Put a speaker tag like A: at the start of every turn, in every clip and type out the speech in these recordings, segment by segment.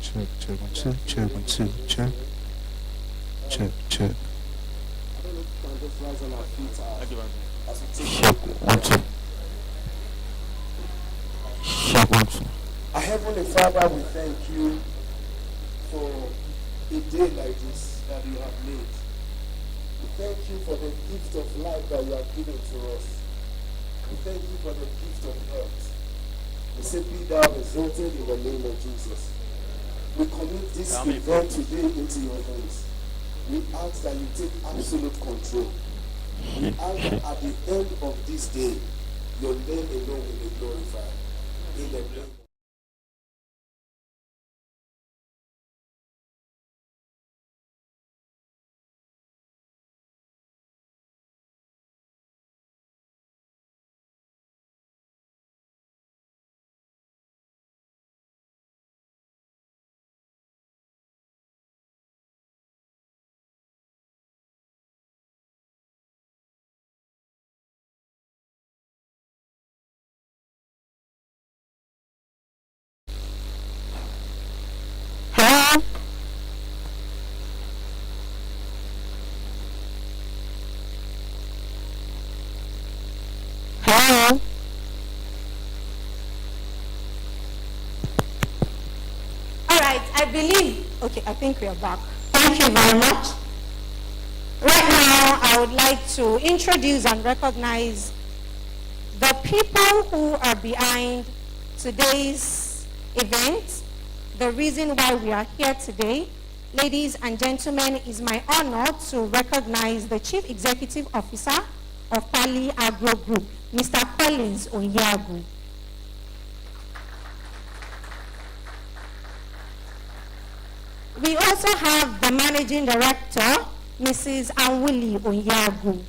A: Check, 1, 2, check, 1, 2, check. Check. Check, 1, 2. Check, 1, 2.
B: Our Heavenly Father, we thank you for a day like this that you have made. We thank you for the gift of life that you have given to us. We thank you for the gift of health. We say, be thou exalted in the name of Jesus. We commit this event today into your hands. We ask that you take absolute control. We ask that at the end of this day, your name alone will be glorified. In the name.
C: Hello? Hello? All right, I believe. Okay, I think we are back. Thank you very much. Right now, I would like to introduce and recognize the people who are behind today's event. The reason why we are here today, ladies and gentlemen, is my honor to recognize the Chief Executive Officer of Pali Agro Group, Mr. Collins Onyagu. We also have the Managing Director, Mrs. Anwuli Onyagu.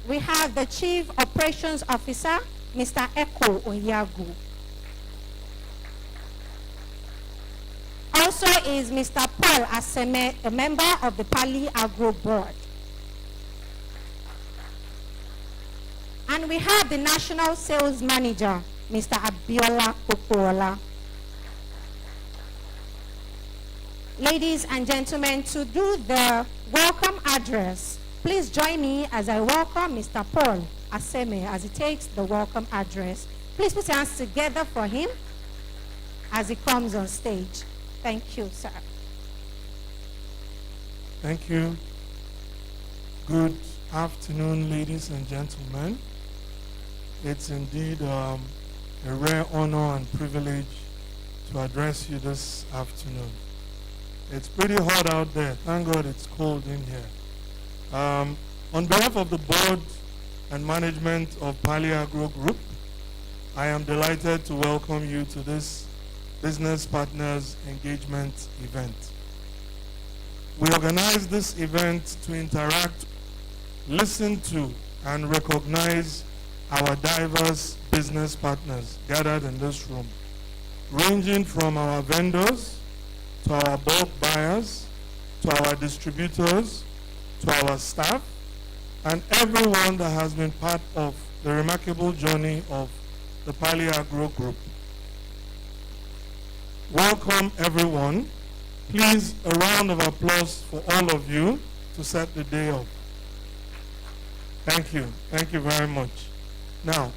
C: We have the Chief Operations Officer, Mr. Eko Onyagu. Also is Mr. Paul Aseme, a member of the Pali Agro Board. And we have the National Sales Manager, Mr. Abeokuta. Ladies and gentlemen, to do the welcome address, please join me as I welcome Mr. Paul Aseme as he takes the welcome address. Please put your hands together for him as he comes on stage. Thank you, sir.
D: Thank you. Good afternoon, ladies and gentlemen. It's indeed a rare honor and privilege to address you this afternoon. It's pretty hot out there. Thank God it's cold in here. On behalf of the board and management of Pali Agro Group, I am delighted to welcome you to this Business Partners Engagement event. We organize this event to interact, listen to, and recognize our diverse business partners gathered in this room, ranging from our vendors, to our bulk buyers, to our distributors, to our staff, and everyone that has been part of the remarkable journey of the Pali Agro Group. Welcome, everyone. Please, a round of applause for all of you to set the day up. Thank you. Thank you very much. Now,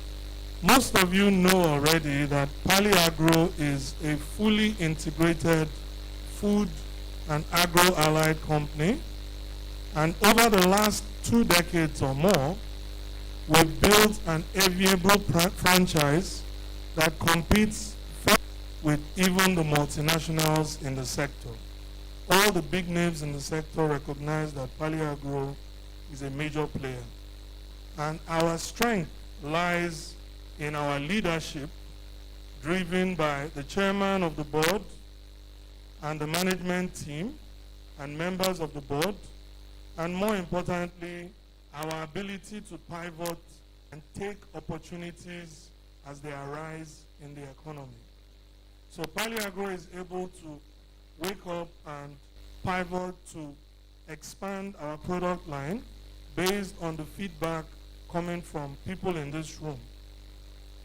D: most of you know already that Pali Agro is a fully integrated food and agro-allied company. And over the last 2 decades or more, we've built an enviable franchise that competes with even the multinationals in the sector. All the big names in the sector recognize that Pali Agro is a major player. And our strength lies in our leadership, driven by the chairman of the board and the management team and members of the board, and more importantly, our ability to pivot and take opportunities as they arise in the economy. So Pali Agro is able to wake up and pivot to expand our product line based on the feedback coming from people in this room.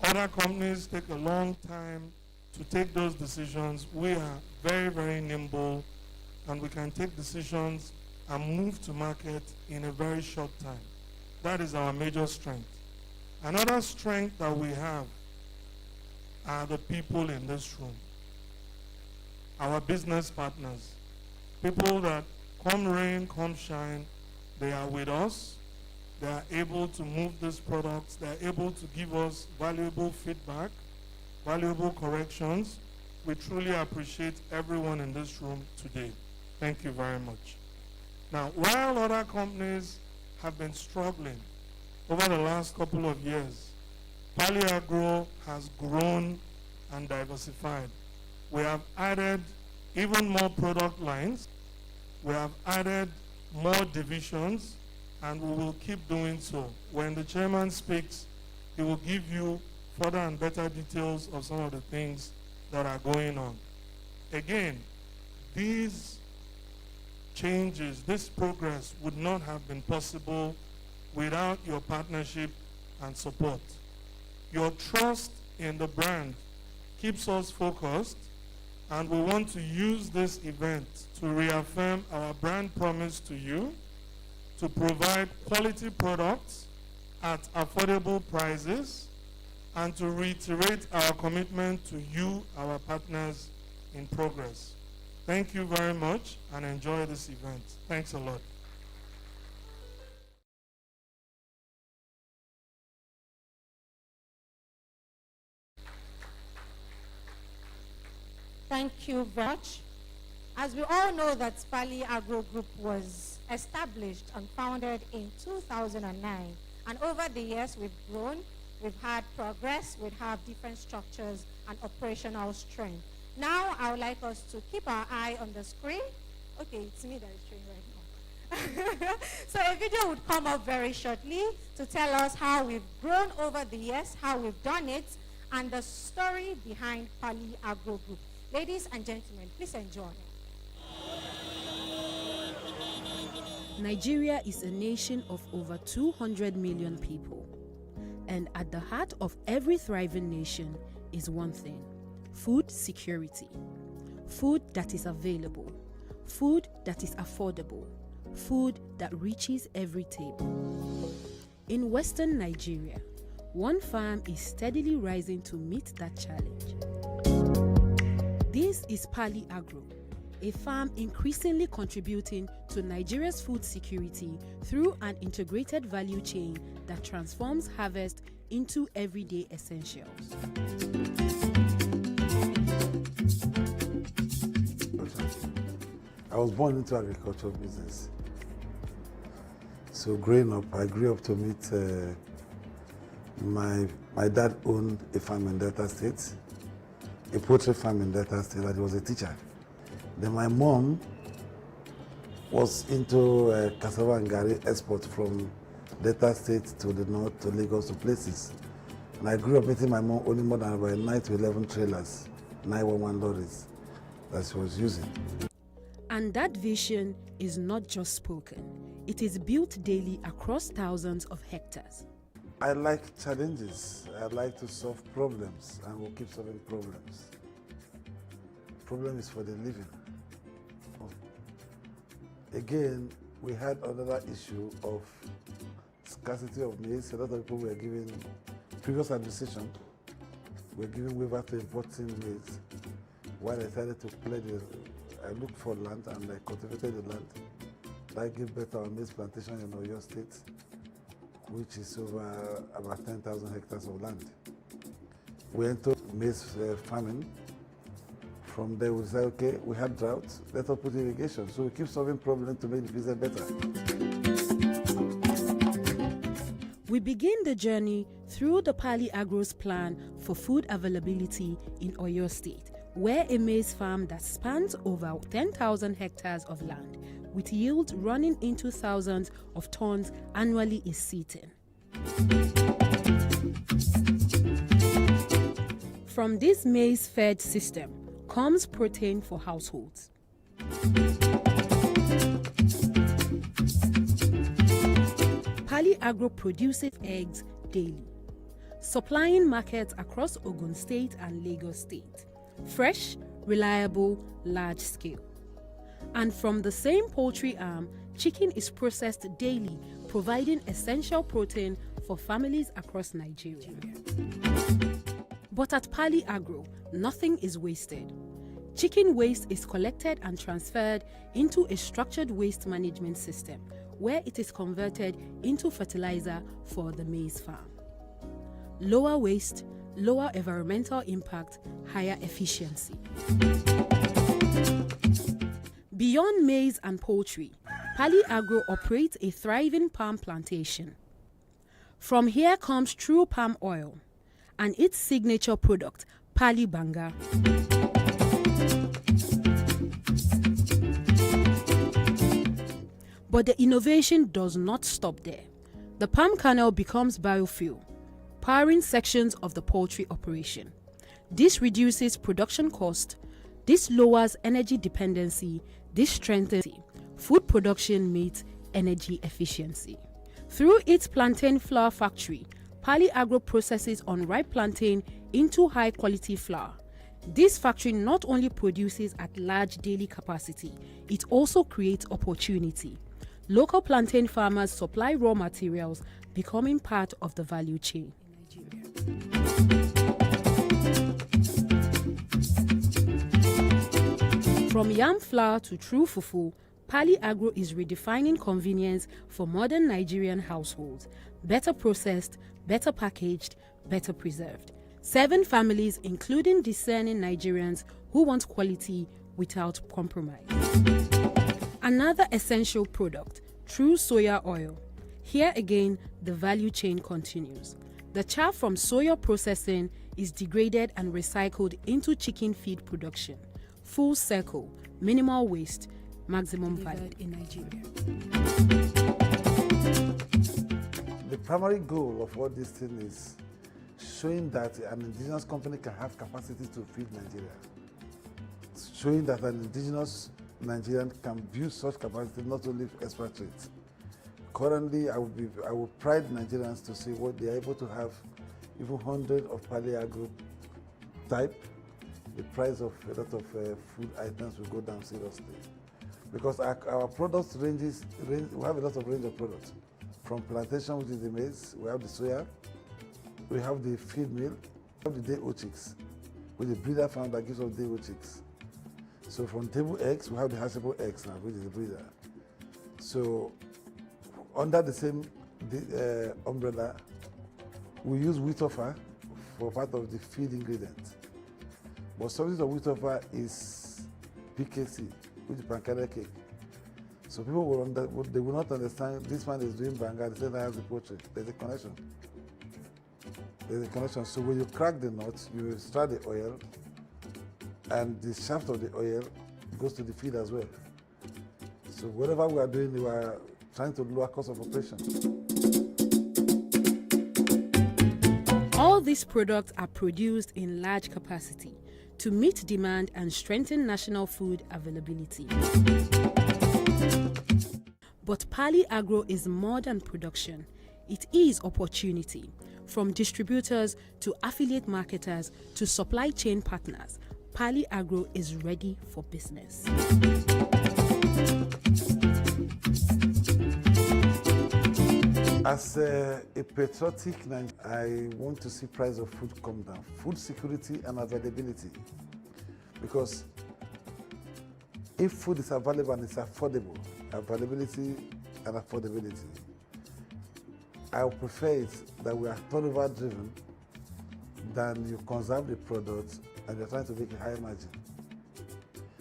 D: Other companies take a long time to take those decisions. We are very, very nimble, and we can take decisions and move to market in a very short time. That is our major strength. Another strength that we have are the people in this room, our business partners, people that come rain, come shine, they are with us. They are able to move these products. They are able to give us valuable feedback, valuable corrections. We truly appreciate everyone in this room today. Thank you very much. Now, while other companies have been struggling over the last couple of years, Pali Agro has grown and diversified. We have added even more product lines. We have added more divisions, and we will keep doing so. When the chairman speaks, he will give you further and better details of some of the things that are going on. Again, these changes, this progress would not have been possible without your partnership and support. Your trust in the brand keeps us focused, and we want to use this event to reaffirm our brand promise to you, to provide quality products at affordable prices, and to reiterate our commitment to you, our partners in progress. Thank you very much, and enjoy this event. Thanks a lot.
C: Thank you very much. As we all know that Pali Agro Group was established and founded in 2009, and over the years we've grown, we've had progress, we have different structures and operational strength. Now I would like us to keep our eye on the screen. Okay, it's me that is showing right now. So a video would come up very shortly to tell us how we've grown over the years, how we've done it, and the story behind Pali Agro Group. Ladies and gentlemen, please enjoy.
E: Nigeria is a nation of over 200 million people. And at the heart of every thriving nation is one thing: food security. Food that is available. Food that is affordable. Food that reaches every table. In Western Nigeria, one farm is steadily rising to meet that challenge. This is Pali Agro, a farm increasingly contributing to Nigeria's food security through an integrated value chain that transforms harvest into everyday essentials.
F: I was born into agricultural business. So growing up, I grew up to meet my dad owned a farm in Delta State, a poultry farm in Delta State, and he was a teacher. Then my mom was into cassava and garri export from Delta State to the north, to Lagos, to places. And I grew up meeting my mom only more than about 9 to 11 trailers, 911 lorries that she was using.
E: And that vision is not just spoken. It is built daily across thousands of hectares.
F: I like challenges. I like to solve problems, and we'll keep solving problems. Problem is for the living. Again, we had another issue of scarcity of maize. A lot of people were giving, previous administration, were giving waiver to importing maize. While I decided to play I looked for land and I cultivated the land. I gave birth to our maize plantation in Ogun State, which is over about 10,000 hectares of land. We entered maize farming. From there, we said, okay, we had drought, let us put irrigation. So we keep solving problems to make the business better.
E: We begin the journey through the Pali Agro's plan for food availability in Oyo State, where a maize farm that spans over 10,000 hectares of land, with yields running into thousands of tons annually, is sitting. From this maize-fed system comes protein for households. Pali Agro produces eggs daily, supplying markets across Ogun State and Lagos State. fresh, reliable, large scale. And from the same poultry arm, chicken is processed daily, providing essential protein for families across Nigeria. But at Pali Agro, nothing is wasted. Chicken waste is collected and transferred into a structured waste management system where it is converted into fertilizer for the maize farm. Lower waste, lower environmental impact, higher efficiency. Beyond maize and poultry, Pali Agro operates a thriving palm plantation. From here comes true palm oil and its signature product, Pali Banga. But the innovation does not stop there. The palm kernel becomes biofuel, powering sections of the poultry operation. This reduces production cost, this lowers energy dependency, this strengthens food production meets energy efficiency. Through its plantain flour factory, Pali Agro processes unripe plantain into high-quality flour. This factory not only produces at large daily capacity, it also creates opportunity. Local plantain farmers supply raw materials, becoming part of the value chain in Nigeria. From yam flour to true fufu, Pali Agro is redefining convenience for modern Nigerian households. Better processed, better packaged, better preserved. Serving families, including discerning Nigerians who want quality without compromise. Another essential product, true soya oil. Here again, the value chain continues. The chaff from soya processing is degraded and recycled into chicken feed production. Full circle, minimal waste, maximum value in Nigeria.
F: The primary goal of all this thing is showing that an indigenous company can have capacity to feed Nigeria. Showing that an indigenous Nigerian can build such capacity, not only expatriates. Currently, I would pride Nigerians to see what they are able to have, even 100 of Pali Agro type. The price of a lot of food items will go down seriously. Because our products we have a lot of range of products. From plantation, which is the maize, we have the soya, we have the feed meal, we have the day-old chicks, with the breeder farm that gives us day-old chicks. So from table eggs, we have the hatchable eggs now, which is the breeder. So under the same umbrella, we use wheat offer for part of the feed ingredient. But substance of wheat offer is PKC, which is pancake cake. So people will not understand this man is doing Banga, the same time as the poultry. There's a connection. There's a connection. So when you crack the nut, you extract the oil, and the shaft of the oil goes to the feed as well. So whatever we are doing, we are trying to lower cost of operation.
E: All these products are produced in large capacity to meet demand and strengthen national food availability. But Pali Agro is more than production. It is opportunity. From distributors to affiliate marketers to supply chain partners, Pali Agro is ready for business.
F: As a patriotic Nigerian, I want to see price of food come down. Food security and availability. Because if food is available and it's affordable, availability and affordability, I would prefer it that we are turnover driven than you conserve the product and you're trying to make a high margin.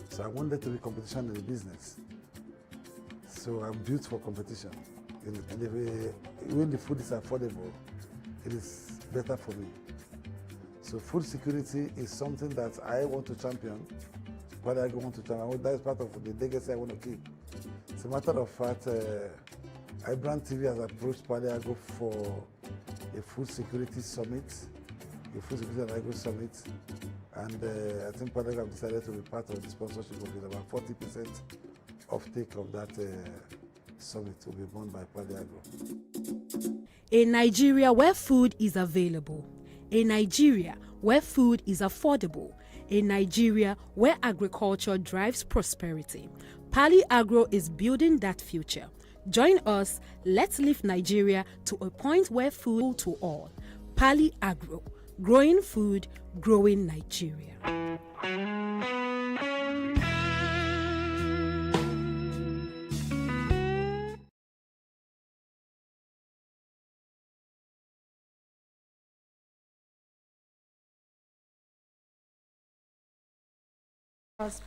F: So I want there to be competition in the business. So I'm built for competition. And when the food is affordable, it is better for me. So food security is something that I want to champion. What I want to champion, that is part of the legacy I want to keep. As a matter of fact, IBrandTV has approached Pali Agro for a food security summit, a food security and agro summit, and I think Pali Agro have decided to be part of the sponsorship of it. About 40% of take of that summit will be borne by Pali Agro.
E: A Nigeria where food is available. A Nigeria where food is affordable. a Nigeria where agriculture drives prosperity. Pali Agro is building that future. Join us, let's lift Nigeria to a point where food to all. Pali Agro, growing food, growing Nigeria.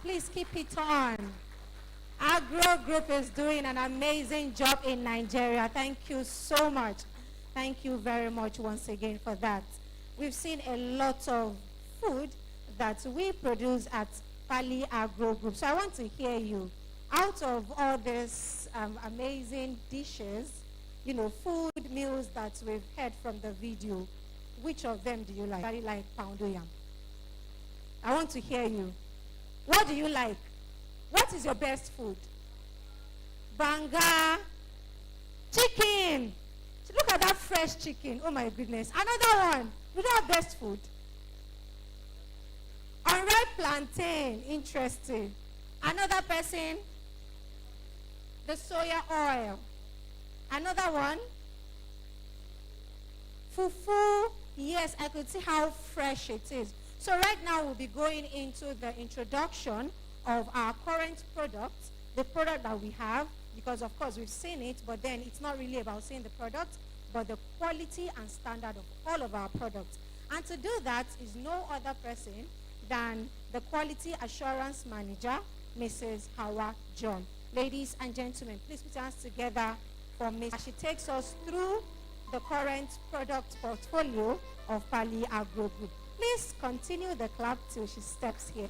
C: Please keep it on. Agro Group is doing an amazing job in Nigeria. Thank you so much. Thank you very much once again for that. We've seen a lot of food that we produce at Pali Agro Group. So I want to hear you. Out of all these amazing dishes, you know, food meals that we've heard from the video, which of them do you like? I really like pound yam. I want to hear you. What do you like? What is your best food? Banga. Chicken. Look at that fresh chicken. Oh my goodness. Another one. We don't have best food. Unripe plantain. Interesting. Another person. The soya oil. Another one. Fufu. Yes, I could see how fresh it is. So right now we'll be going into the introduction of our current product, the product that we have, because of course we've seen it, but then it's not really about seeing the product, but the quality and standard of all of our products. And to do that is no other person than the Quality Assurance Manager, Mrs. Hawa John. Ladies and gentlemen, please put your hands together for Ms. She takes us through the current product portfolio of Pali Agro Group. Please continue the clap till she steps here.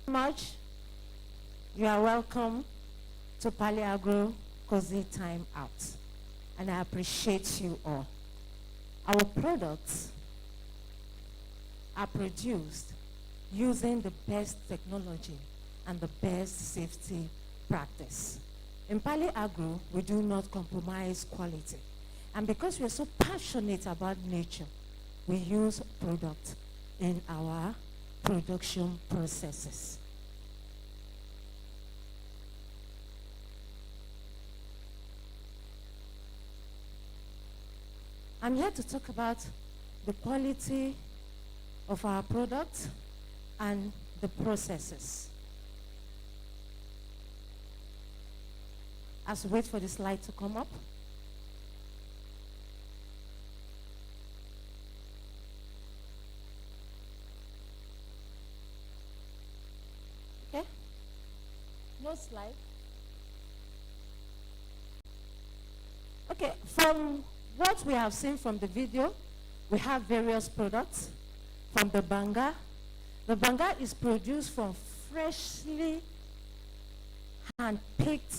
G: Much. You are welcome to Pali Agro Cozy Time Out, and I appreciate you all. Our products are produced using the best technology and the best safety practice. In Pali Agro, we do not compromise quality. And because we're so passionate about nature, we use products in our production processes. I'm here to talk about the quality of our products and the processes. As we wait for the slide to come up. Okay? No slide. Okay, from what we have seen from the video, we have various products from the Banga. The Banga is produced from freshly hand-picked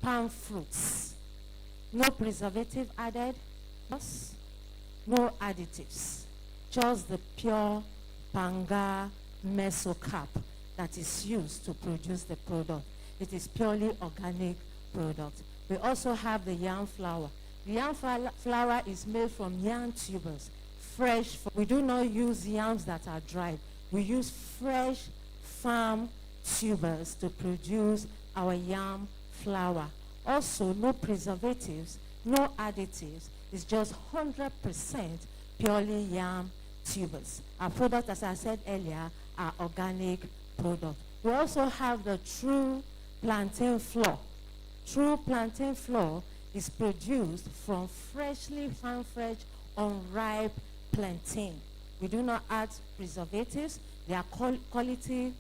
G: palm fruits. No preservative added, no additives. Just the pure Banga mesocap that is used to produce the product. It is purely organic product. We also have the yam flour. The yam flour is made from yam tubers, fresh. We do not use yams that are dried. We use fresh farm tubers to produce our yam flour. Also, no preservatives, no additives. It's just 100% purely yam tubers. Our product, as I said earlier, are organic products. We also have the true plantain flour. True plantain flour is produced from freshly farm-fresh, unripe plantain. We do not add preservatives. They are quality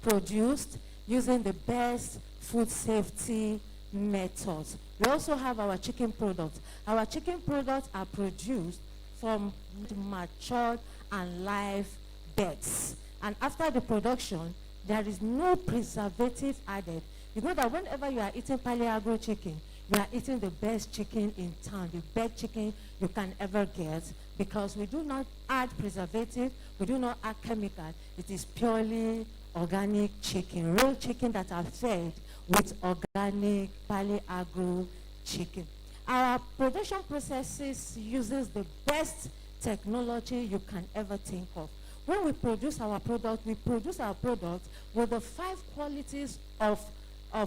G: produced using the best food safety methods. We also have our chicken products. Our chicken products are produced from matured and live birds. And after the production, there is no preservative added. You know that whenever you are eating Pali Agro chicken, you are eating the best chicken in town, the best chicken you can ever get, because we do not add preservative, we do not add chemical. It is purely organic chicken, real chicken that are fed with organic Pali Agro chicken. Our production processes uses the best technology you can ever think of. When we produce our product with the 5 qualities of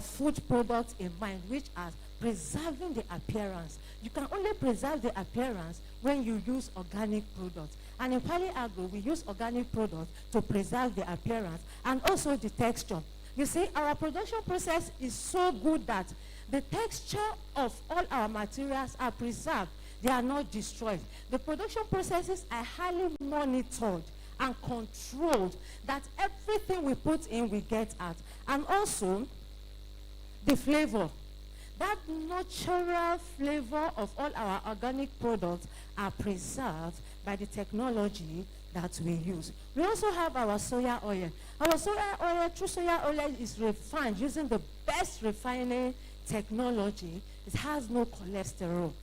G: food products in mind, which are preserving the appearance. You can only preserve the appearance when you use organic products. And in Pali Agro, we use organic products to preserve the appearance and also the texture. You see, our production process is so good that the texture of all our materials are preserved. They are not destroyed. The production processes are highly monitored and controlled, that everything we put in, we get out. And also, the flavor. That natural flavor of all our organic products are preserved by the technology that we use. We also have our soya oil. Our soya oil, true soya oil, is refined using the best refining technology. It has no cholesterol.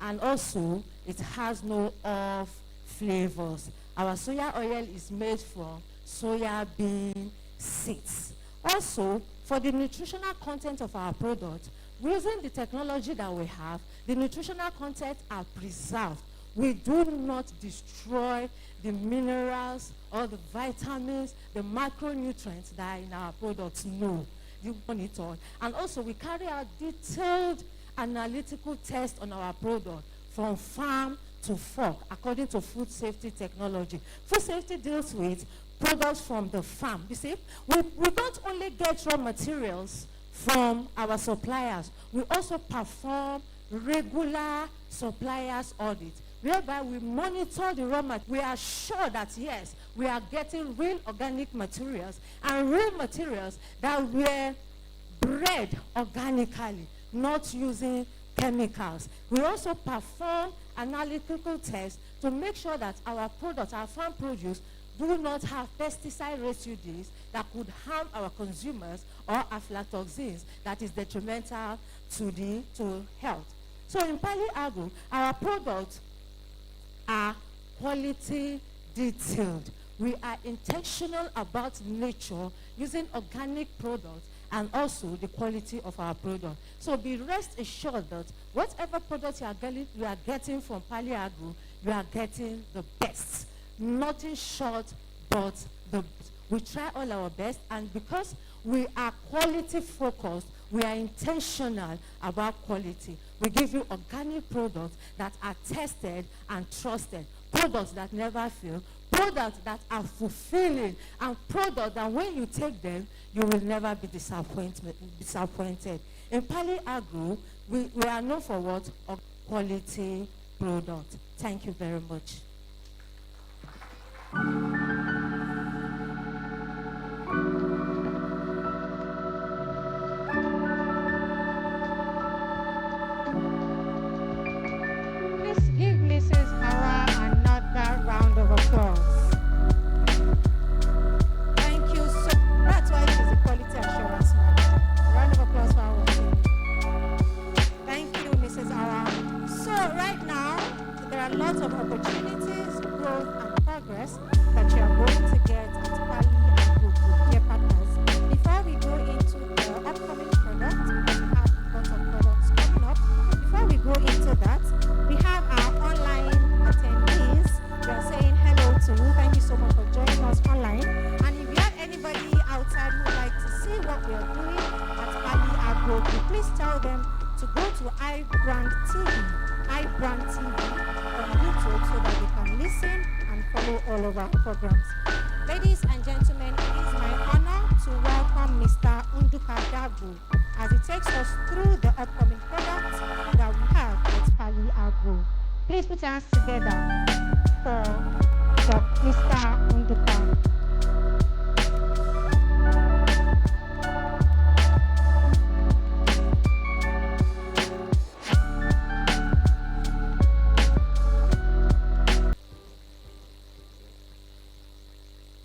G: And also, it has no off flavors. Our soya oil is made from soya bean seeds. Also, for the nutritional content of our product, using the technology that we have, the nutritional content are preserved. We do not destroy the minerals or the vitamins, the macronutrients that are in our products. No, you monitor. And also, we carry out detailed analytical tests on our product from farm to fork according to food safety technology. Food safety deals with products from the farm. You see, we don't only get raw materials from our suppliers, we also perform regular suppliers audits, whereby we monitor the raw materials. We are sure that yes, we are getting real organic materials and real materials that were bred organically, not using chemicals. We also perform analytical tests to make sure that our products, our farm produce, do not have pesticide residues that could harm our consumers or aflatoxins that is detrimental to health. So in Pali Agro, our products are quality detailed. We are intentional about nature, using organic products and also the quality of our product. So be rest assured that whatever product you are getting from Pali Agro, you are getting the best. Nothing short but the best. We try all our best, and because we are quality focused, we are intentional about quality. We give you organic products that are tested and trusted, products that never fail, products that are fulfilling, and products that when you take them, you will never be disappointed. In Pali Agro, we are known for what? A quality product. Thank you very much.
C: Please give Mrs. Hawa another round of applause. Thank you so much. That's why she's a quality assurance manager. Round of applause for our team. Thank you, Mrs. Hawa. So right now, there are lots of opportunities, growth, and progress that you are going to get at Pali Agro Group, dear partners. Before we go into the upcoming product, because we have lots of products coming up, before we go into that, we have our online attendees. We are saying hello to you. Thank you so much for joining us online. And if you have anybody outside who would like to see what we are doing at Pali Agro Group, please tell them to go to IBrandTV on YouTube so that they can listen and follow all of our programs. Ladies and gentlemen, it is my honor to welcome Mr. Nduka Dabu as he takes us through the upcoming products that we have at Pali Agro. Please put your hands together for Mr. Nduka.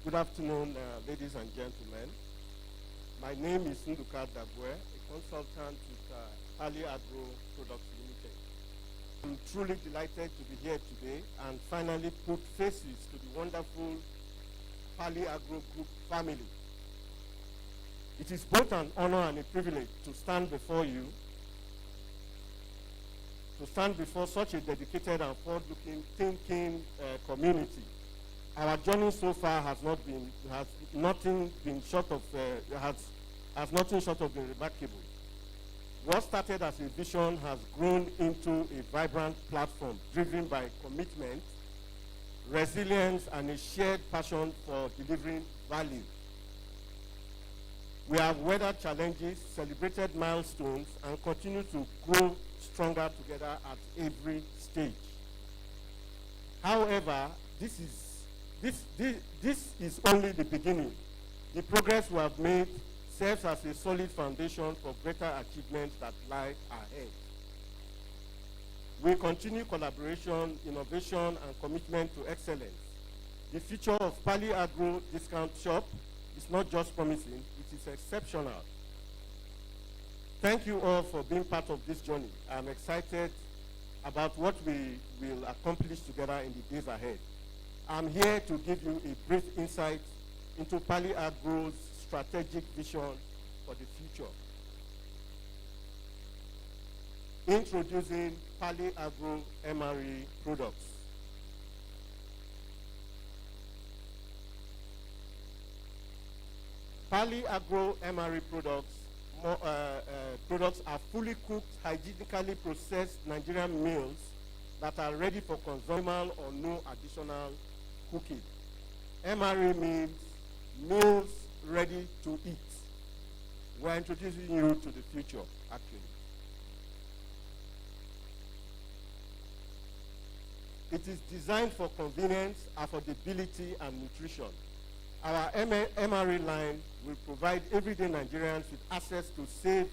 H: Good afternoon, ladies and gentlemen. My name is Nduka Dabwe, a consultant with Agro Products Ltd. I'm truly delighted to be here today and finally put faces to the wonderful Pali Agro Group family. It is both an honor and a privilege to stand before you, to stand before such a dedicated and forward-looking, thinking community. Our journey so far has nothing short of been remarkable. What started as a vision has grown into a vibrant platform driven by commitment, resilience, and a shared passion for delivering value. We have weathered challenges, celebrated milestones, and continue to grow stronger together at every stage. However, this is only the beginning. The progress we have made serves as a solid foundation for greater achievements that lie ahead. We continue collaboration, innovation, and commitment to excellence. The future of Pali Agro Discount Shop is not just promising, it is exceptional. Thank you all for being part of this journey. I'm excited about what we will accomplish together in the days ahead. I'm here to give you a brief insight into Pali Agro's strategic vision for the future. Introducing Pali Agro MRE products. Pali Agro MRE products are fully cooked, hygienically processed Nigerian meals that are ready for consumption or no additional cooking. MRE means meals ready to eat. We're introducing you to the future, actually. It is designed for convenience, affordability, and nutrition. Our MRE line will provide everyday Nigerians with access to safe,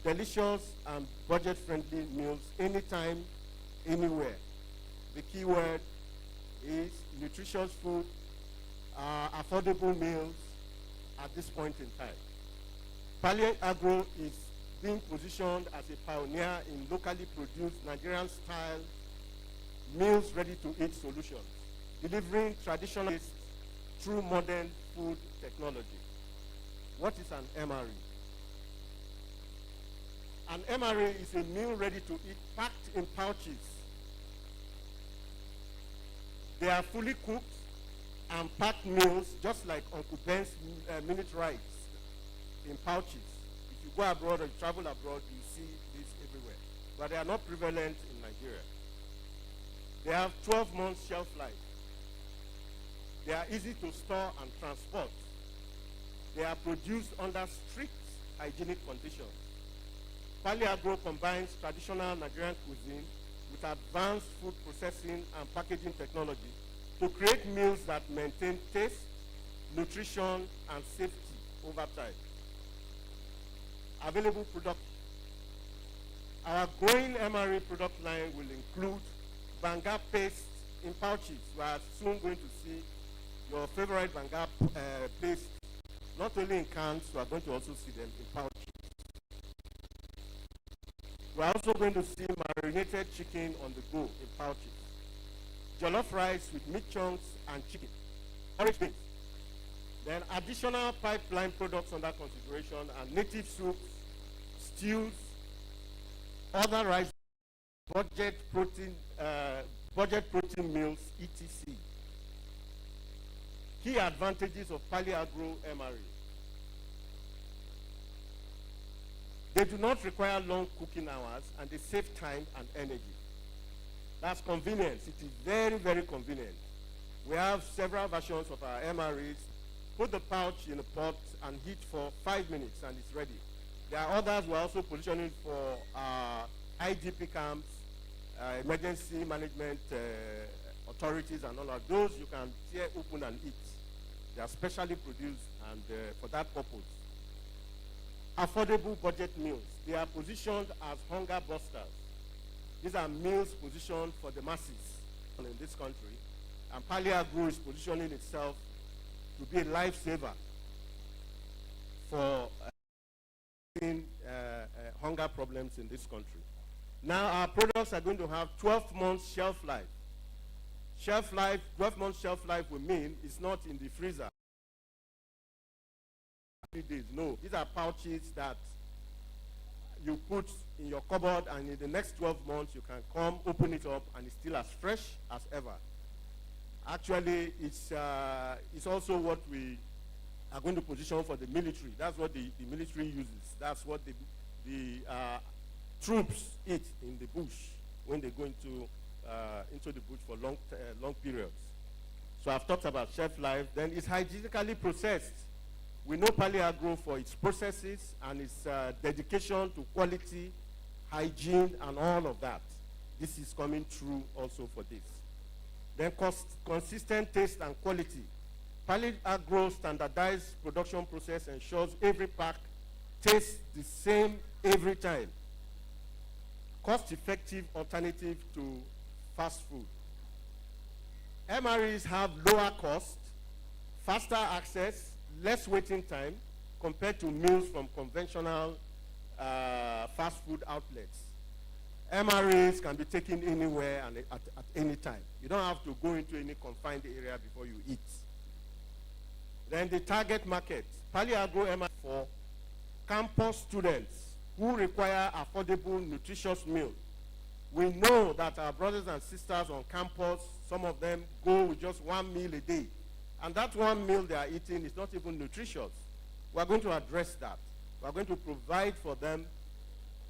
H: delicious, and budget-friendly meals anytime, anywhere. The key word is nutritious food, affordable meals at this point in time. Pali Agro is being positioned as a pioneer in locally produced Nigerian-style meals ready-to-eat solutions, delivering traditional taste through modern food technology. What is an MRE? An MRE is a meal ready-to-eat packed in pouches. They are fully cooked and packed meals, just like Uncle Ben's minute rice in pouches. If you go abroad or you travel abroad, you see this everywhere. But they are not prevalent in Nigeria. They have 12 months shelf life. They are easy to store and transport. They are produced under strict hygienic conditions. Pali Agro combines traditional Nigerian cuisine with advanced food processing and packaging technology to create meals that maintain taste, nutrition, and safety over time. Available product. Our growing MRE product line will include Banga paste in pouches. We are soon going to see your favorite Banga paste, not only in cans, we are going to also see them in pouches. We are also going to see marinated chicken on the go in pouches. Jollof rice with meat chunks and chicken. Orange beans. Then additional pipeline products under consideration are native soups, stews, other rice, budget protein meals, etc. Key advantages of Pali Agro MRE. They do not require long cooking hours and they save time and energy. That's convenience. It is very, very convenient. We have several versions of our MREs. Put the pouch in a pot and heat for 5 minutes and it's ready. There are others we're also positioning for IDP camps, emergency management authorities and all of those. You can tear open and eat. They are specially produced and for that purpose. Affordable budget meals. They are positioned as hunger busters. These are meals positioned for the masses in this country. And Pali Agro is positioning itself to be a lifesaver for hunger problems in this country. Now our products are going to have 12 months shelf life. 12 months shelf life will mean it's not in the freezer. No, these are pouches that you put in your cupboard, and in the next 12 months, you can come, open it up, and it's still as fresh as ever. Actually, it's also what we are going to position for the military. That's what the military uses. That's what the troops eat in the bush when they go into the bush for long periods. So I've talked about shelf life. Then it's hygienically processed. We know Agro for its processes and its dedication to quality, hygiene, and all of that. This is coming true also for this. Then consistent taste and quality. Agro's standardized production process ensures every pack tastes the same every time. Cost-effective alternative to fast food. MREs have lower cost, faster access, less waiting time compared to meals from conventional fast food outlets. MREs can be taken anywhere and at any time. You don't have to go into any confined area before you eat. Then the target market. Agro MRE for campus students who require affordable, nutritious meals. We know that our brothers and sisters on campus, some of them go with just one meal a day. And that one meal they are eating is not even nutritious. We are going to address that. We are going to provide for them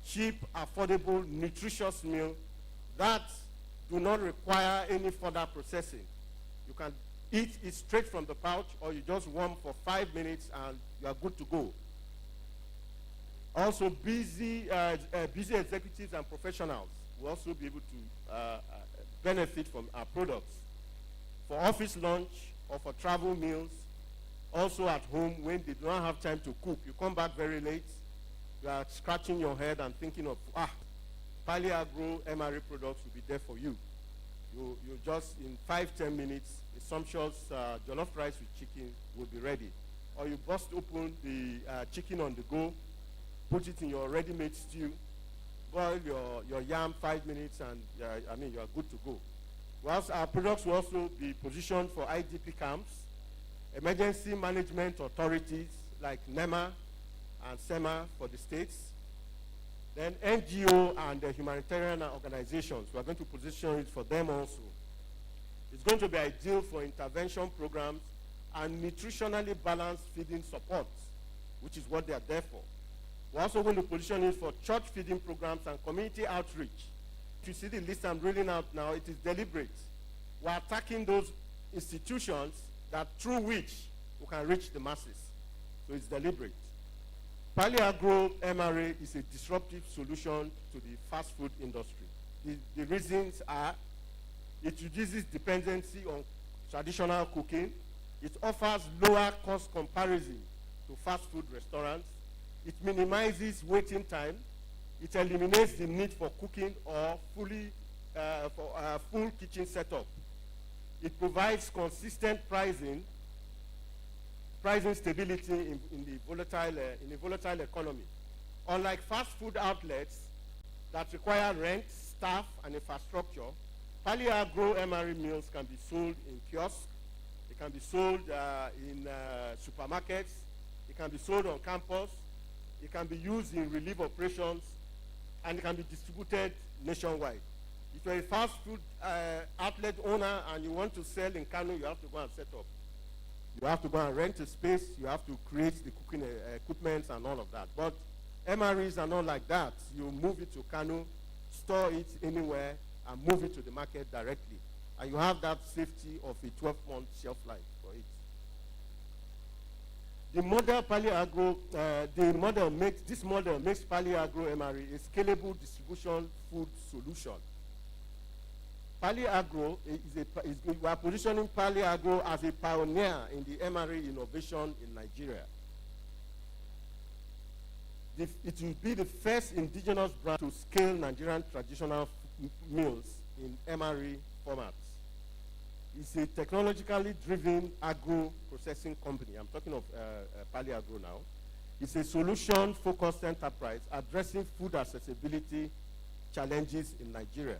H: cheap, affordable, nutritious meal that do not require any further processing. You can eat it straight from the pouch, or you just warm for 5 minutes and you are good to go. Also, busy executives and professionals will also be able to benefit from our products. For office lunch or for travel meals, also at home when they do not have time to cook. You come back very late, you are scratching your head and thinking of, Agro MRE products will be there for you. You just, in 5-10 minutes, a sumptuous jollof rice with chicken will be ready. Or you bust open the chicken on the go, put it in your ready-made stew, boil your yam 5 minutes, and you are good to go. Whilst our products will also be positioned for IDP camps, emergency management authorities like NEMA and SEMA for the states, then NGO and humanitarian organizations. We are going to position it for them also. It's going to be ideal for intervention programs and nutritionally balanced feeding support, which is what they are there for. We're also going to position it for church feeding programs and community outreach. If you see the list I'm reading out now, it is deliberate. We're attacking those institutions that through which we can reach the masses. So it's deliberate. Agro MRE is a disruptive solution to the fast food industry. The reasons are, it reduces dependency on traditional cooking. It offers lower cost comparison to fast food restaurants. It minimizes waiting time. It eliminates the need for cooking or full kitchen setup. It provides consistent pricing stability in a volatile economy. Unlike fast food outlets that require rent, staff, and infrastructure, Agro MRE meals can be sold in kiosks. It can be sold in supermarkets. It can be sold on campus. It can be used in relief operations, and it can be distributed nationwide. If you're a fast food outlet owner and you want to sell in Kano, you have to go and set up. You have to go and rent a space. You have to create the cooking equipment and all of that. But MREs are not like that. You move it to Kano, store it anywhere, and move it to the market directly. And you have that safety of a 12-month shelf life for it. The model Agro, this model makes Agro MRE a scalable distribution food solution. Agro we are positioning Agro as a pioneer in the MRE innovation in Nigeria. It will be the first indigenous brand to scale Nigerian traditional meals in MRE formats. It's a technologically driven agro processing company. I'm talking of Agro now. It's a solution-focused enterprise addressing food accessibility challenges in Nigeria.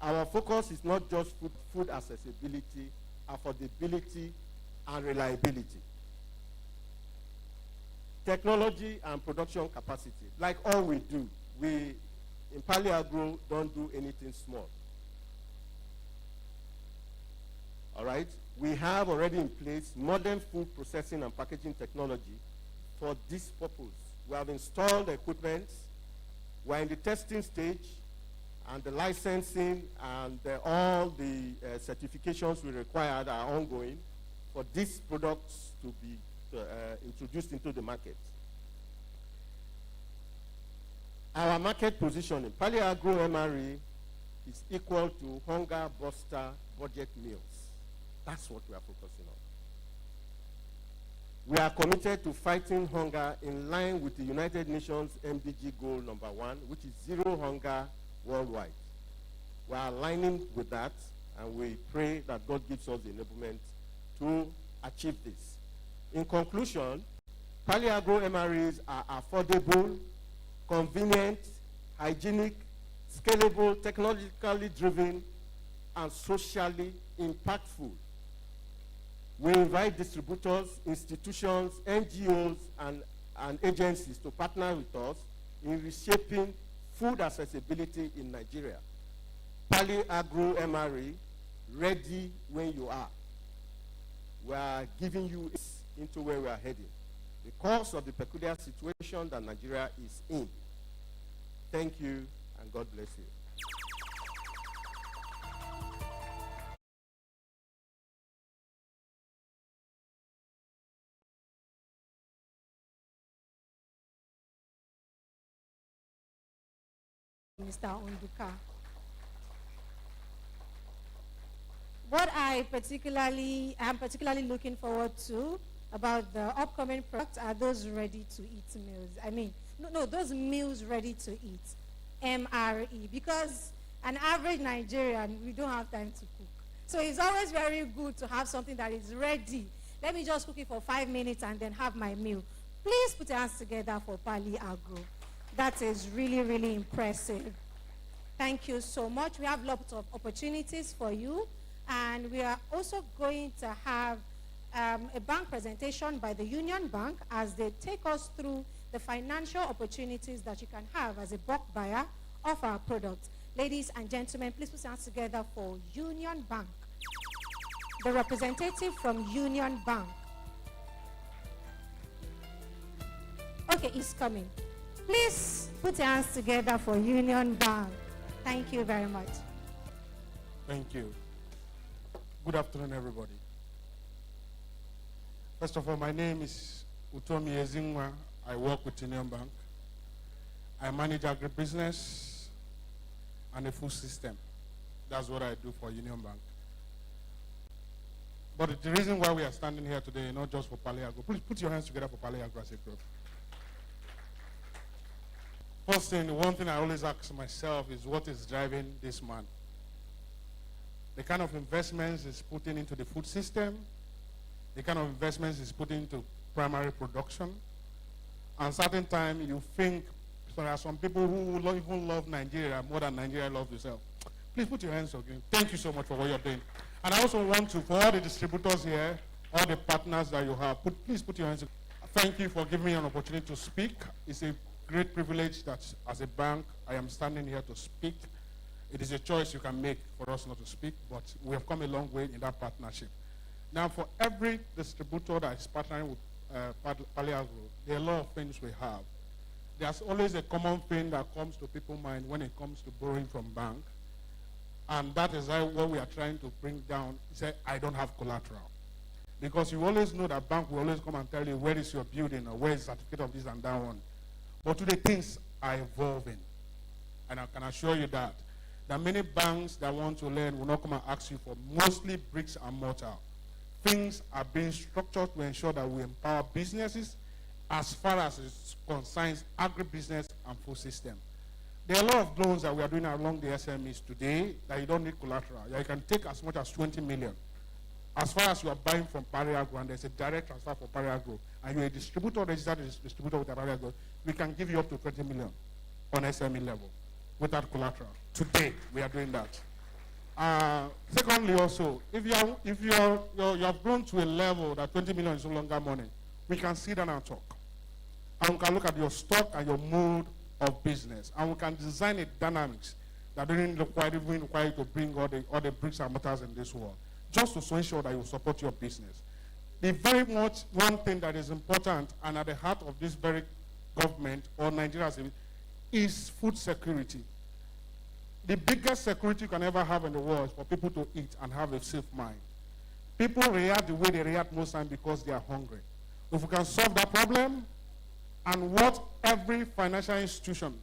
H: Our focus is not just food accessibility, affordability, and reliability. technology and production capacity. Like all we do, we in Pali Agro don't do anything small. All right? We have already in place modern food processing and packaging technology for this purpose. We have installed equipment. We're in the testing stage, and the licensing and all the certifications we required are ongoing for these products to be introduced into the market. Our market positioning, Pali Agro MRE is equal to hunger buster budget meals. That's what we are focusing on. We are committed to fighting hunger in line with the United Nations MDG goal number 1, which is zero hunger worldwide. We are aligning with that, and we pray that God gives us the enablement to achieve this. In conclusion, Pali Agro MREs are affordable, convenient, hygienic, scalable, technologically driven, and socially impactful. We invite distributors, institutions, NGOs, and agencies to partner with us in reshaping food accessibility in Nigeria. Pali Agro MRE, ready when you are. We are giving you into where we are heading because of the peculiar situation that Nigeria is in. Thank you, and God bless you.
C: Mr. Onduka. What I'm particularly looking forward to about the upcoming products are those ready-to-eat meals. I mean, no, those meals ready to eat, MRE, because an average Nigerian, we don't have time to cook. So it's always very good to have something that is ready. Let me just cook it for 5 minutes and then have my meal. Please put your hands together for Pali Agro. That is really, really impressive. Thank you so much. We have lots of opportunities for you. And we are also going to have a bank presentation by the Union Bank as they take us through the financial opportunities that you can have as a bulk buyer of our products. Ladies and gentlemen, please put your hands together for Union Bank. The representative from Union Bank. Okay, he's coming. Please put your hands together for Union Bank. Thank you very much.
D: Thank you. Good afternoon, everybody. First of all, my name is Utomi Ezingwa. I work with Union Bank. I manage agribusiness and a food system. That's what I do for Union Bank. But the reason why we are standing here today, not just for Pali Agro, please put your hands together for Pali Agro as a group. First thing, one thing I always ask myself is what is driving this man? The kind of investments he's putting into the food system, the kind of investments he's putting into primary production. And certain time you think there are some people who even love Nigeria more than Nigeria loves yourself. Please put your hands again. Thank you so much for what you're doing. And I also want to, for all the distributors here, all the partners that you have, please put your hands together. Thank you for giving me an opportunity to speak. It's a great privilege that as a bank, I am standing here to speak. It is a choice you can make for us not to speak, but we have come a long way in that partnership. Now, for every distributor that is partnering with Pali Agro, there are a lot of things we have. There's always a common thing that comes to people's mind when it comes to borrowing from bank, and that is what we are trying to bring down. Say, I don't have collateral. Because you always know that bank will always come and tell you where is your building or where is the certificate of this and that one. But today things are evolving. And I can assure you that many banks that want to learn will not come and ask you for mostly bricks and mortar. Things are being structured to ensure that we empower businesses as far as it concerns agribusiness and food system. There are a lot of loans that we are doing along the SMEs today that you don't need collateral. You can take as much as 20 million. As far as you are buying from Pali Agro and there's a direct transfer for Pali Agro, and you're a distributor, registered distributor with Pali Agro, we can give you up to 20 million on SME level without collateral. Today, we are doing that. Secondly, also, if you have grown to a level that 20 million is no longer money, we can sit down and talk. and we can look at your stock and your mode of business, and we can design a dynamics that don't require you to bring all the bricks and mortars in this world, just to ensure that you support your business. The very much one thing that is important and at the heart of this very government or Nigeria is food security. The biggest security you can ever have in the world is for people to eat and have a safe mind. People react the way they react most times because they are hungry. If we can solve that problem, and what every financial institution,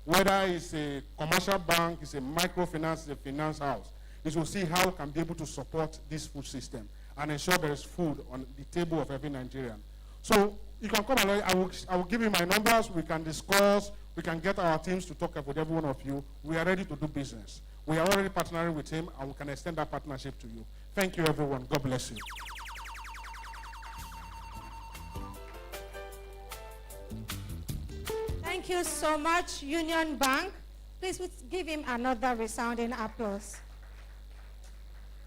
D: whether it's a commercial bank, it's a microfinance, it's a finance house, is to see how we can be able to support this food system and ensure there is food on the table of every Nigerian. So you can come along, I will give you my numbers, we can discuss, we can get our teams to talk with every one of you. We are ready to do business. We are already partnering with him, and we can extend that partnership to you. Thank you, everyone. God bless you.
C: Thank you so much, Union Bank. Please give him another resounding applause.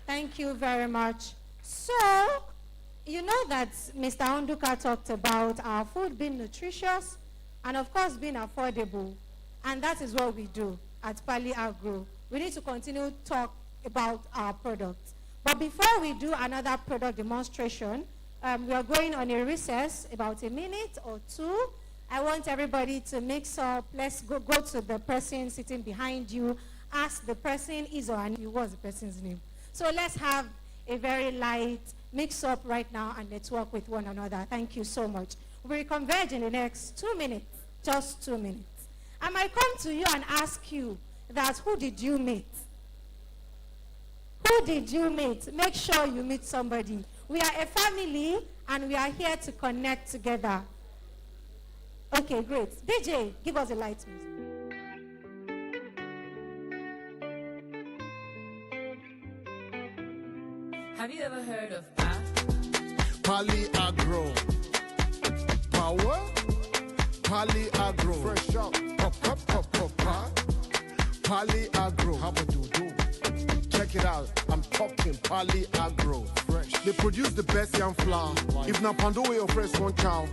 C: Thank you very much. So, you know that Mr. Onduka talked about our food being nutritious and, of course, being affordable. And that is what we do at Pali Agro. We need to continue to talk about our products. But before we do another product demonstration, we are going on a recess, about a minute or two. I want everybody to mix up. Let's go to the person sitting behind you. Ask the person his or her name. What's the person's name? So let's have a very light mix-up right now and network with one another. Thank you so much. We'll converge in the next 2 minutes, just 2 minutes. I might come to you and ask you that who did you meet? Who did you meet? Make sure you meet somebody. We are a family and we are here to connect together. Okay, great. DJ, give us a light music.
I: Have you ever heard of
B: Pali Agro. Power? Pali Agro. Fresh out. Pali Agro. How about do? Check it out. I'm talking Pali Agro. Fresh. They produce the best yam flour. Wow. If not Pando way or fresh one cow,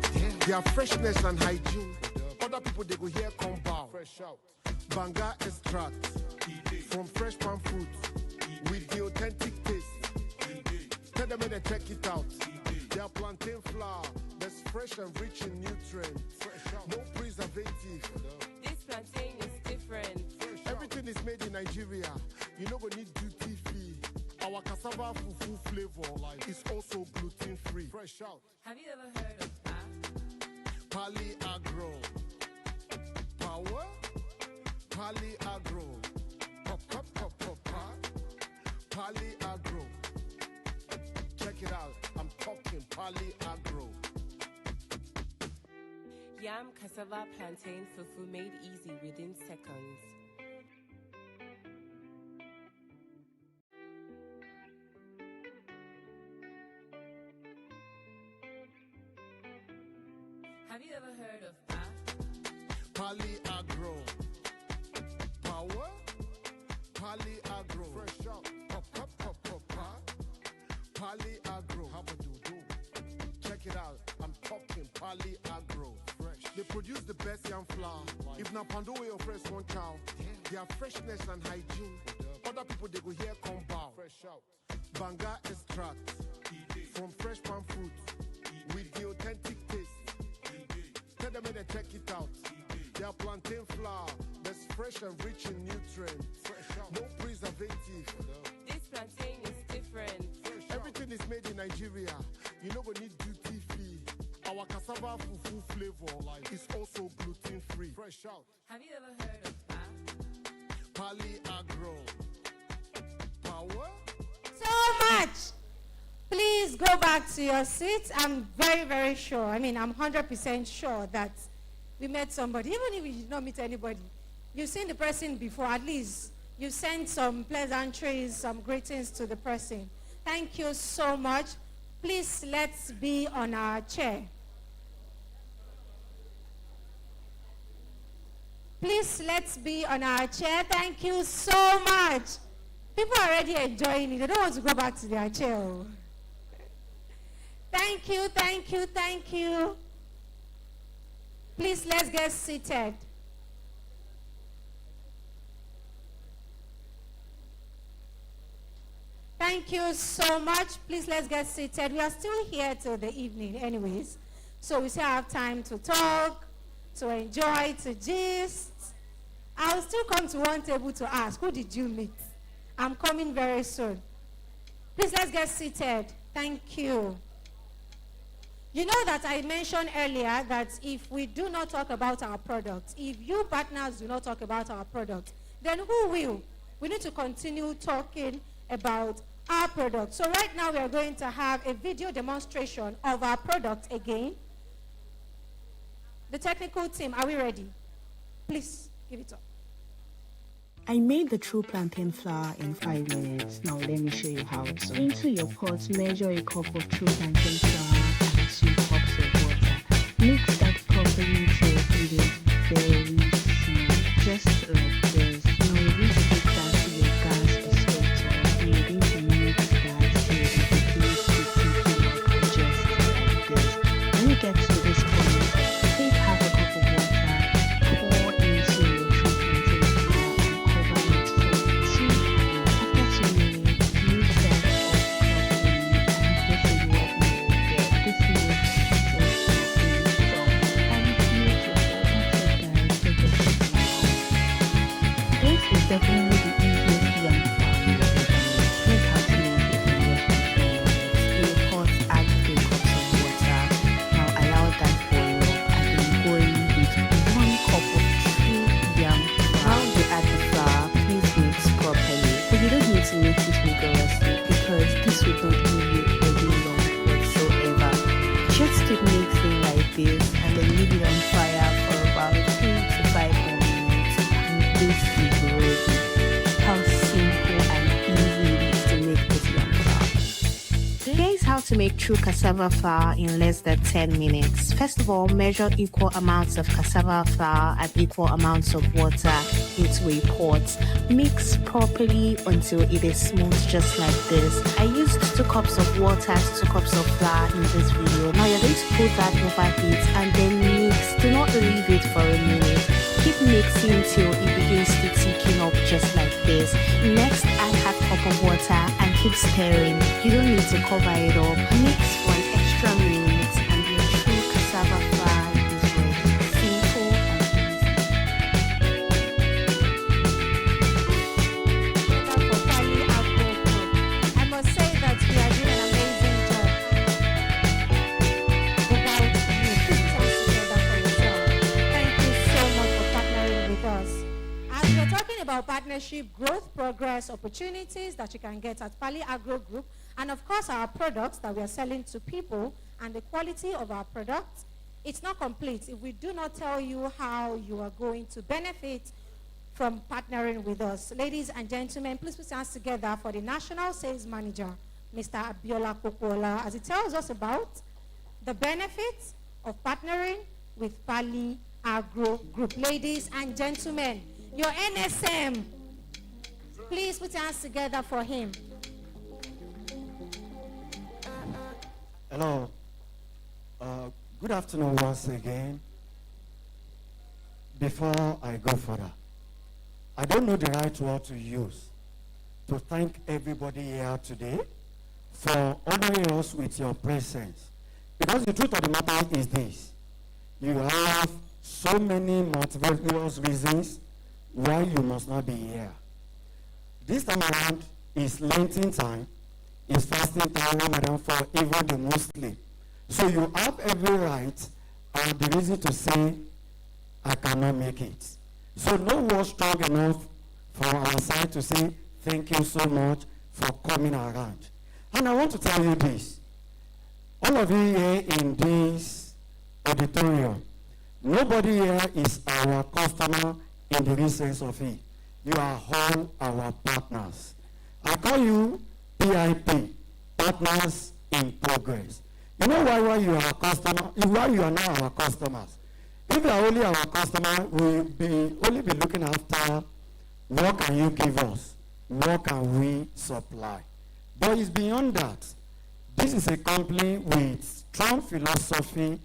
B: their freshness and hygiene. Other people they go here come bow. Fresh out. Banga extract from fresh palm fruit with the authentic taste. Tell them when they check it out. Their plantain flour that's fresh and rich in nutrients. No preservative.
I: This plantain is different.
B: Everything is made in Nigeria. You know we need duty free. Our cassava fufu flavor is also gluten free. Fresh out.
I: Have you ever heard of
B: Pali Agro. Power? Pali Agro. Pali Agro. Check it out. I'm talking Pali Agro.
I: Yam, cassava, plantain, fufu made easy within seconds. Have you ever heard of
B: Pali Agro. Power? Pali Agro. Fresh out. Pali Agro. How about do? Check it out. I'm talking Pali Agro. Fresh. They produce the best yam flour. If not Pando way or fresh one cow, their freshness and hygiene. Other people they go here come bow. Fresh out. Banga extract from fresh palm fruit with the authentic taste. Tell them when they check it out. Their plantain flour that's fresh and rich in nutrients. No preservative.
I: This plantain is different.
B: Everything is made in Nigeria. You know we need duty free. Our cassava fufu flavor is also gluten free. Fresh out.
I: Have you ever heard of
B: Pali Agro. Power?
C: So much. Please go back to your seats. I'm very, very sure. I'm 100% sure that we met somebody. Even if we did not meet anybody, you've seen the person before. At least you sent some pleasantries, some greetings to the person. Thank you so much. Please, let's be on our chair. Please, let's be on our chair. Thank you so much. People are already enjoying it. They don't want to go back to their chair. Thank you, thank you, thank you. Please, let's get seated. Thank you so much. Please, let's get seated. We are still here till the evening anyways. So we still have time to talk, to enjoy, to gist. I'll still come to one table to ask, who did you meet? I'm coming very soon. Please, let's get seated. Thank you. You know that I mentioned earlier that if we do not talk about our products, if you partners do not talk about our products, then who will? We need to continue talking about our products. So right now we are going to have a video demonstration of our product again. The technical team, are we ready? Please, give it up.
J: I made the true plantain flour in 5 minutes. Now let me show you how. So into your pot, measure a cup of true plantain flour and 2 cups of water. Mix that properly till it is very smooth, just like this. Now you're going to take that to your gas stove and you're going to mix that till it begins to thicken up just like this. When you get to this point, take half a cup of water, pour into your true plantain flour and cover it for 2 minutes. After 2 minutes, mix that up properly and this is what you will get. This is so this is definitely the easiest yam flour you can make. Here's how to make it in less than 4 minutes. In a pot, add 3 cups of water. Now allow that boil up and then go in with 1 cup of true yam flour. Now you add the flour, please mix properly. But you don't need to mix it rigorously because this will not give you any lump whatsoever. Just keep mixing like this and then leave it on fire for about 3 to 5 more minutes and this is ready. How simple and easy it is to make this yam flour. Here's how to make true cassava flour in less than 10 minutes. First of all, measure equal amounts of cassava flour and equal amounts of water into a pot. Mix properly until it is smooth just like this. I used 2 cups of water to 2 cups of flour in this video. Now you're going to put that over heat and then mix. Do not leave it for a minute. Keep mixing till it begins to thicken up just like this. Next, add half cup of water and keep stirring. You don't need to cover it up. Mix for an extra minute and your true cassava flour is ready. Simple and easy.
C: For Pali Agro Group, I must say that we are doing an amazing job. Without you, put us together for yourself. Thank you so much for partnering with us. As we're talking about partnership, growth, progress, opportunities that you can get at Pali Agro Group, and of course our products that we are selling to people and the quality of our products, it's not complete if we do not tell you how you are going to benefit from partnering with us. Ladies and gentlemen, please put your hands together for the National Sales Manager, Mr. Abeokuta, as he tells us about the benefits of partnering with Pali Agro Group. Ladies and gentlemen, your NSM, please put your hands together for him.
K: Hello. Good afternoon once again. Before I go further, I don't know the right word to use to thank everybody here today for honoring us with your presence. Because the truth of the matter is this: you have so many multiple reasons why you must not be here. This time around is Lenten time, is fasting time, Ramadan for even the Muslim. So you have every right and the reason to say, I cannot make it. So no word strong enough for our side to say, thank you so much for coming around. And I want to tell you this. All of you here in this auditorium, nobody here is our customer in the real sense of it. You are all our partners. I call you PIP, Partners in Progress. You know why you are a customer? Why you are not our customers? If you are only our customer, we'll only be looking after what can you give us, what can we supply. But it's beyond that. This is a company with strong philosophy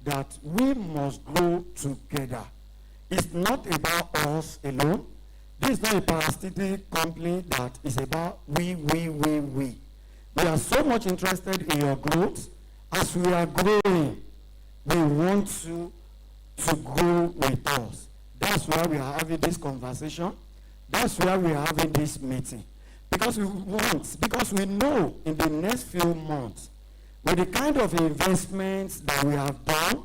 K: that we must grow together. It's not about us alone. This is not a parasitic company that is about we. We are so much interested in your growth. As we are growing, we want you to grow with us. That's why we are having this conversation. That's why we are having this meeting. Because we know in the next few months, with the kind of investments that we have done,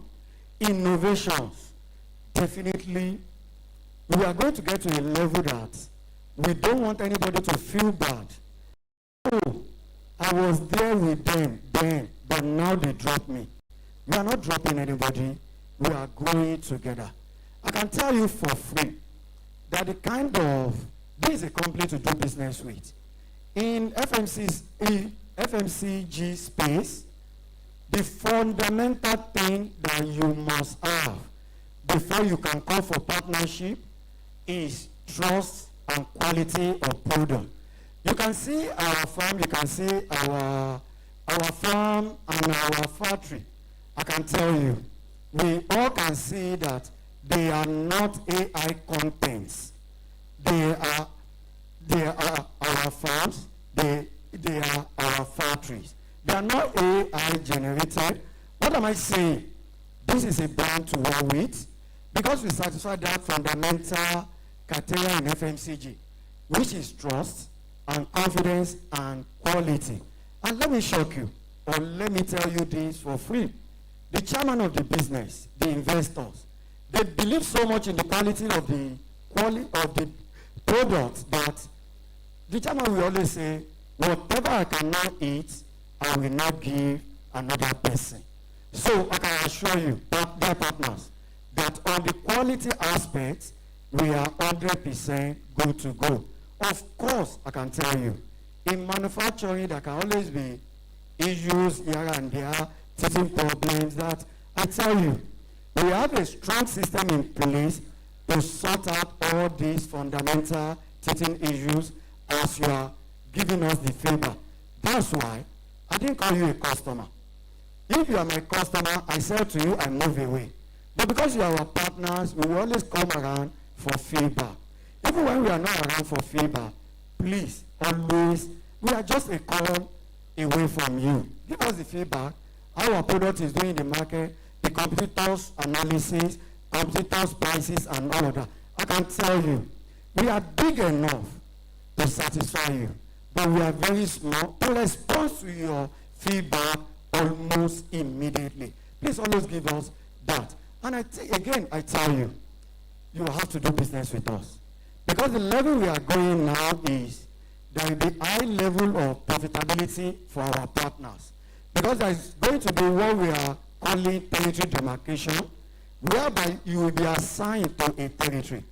K: innovations, definitely, we are going to get to a level that we don't want anybody to feel bad. Oh, I was there with them then, but now they dropped me. We are not dropping anybody. We are growing together. I can tell you for free that this is a company to do business with. In FMCG space, the fundamental thing that you must have before you can call for partnership is trust and quality of product. You can see our farm, you can see our farm and our factory. I can tell you, we all can see that they are not AI contents. They are our farms, they are our factories. They are not AI generated. What am I saying? This is a brand to work with because we satisfy that fundamental criteria in FMCG, which is trust and confidence and quality. And let me shock you, or let me tell you this for free. The chairman of the business, the investors, they believe so much in the quality of the product that the chairman will always say, whatever I cannot eat, I will not give another person. So I can assure you, their partners, that on the quality aspect, we are 100% good to go. Of course, I can tell you, in manufacturing, there can always be issues here and there, teething problems that I tell you, we have a strong system in place to sort out all these fundamental teething issues as you are giving us the feedback. That's why I didn't call you a customer. If you are my customer, I sell to you, I move away. But because you are our partners, we will always come around for feedback. Even when we are not around for feedback, please, always, we are just a call away from you. Give us the feedback, how our product is doing in the market, the competitors' analysis, competitors' prices, and all of that. I can tell you, we are big enough to satisfy you, but we are very small to respond to your feedback almost immediately. Please always give us that. And again, I tell you, you have to do business with us. Because the level we are going now is there will be high level of profitability for our partners. Because there is going to be what we are calling territory demarcation, whereby you will be assigned to a territory.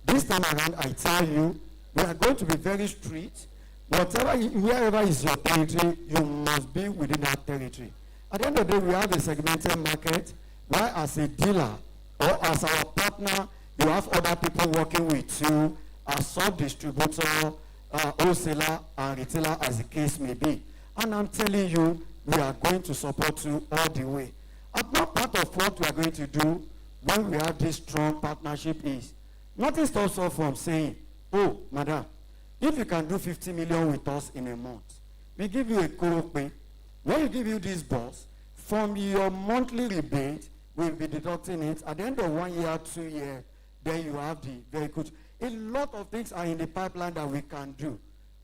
K: This time around, I tell you, we are going to be very strict. Wherever is your territory, you must be within that territory. At the end of the day, we have a segmented market, where as a dealer or as our partner, you have other people working with you as sub-distributor, wholesaler, and retailer, as the case may be. And I'm telling you, we are going to support you all the way. And not part of what we are going to do when we have this strong partnership is, nothing stops us from saying, oh, madam, if you can do 50 million with us in a month, we give you a co-pay. When we give you this boss, from your monthly rebate, we'll be deducting it. At the end of 1 year, 2 years, then you have the vehicle. A lot of things are in the pipeline that we can do,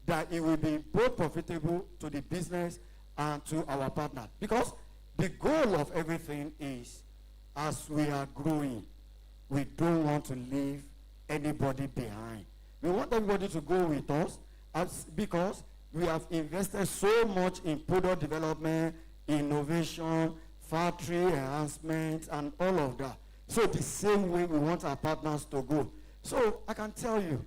K: that it will be both profitable to the business and to our partner. Because the goal of everything is, as we are growing, we don't want to leave anybody behind. We want everybody to go with us because we have invested so much in product development, innovation, factory enhancement, and all of that. So the same way we want our partners to go. So I can tell you,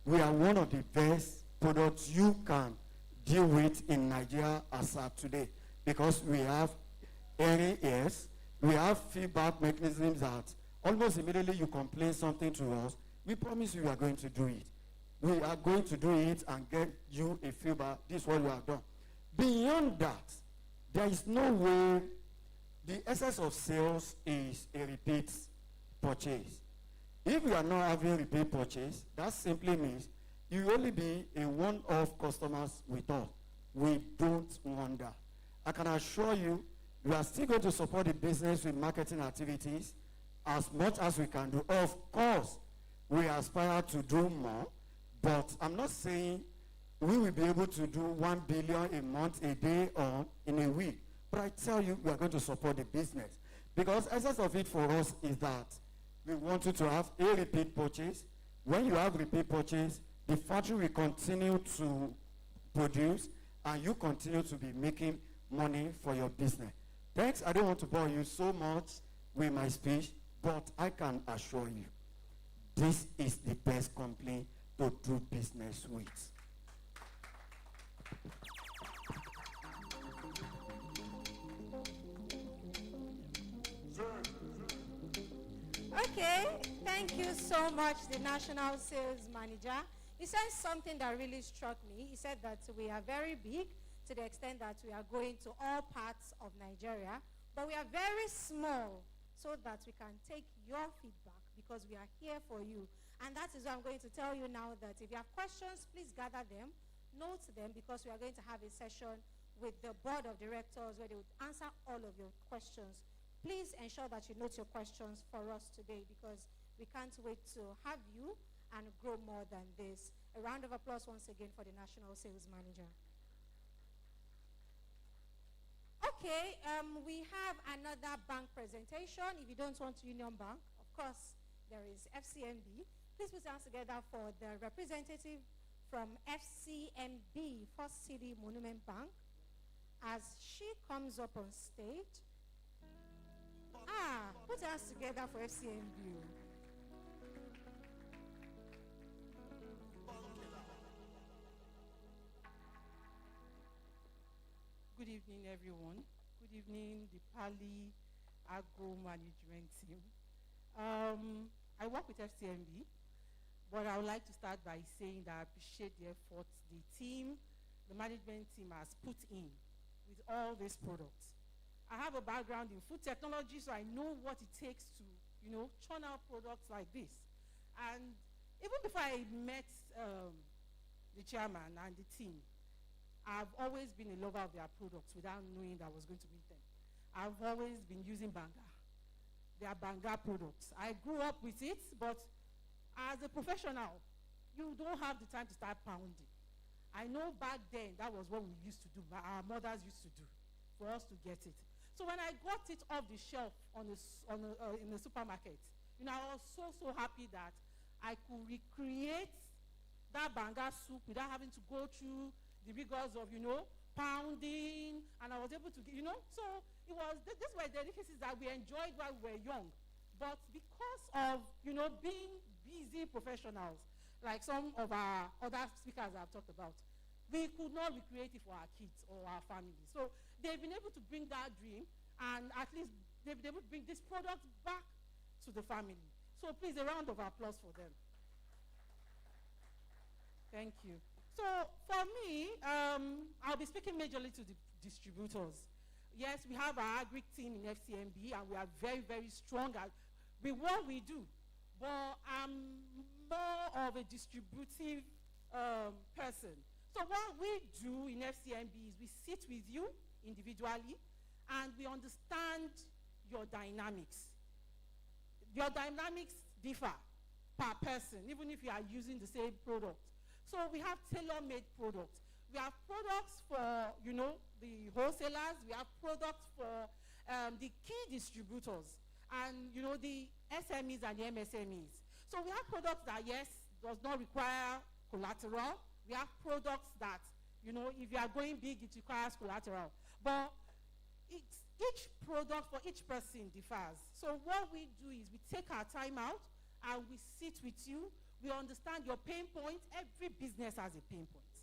K: we are one of the best products you can deal with in Nigeria as of today, because we have early years, we have feedback mechanisms that almost immediately you complain something to us, we promise you we are going to do it. We are going to do it and get you a feedback. This is what we have done. Beyond that, there is no way the essence of sales is a repeat purchase. If you are not having repeat purchase, that simply means you only be a one-off customers with us. We don't want that. I can assure you, we are still going to support the business with marketing activities as much as we can do. Of course, we aspire to do more, but I'm not saying we will be able to do 1 billion a month, a day, or in a week. But I tell you, we are going to support the business. Because essence of it for us is that we want you to have a repeat purchase. When you have repeat purchase, the factory will continue to produce and you continue to be making money for your business. Thanks, I don't want to bore you so much with my speech, but I can assure you, this is the best company to do business with.
C: Okay, thank you so much, the National Sales Manager. He said something that really struck me. He said that we are very big to the extent that we are going to all parts of Nigeria, but we are very small so that we can take your feedback because we are here for you. And that is what I'm going to tell you now, that if you have questions, please gather them, note them, because we are going to have a session with the board of directors where they would answer all of your questions. Please ensure that you note your questions for us today because we can't wait to have you and grow more than this. A round of applause once again for the National Sales Manager. Okay, we have another bank presentation. If you don't want Union Bank, of course, there is FCMB. Please put your hands together for the representative from FCMB, First City Monument Bank, as she comes up on stage. Put your hands together for FCMB.
L: Good evening, everyone. Good evening, the Pali Agro Management team. I work with FCMB, but I would like to start by saying that I appreciate the efforts the team, the management team has put in with all these products. I have a background in food technology, so I know what it takes to, churn out products like this. And even before I met the chairman and the team, I've always been a lover of their products without knowing that I was going to meet them. I've always been using Banga, their Banga products. I grew up with it, but as a professional, you don't have the time to start pounding. I know back then that was what we used to do, our mothers used to do, for us to get it. So when I got it off the shelf in the supermarket, I was so happy that I could recreate that Banga soup without having to go through the rigors of, pounding, and I was able to, so it was, these were delicacies that we enjoyed while we were young. But because of, being busy professionals, like some of our other speakers have talked about, we could not recreate it for our kids or our families. So they've been able to bring that dream, and at least they've been able to bring this product back to the family. So please, a round of applause for them. Thank you. So for me, I'll be speaking majorly to the distributors. Yes, we have our agri team in FCMB, and we are very, very strong with what we do. But I'm more of a distributive person. So what we do in FCMB is we sit with you individually, and we understand your dynamics. Your dynamics differ per person, even if you are using the same product. So we have tailor-made products. We have products for, the wholesalers. We have products for the key distributors and, the SMEs and the MSMEs. So we have products that, yes, does not require collateral. We have products that, if you are going big, it requires collateral. But each product for each person differs. So what we do is we take our time out and we sit with you. We understand your pain points. Every business has a pain point.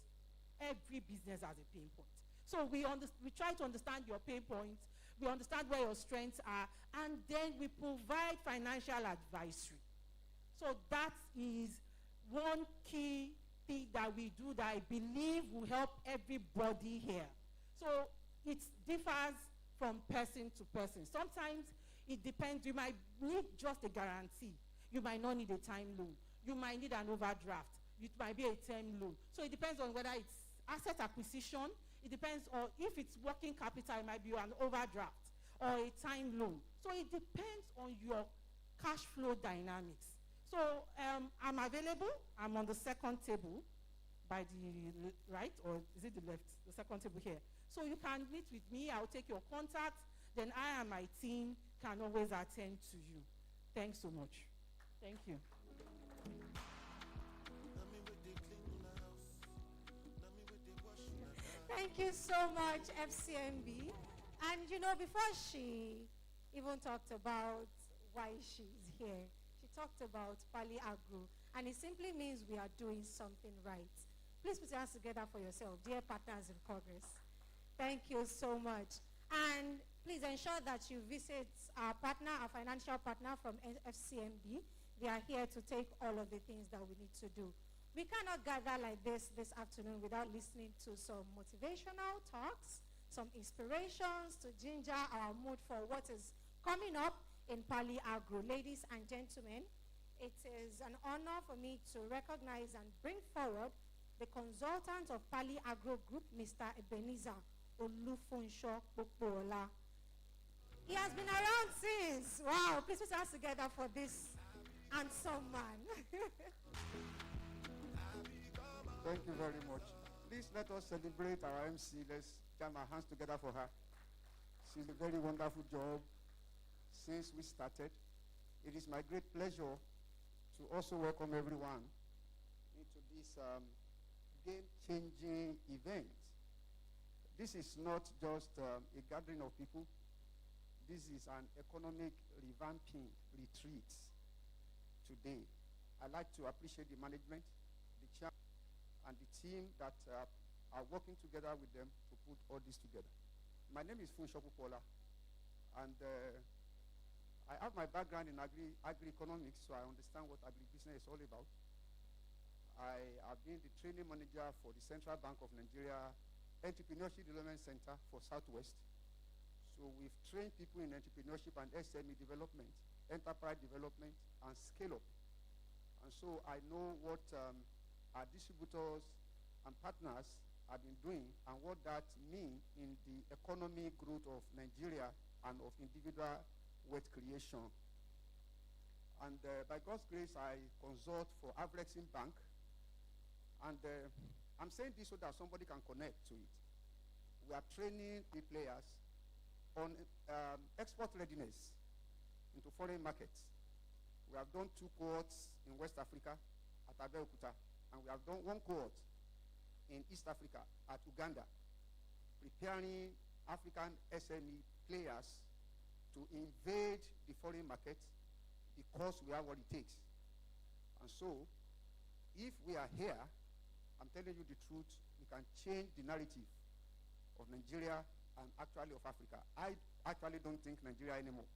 L: Every business has a pain point. So we try to understand your pain points. We understand where your strengths are. And then we provide financial advisory. So that is one key thing that we do that I believe will help everybody here. So it differs from person to person. Sometimes it depends. You might need just a guarantee. You might not need a time loan. You might need an overdraft. It might be a term loan. So it depends on whether it's asset acquisition. It depends on if it's working capital, it might be an overdraft or a time loan. So it depends on your cash flow dynamics. So I'm available. I'm on the second table by the right, or is it the left? The second table here. So you can meet with me. I'll take your contact. Then I and my team can always attend to you. Thanks so much. Thank you.
C: Thank you so much, FCMB. And you know, before she even talked about why she's here, she talked about Pali Agro, and it simply means we are doing something right. Please put your hands together for yourself, dear partners in progress. Thank you so much. And please ensure that you visit our partner, our financial partner from FCMB. They are here to take all of the things that we need to do. We cannot gather like this afternoon without listening to some motivational talks, some inspirations to ginger our mood for what is coming up in Pali Agro. Ladies and gentlemen, it is an honor for me to recognize and bring forward the consultant of Pali Agro Group, Mr. Ebenezer Olufunsho Popola. He has been around since. Wow, please put your hands together for this handsome man.
M: Thank you very much. Please let us celebrate our MC. Let's jam our hands together for her. She's a very wonderful job since we started. It is my great pleasure to also welcome everyone into this game-changing event. This is not just a gathering of people. This is an economic revamping retreat today. I'd like to appreciate the management, the chairman, and the team that are working together with them to put all this together. My name is Funsho Popola, and I have my background in agri-economics, so I understand what agribusiness is all about. I have been the training manager for the Central Bank of Nigeria Entrepreneurship Development Center for Southwest. So we've trained people in entrepreneurship and SME development, enterprise development, and scale-up. And so I know what our distributors and partners have been doing and what that means in the economic growth of Nigeria and of individual wealth creation. And by God's grace, I consult for Avrexim Bank. And I'm saying this so that somebody can connect to it. We are training the players on export readiness into foreign markets. We have done 2 cohorts in West Africa at Abeokuta, and we have done 1 cohort in East Africa at Uganda, preparing African SME players to invade the foreign market because we have what it takes. And so, if we are here, I'm telling you the truth, we can change the narrative of Nigeria and actually of Africa. I actually don't think Nigeria anymore,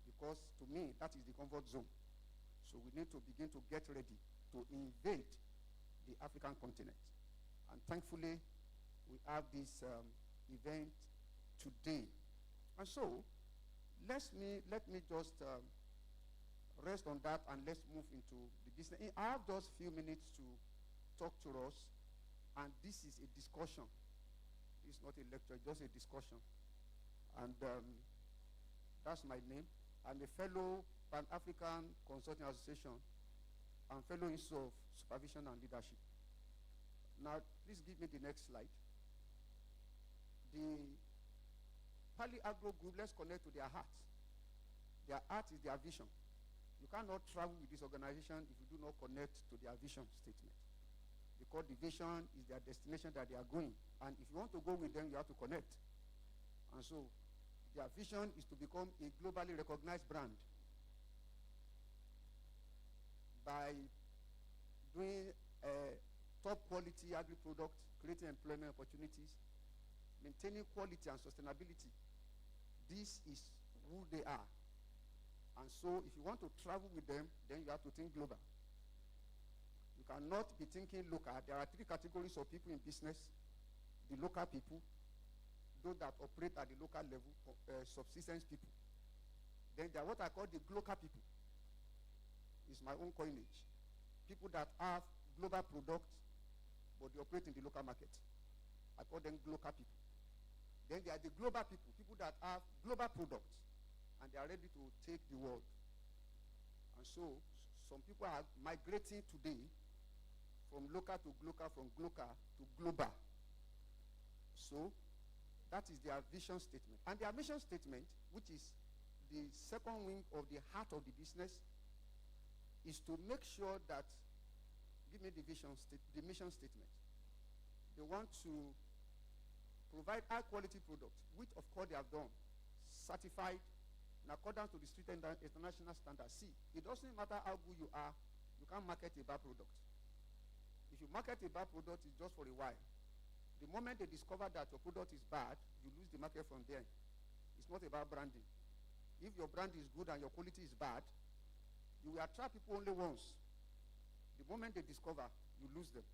M: because to me, that is the comfort zone. So we need to begin to get ready to invade the African continent. And thankfully, we have this event today. And so, let me just rest on that and let's move into the business. I have just a few minutes to talk to us, and this is a discussion. It's not a lecture, it's just a discussion. And that's my name. I'm a fellow Pan-African Consulting Association and fellow Institute of Supervision and Leadership. Now, please give me the next slide. The Pali Agro Group, let's connect to their heart. Their heart is their vision. You cannot travel with this organization if you do not connect to their vision statement. Because the vision is their destination that they are going. And if you want to go with them, you have to connect. And so, their vision is to become a globally recognized brand by doing top quality agri-products, creating employment opportunities, maintaining quality and sustainability. This is who they are. And so if you want to travel with them, then you have to think global. You cannot be thinking local. There are 3 categories of people in business: the local people, those that operate at the local level, subsistence people. Then there are what I call the global people. It's my own coinage. People that have global products, but they operate in the local market. I call them global people. Then there are the global people, people that have global products, and they are ready to take the world. And so, some people are migrating today from local to global, from global to global. So, that is their vision statement. And their mission statement, which is the second wing of the heart of the business, is to make sure that, give me the mission statement. They want to provide high quality products, which of course they have done, certified in accordance to the street and international standards. See, it doesn't matter how good you are, you can't market a bad product. If you market a bad product, it's just for a while. The moment they discover that your product is bad, you lose the market from there. It's not about branding. If your brand is good and your quality is bad, you will attract people only once. The moment they discover, you lose them.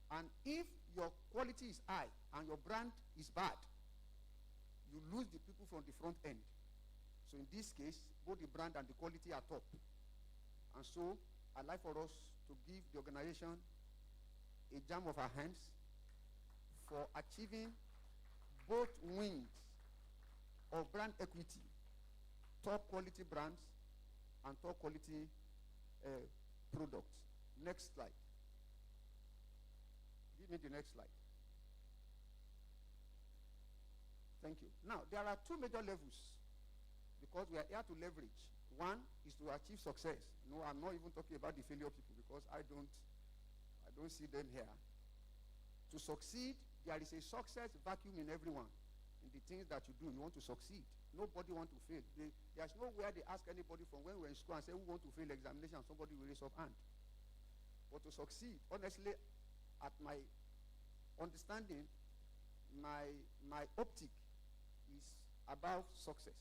M: And if your quality is high and your brand is bad, you lose the people from the front end. So in this case, both the brand and the quality are top. And so I'd like for us to give the organization a jam of our hands for achieving both wings of brand equity, top quality brands and top quality products. Next slide. Give me the next slide. Thank you. Now, there are two major levels because we are here to leverage. One is to achieve success. No, I'm not even talking about the failure people because I don't see them here. To succeed, there is a success vacuum in everyone. In the things that you do, you want to succeed. Nobody wants to fail. There's nowhere they ask anybody from when we were in school and say, who want to fail examination? Somebody will raise up hand. But to succeed, honestly, at my understanding, my optic is about success.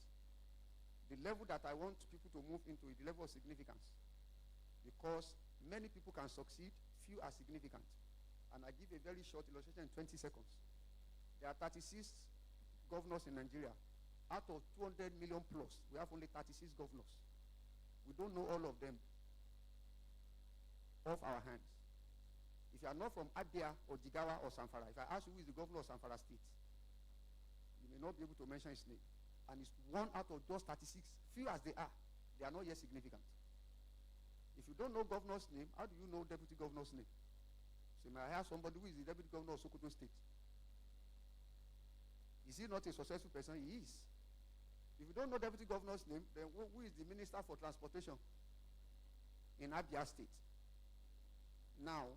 M: The level that I want people to move into is the level of significance. Because many people can succeed, few are significant. And I give a very short illustration in 20 seconds. There are 36 governors in Nigeria. Out of 200 million plus, we have only 36 governors. We don't know all of them off our hands. If you are not from Abia or Jigawa or Zamfara, if I ask you who is the governor of Zamfara State, you may not be able to mention his name. And it's one out of those 36, few as they are not yet significant. If you don't know governor's name, how do you know deputy governor's name? So may I have somebody who is the deputy governor of Sokoto State? Is he not a successful person? He is. If you don't know deputy governor's name, then who is the minister for transportation in Abia State? Now,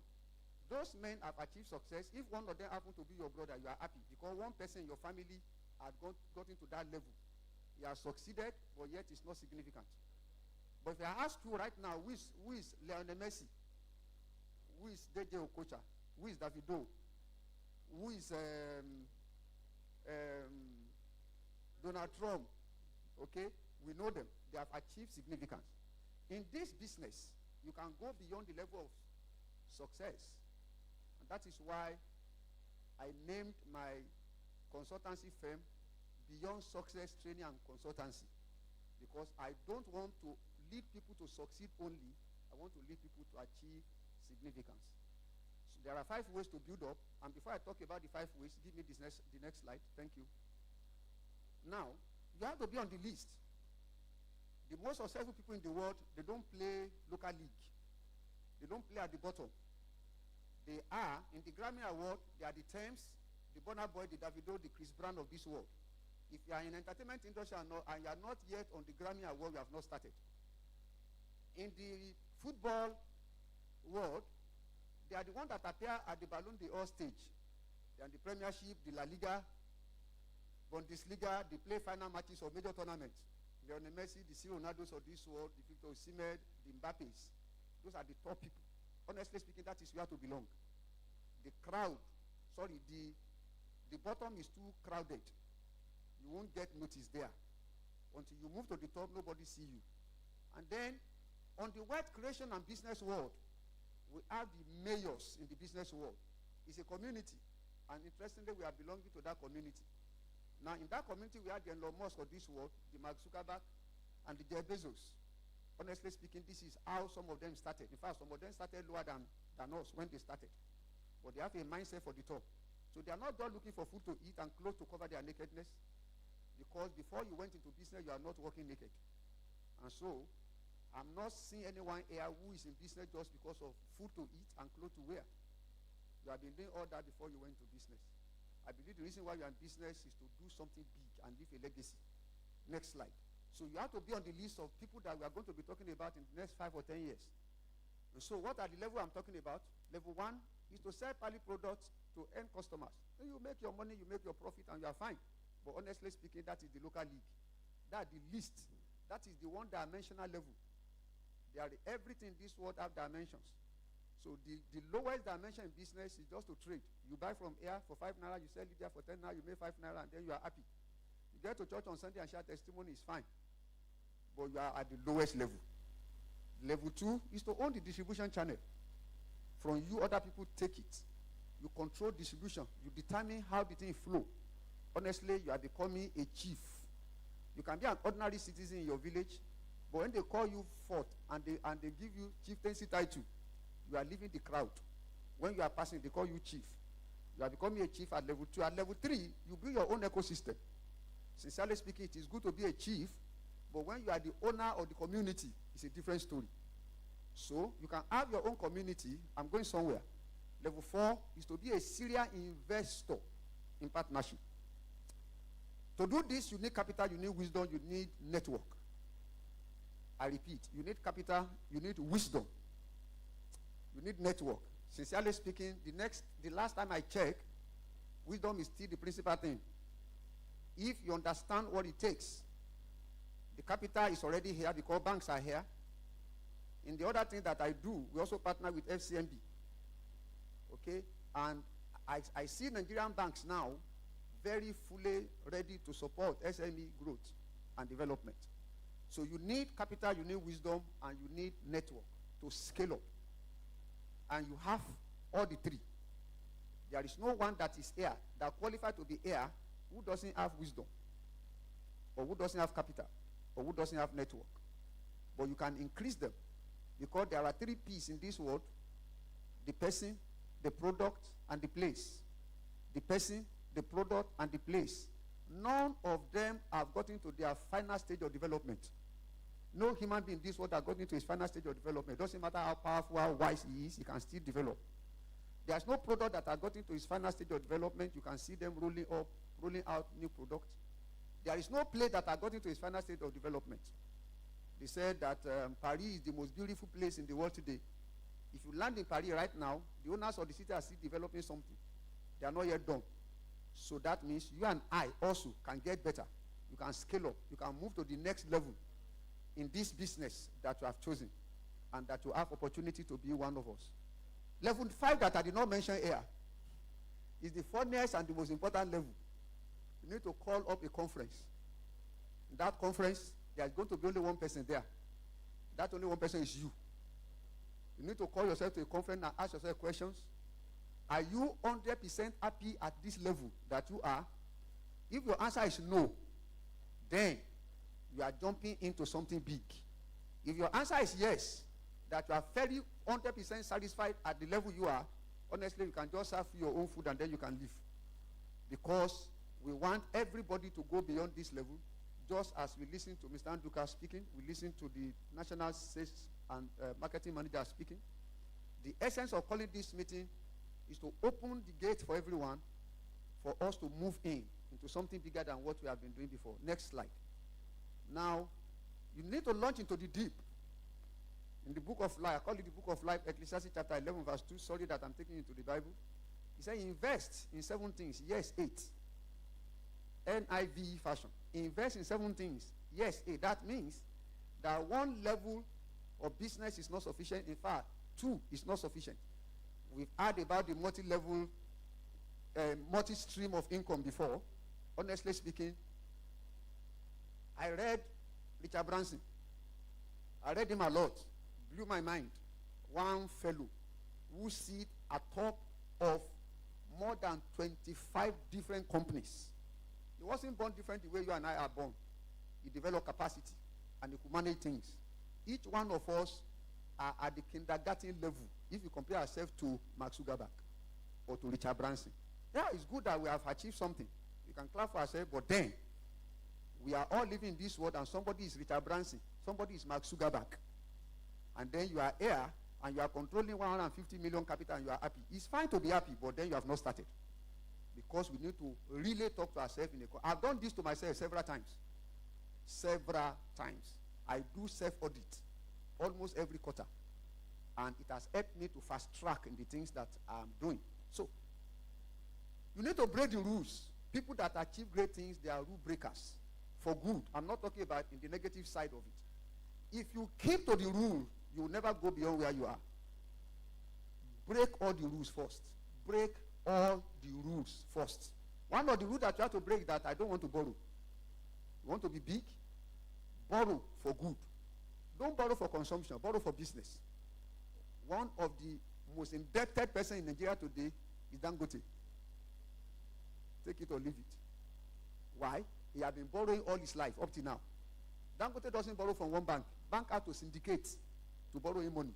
M: those men have achieved success. If one of them happen to be your brother, you are happy because one person in your family had gotten to that level. He has succeeded, but yet it's not significant. But if I ask you right now, who is Lionel Messi? Who is DJ Okocha? Who is Davido? Who is Donald Trump? Okay, we know them. They have achieved significance. In this business, you can go beyond the level of success. And that is why I named my consultancy firm Beyond Success Training and Consultancy. Because I don't want to lead people to succeed only. I want to lead people to achieve significance. So there are 5 ways to build up. And before I talk about the 5 ways, give me the next slide. Thank you. Now, you have to be on the list. The most successful people in the world, they don't play local league. They don't play at the bottom. They are, in the Grammy Award, they are the Thames, the Burna Boy, the Davido, the Chris Brown of this world. If you are in entertainment industry and you are not yet on the Grammy Award, we have not started. In the football world, they are the ones that appear at the Ballon d'Or stage. They are in the Premiership, the La Liga, Bundesliga, they play final matches of major tournaments. Lionel Messi, the Ronaldos of this world, the Victor Osimhen, the Mbappes. Those are the top people. Honestly speaking, that is where to belong. The crowd, the bottom is too crowded. You won't get noticed there. Until you move to the top, nobody see you. And then, on the wealth creation and business world, we have the mayors in the business world. It's a community. And interestingly, we are belonging to that community. Now, in that community, we had the Elon Musk of this world, the Mark Zuckerberg, and the Jeff Bezos. Honestly speaking, this is how some of them started. In fact, some of them started lower than us when they started. But they have a mindset for the top. So they are not done looking for food to eat and clothes to cover their nakedness. Because before you went into business, you are not working naked. And so, I'm not seeing anyone here who is in business just because of food to eat and clothes to wear. You have been doing all that before you went to business. I believe the reason why you are in business is to do something big and leave a legacy. Next slide. So you have to be on the list of people that we are going to be talking about in the next 5 or 10 years. And so what are the level I'm talking about? Level 1 is to sell quality products to end customers. Then you make your money, you make your profit, and you are fine. But honestly speaking, that is the local league. That is the least. That is the one-dimensional level. Everything in this world have dimensions. So the lowest dimension in business is just to trade. You buy from here for 5 naira, you sell it there for 10 naira, you make 5 naira, and then you are happy. You get to church on Sunday and share testimony, is fine. But you are at the lowest level. Level 2 is to own the distribution channel. From you, other people take it. You control distribution. You determine how the thing flow. Honestly, you are becoming a chief. You can be an ordinary citizen in your village, but when they call you forth and they give you chieftaincy title, you are leaving the crowd. When you are passing, they call you chief. You are becoming a chief at level 2. At level 3, you build your own ecosystem. Sincerely speaking, it is good to be a chief, but when you are the owner of the community, it's a different story. So, you can have your own community. I'm going somewhere. Level 4 is to be a serial investor in partnership. To do this, you need capital, you need wisdom, you need network. I repeat, you need capital, you need wisdom. You need network. Sincerely speaking, the last time I checked, wisdom is still the principal thing. If you understand what it takes, the capital is already here because banks are here. In the other thing that I do, we also partner with FCMB. Okay? And I see Nigerian banks now very fully ready to support SME growth and development. So you need capital, you need wisdom, and you need network to scale up. And you have all the three. There is no one that is here, that qualified to be here, who doesn't have wisdom, or who doesn't have capital, or who doesn't have network. But you can increase them, because there are 3 P's in this world: the person, the product, and the place. The person, the product, and the place. None of them have gotten to their final stage of development. No human being in this world that got into his final stage of development. It doesn't matter how powerful, how wise he is, he can still develop. There's no product that has got into his final stage of development. You can see them rolling out new products. There is no place that has got into its final stage of development. They said that Paris is the most beautiful place in the world today. If you land in Paris right now, the owners of the city are still developing something. They are not yet done. So that means you and I also can get better. You can scale up. You can move to the next level in this business that you have chosen, and that you have opportunity to be one of us. Level 5 that I did not mention here is the funniest and the most important level. You need to call up a conference. In that conference, there is going to be only one person there. That only one person is you. You need to call yourself to a conference and ask yourself questions. Are you 100% happy at this level that you are? If your answer is no, then you are jumping into something big. If your answer is yes, that you are very 100% satisfied at the level you are, honestly, you can just have your own food and then you can leave. Because we want everybody to go beyond this level, just as we listen to Mr. Anduka speaking, we listen to the National Sales and Marketing Manager speaking. The essence of calling this meeting is to open the gate for everyone, for us to move into something bigger than what we have been doing before. Next slide. Now, you need to launch into the deep. In the book of life, I call it the book of life, Ecclesiastes chapter 11, verse 2. Sorry that I'm taking you to the Bible. He said, invest in 7 things. Yes, 8. NIV fashion. Invest in 7 things. Yes, 8. That means that one level of business is not sufficient. In fact, 2 is not sufficient. We've heard about the multi-level, multi-stream of income before. Honestly speaking, I read Richard Branson. I read him a lot. Blew my mind. One fellow who sit atop of more than 25 different companies. He wasn't born different the way you and I are born. He developed capacity and he could manage things. Each one of us are at the kindergarten level if you compare ourselves to Mark Zuckerberg or to Richard Branson. Yeah, it's good that we have achieved something. We can clap for ourselves, but then we are all living in this world and somebody is Richard Branson, somebody is Mark Zuckerberg. And then you are here and you are controlling 150 million capital and you are happy. It's fine to be happy, but then you have not started. Because we need to really talk to ourselves in a... I've done this to myself several times. Several times. I do self-audit almost every quarter. And it has helped me to fast track in the things that I'm doing. So, you need to break the rules. People that achieve great things, they are rule breakers. For good. I'm not talking about in the negative side of it. If you keep to the rule, you will never go beyond where you are. Break all the rules first. Break all the rules first. One of the rules that you have to break is that I don't want to borrow. You want to be big? Borrow for good. Don't borrow for consumption. Borrow for business. One of the most indebted person in Nigeria today is Dangote. Take it or leave it. Why? He has been borrowing all his life up to now. Dangote doesn't borrow from one bank. Bank has to syndicate to borrow him money.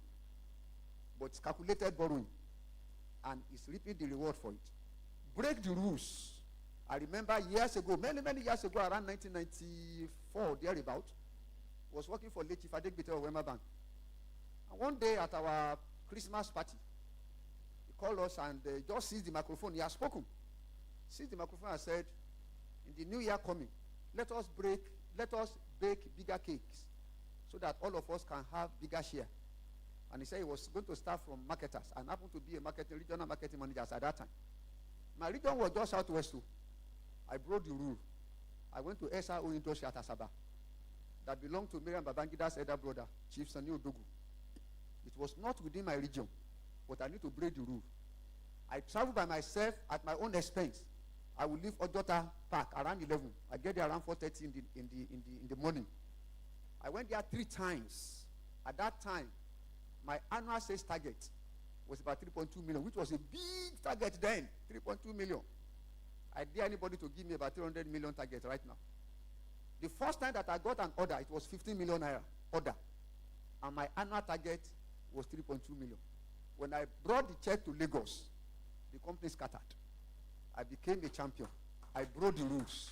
M: But it's calculated borrowing. And he's reaping the reward for it. Break the rules. I remember years ago, many years ago, around 1994, thereabout, was working for late Chief Adegbite of Wema Bank. And one day at our Christmas party, he called us and just seized the microphone. He had spoken. Seized the microphone and said, in the new year coming, let us bake bigger cakes so that all of us can have bigger share. And he said he was going to start from marketers and happened to be a regional marketing manager at that time. My region was just southwest too. I broke the rule. I went to SRO industry at Asaba that belonged to Miriam Babangida's elder brother, Chief Sani Odogu. It was not within my region, but I need to break the rule. I travel by myself at my own expense. I will leave Ojota Park around 11. I get there around 4:30 in the morning. I went there 3 times. At that time, my annual sales target was about 3.2 million, which was a big target then, 3.2 million. I dare anybody to give me about 300 million target right now. The first time that I got an order, it was 15 million naira order. And my annual target was 3.2 million. When I brought the check to Lagos, the company scattered. I became a champion. I broke the rules.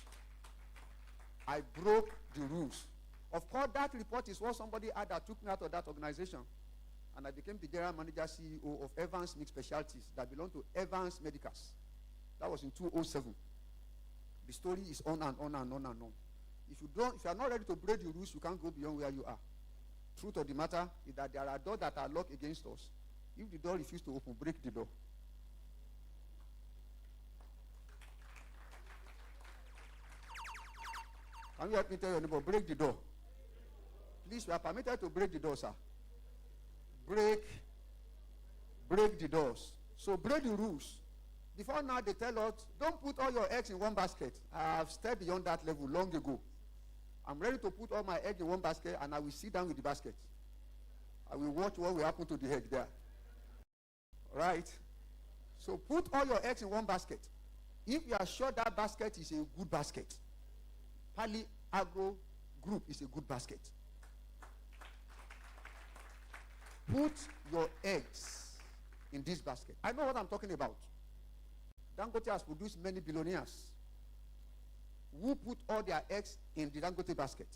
M: I broke the rules. Of course, that report is what somebody had that took me out of that organization. And I became the general manager CEO of Evans Mixed Specialties that belonged to Evans Medicals. That was in 2007. The story is on and on and on and on. If you are not ready to break the rules, you can't go beyond where you are. Truth of the matter is that there are doors that are locked against us. If the door refuses to open, break the door. Can you help me tell your neighbor, break the door? Please, we are permitted to break the door, sir. Break the doors. So break the rules. Before now, they tell us, don't put all your eggs in one basket. I have stepped beyond that level long ago. I'm ready to put all my eggs in one basket, and I will sit down with the basket. I will watch what will happen to the egg there. Right? So put all your eggs in one basket. If you are sure that basket is a good basket, Pali Agro Group is a good basket. Put your eggs in this basket. I know what I'm talking about. Dangote has produced many billionaires who put all their eggs in the Dangote basket.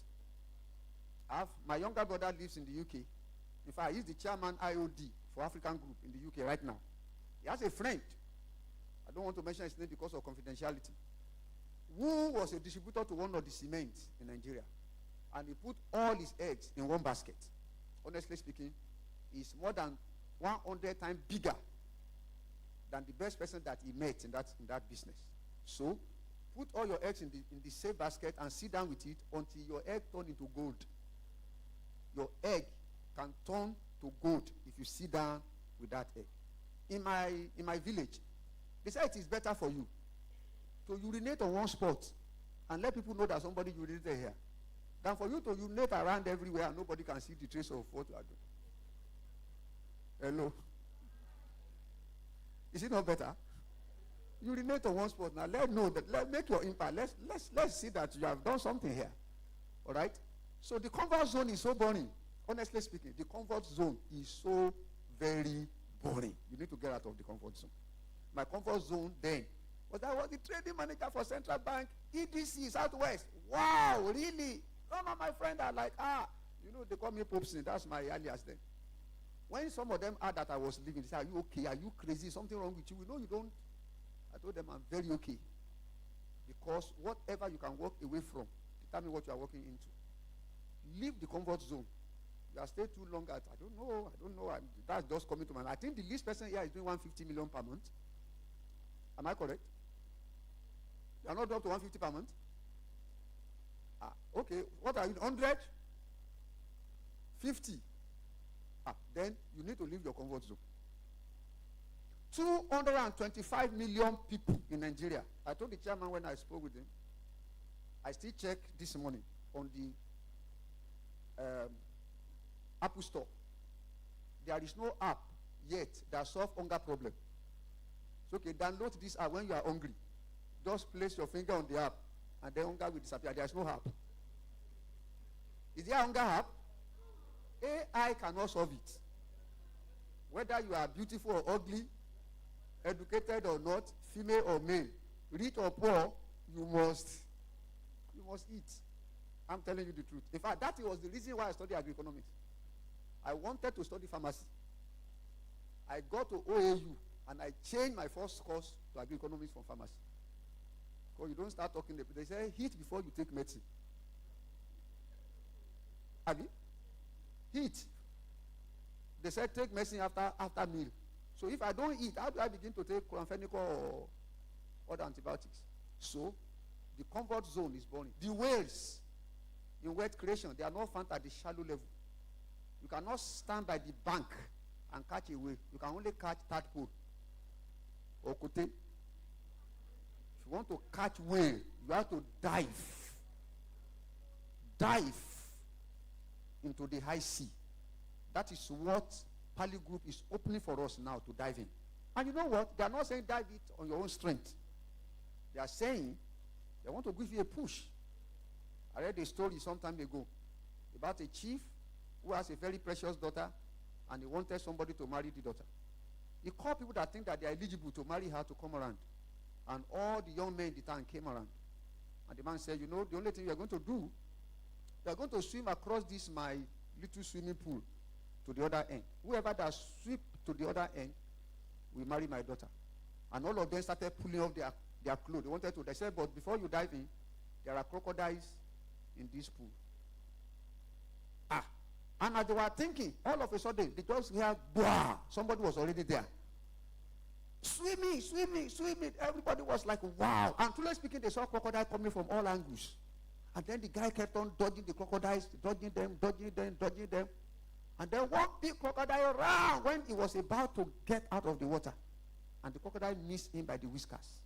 M: My younger brother lives in the UK. In fact, he's the chairman IOD for African Group in the UK right now. He has a friend. I don't want to mention his name because of confidentiality. Who was a distributor to one of the cements in Nigeria. And he put all his eggs in one basket. Honestly speaking, he's more than 100 times bigger than the best person that he met in that business. So, put all your eggs in the same basket and sit down with it until your egg turn into gold. Your egg can turn to gold if you sit down with that egg. In my village, they say it is better for you to urinate on one spot and let people know that somebody urinated here than for you to urinate around everywhere and nobody can see the trace of what you are doing. Hello? Is it not better? urinate on one spot now. Let's make your impact. Let's see that you have done something here. All right? So the comfort zone is so boring. Honestly speaking, the comfort zone is so very boring. You need to get out of the comfort zone. My comfort zone then was I was the trading manager for Central Bank, EDC, Southwest. Wow, really? None of my friends are like, they call me Popsin. That's my alias then. When some of them heard that I was leaving, they said, are you okay? Are you crazy? Something wrong with you? We know you don't. I told them I'm very okay. Because whatever you can walk away from, determine what you are walking into. Leave the comfort zone. You are stayed too long at, I don't know. That's just coming to mind. I think the least person here is doing 150 million per month. Am I correct? You are not up to 150 per month? Okay. What are you, 100? 50? Then you need to leave your comfort zone. 225 million people in Nigeria. I told the chairman when I spoke with him, I still check this morning on the Apple Store. There is no app yet that solves hunger problem. So okay, download this app when you are hungry. Just place your finger on the app and then hunger will disappear. There is no app. Is there a hunger app? AI cannot solve it. Whether you are beautiful or ugly, educated or not, female or male, rich or poor, you must eat. I'm telling you the truth. In fact, that was the reason why I studied agroeconomics. I wanted to study pharmacy. I got to OAU and I changed my first course to agroeconomics from pharmacy. Because you don't start talking, they say eat before you take medicine. Have you? Eat. They said take medicine after meal. So if I don't eat, how do I begin to take chloramphenicol or other antibiotics? So the comfort zone is boring. The whales in wet creation, they are not found at the shallow level. You cannot stand by the bank and catch a whale. You can only catch tadpole or kote. If you want to catch whale, you have to dive into the high sea. That is what Pali Group is opening for us now to dive in. And you know what? They are not saying dive it on your own strength. They are saying they want to give you a push. I read a story some time ago about a chief who has a very precious daughter and he wanted somebody to marry the daughter. He called people that think that they are eligible to marry her to come around. And all the young men in the town came around. And the man said, the only thing you are going to do, you are going to swim across this my little swimming pool to the other end. Whoever that sweep to the other end will marry my daughter. And all of them started pulling off their clothes. They said, but before you dive in, there are crocodiles in this pool. And as they were thinking, all of a sudden, they just hear, "Bwah!" Somebody was already there. Swimming. Everybody was like, wow. And truly speaking, they saw crocodile coming from all angles. And then the guy kept on dodging the crocodiles, dodging them. And then one big crocodile ran when he was about to get out of the water. And the crocodile missed him by the whiskers.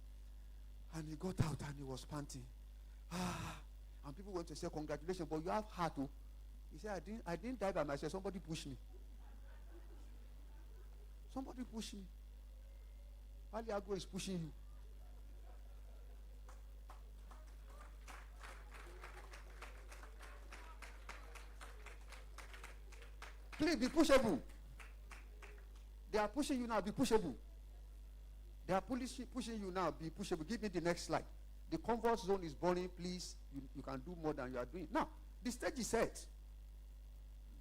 M: And he got out and he was panting. And people went to say, congratulations, but you have heart to. He said, I didn't die by myself. Somebody pushed me. Somebody pushed me. Pali Agro is pushing you. Please be pushable. They are pushing you now, be pushable. They are pushing you now, be pushable. Give me the next slide. The comfort zone is boring, please. You can do more than you are doing. Now, the stage is set.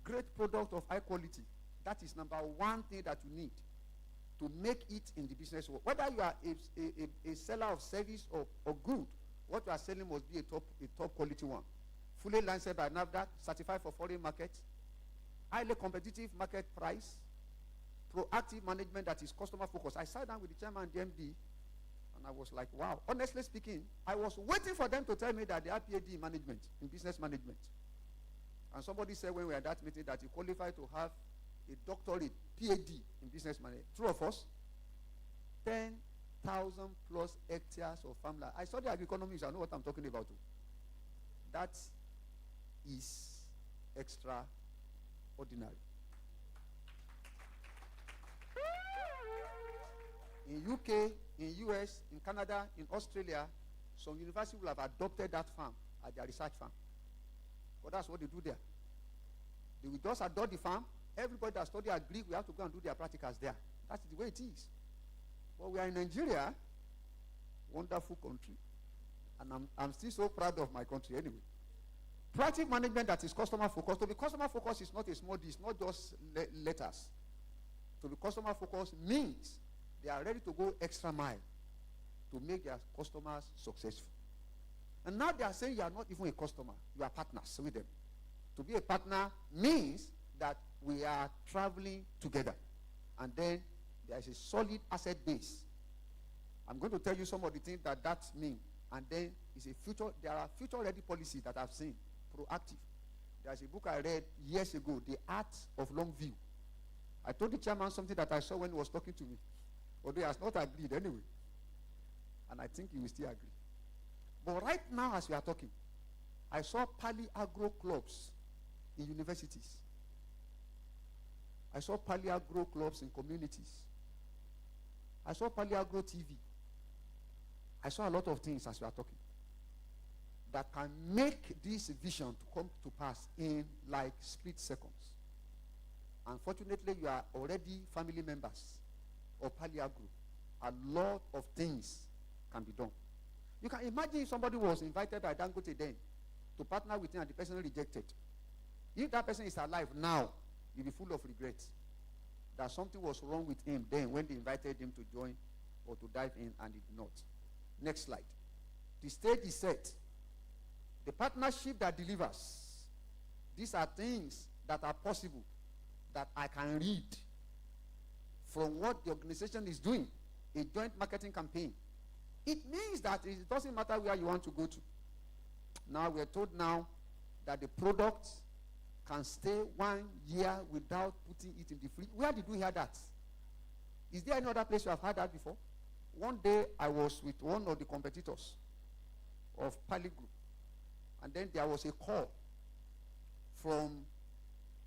M: Great product of high quality. That is number one thing that you need to make it in the business world. Whether you are a seller of service or good, what you are selling must be a top quality one. Fully licensed by NAFDAC, certified for foreign markets, highly competitive market price, proactive management that is customer focused. I sat down with the chairman and the MD, and I was like, wow. Honestly speaking, I was waiting for them to tell me that they have PhD in management, in business management. And somebody said when we were at that meeting that he qualified to have a doctorate, PhD in business management. True of us? 10,000 plus hectares of farmland. I studied agroeconomics. I know what I'm talking about. That is extraordinary. In In UK, in US, in Canada, in Australia, some universities will have adopted that farm as their research farm. But that's what they do there. They will just adopt the farm. Everybody that study agree we have to go and do their practicals there. That's the way it is. But we are in Nigeria, wonderful country. And I'm still so proud of my country anyway. Proactive management that is customer focused. To be customer focused is not a small deal, it's not just letters. To be customer focused means they are ready to go extra mile to make their customers successful. And now they are saying you are not even a customer, you are partners with them. To be a partner means that we are traveling together. And then there is a solid asset base. I'm going to tell you some of the things that means. And then there are future-ready policies that I've seen, proactive. There's a book I read years ago, The Art of Long View. I told the chairman something that I saw when he was talking to me. Although he has not agreed anyway. And I think he will still agree. But right now, as we are talking, I saw Pali Agro clubs in universities. I saw Pali Agro clubs in communities. I saw Pali Agro TV. I saw a lot of things as we are talking that can make this vision to come to pass in like split seconds. Unfortunately, you are already family members of Pali Agro. A lot of things can be done. You can imagine if somebody was invited by Dangote then to partner with him and the person rejected. If that person is alive now, you'll be full of regret that something was wrong with him then when they invited him to join or to dive in and he did not. Next slide. The stage is set. The partnership that delivers. These are things that are possible that I can read from what the organization is doing. A joint marketing campaign. It means that it doesn't matter where you want to go to. Now we're told now that the product can stay 1 year without putting it in the fridge. Where did we hear that? Is there any other place you have heard that before? One day I was with one of the competitors of Pali Group. And then there was a call from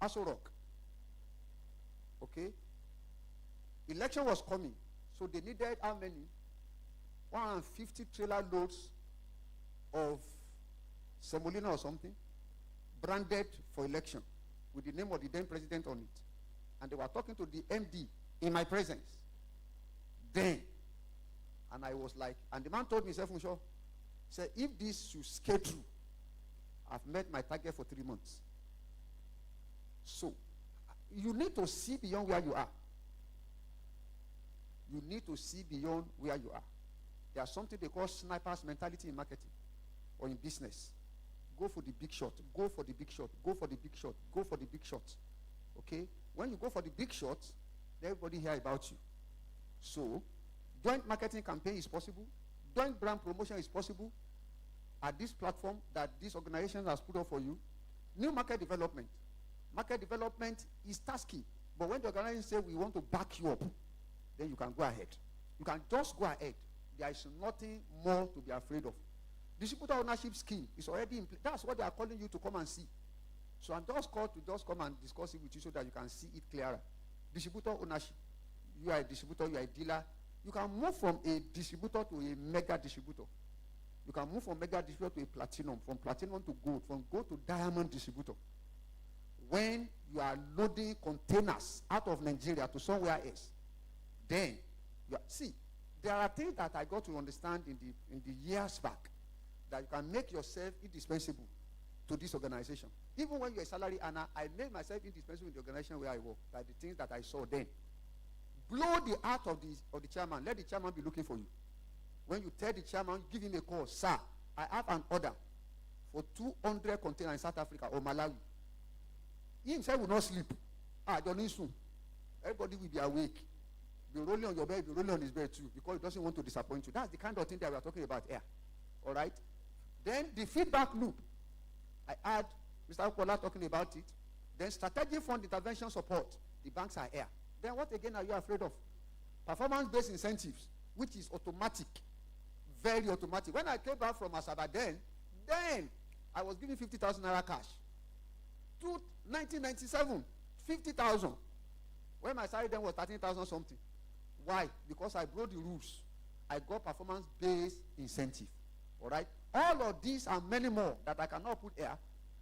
M: Aso Rock. Okay? Election was coming. So they needed how many? 150 trailer loads of semolina or something, branded for election with the name of the then president on it. And they were talking to the MD in my presence. Then, and I was like, and the man told me, Sefunsho, said, if this should scale through, I've met my target for 3 months. So, you need to see beyond where you are. You need to see beyond where you are. There's something they call sniper's mentality in marketing or in business. Go for the big shot. Go for the big shot. Go for the big shot. Go for the big shot. Okay? When you go for the big shot, everybody hear about you. So, joint marketing campaign is possible. Joint brand promotion is possible at this platform that this organization has put up for you. New market development. Market development is tasky. But when the organization says we want to back you up, then you can go ahead. You can just go ahead. There is nothing more to be afraid of. Distributor ownership scheme is already in place. That's what they are calling you to come and see. So I'm just called to just come and discuss it with you so that you can see it clearer. Distributor ownership. You are a distributor, you are a dealer. You can move from a distributor to a mega distributor. You can move from mega distributor to a platinum, from platinum to gold, from gold to diamond distributor. When you are loading containers out of Nigeria to somewhere else, then you are, see, there are things that I got to understand in the years back that you can make yourself indispensable to this organization. Even when you're a salary earner, I made myself indispensable in the organization where I work by the things that I saw then. Blow the heart of the chairman. Let the chairman be looking for you. When you tell the chairman, give him a call. Sir, I have an order for 200 containers in South Africa or Malawi. He himself will not sleep. Don't soon. Everybody will be awake. Be rolling on your bed, be rolling on his bed too, because he doesn't want to disappoint you. That's the kind of thing that we are talking about here. All right? Then the feedback loop. I heard Mr. Okola talking about it. Then strategic fund intervention support. The banks are here. Then what again are you afraid of? Performance-based incentives, which is automatic. Very automatic. When I came back from Asaba then I was given 50,000 naira cash. 1997, 50,000. When my salary then was 13,000 something. Why? Because I broke the rules. I got performance-based incentive. All right? All of these and many more that I cannot put here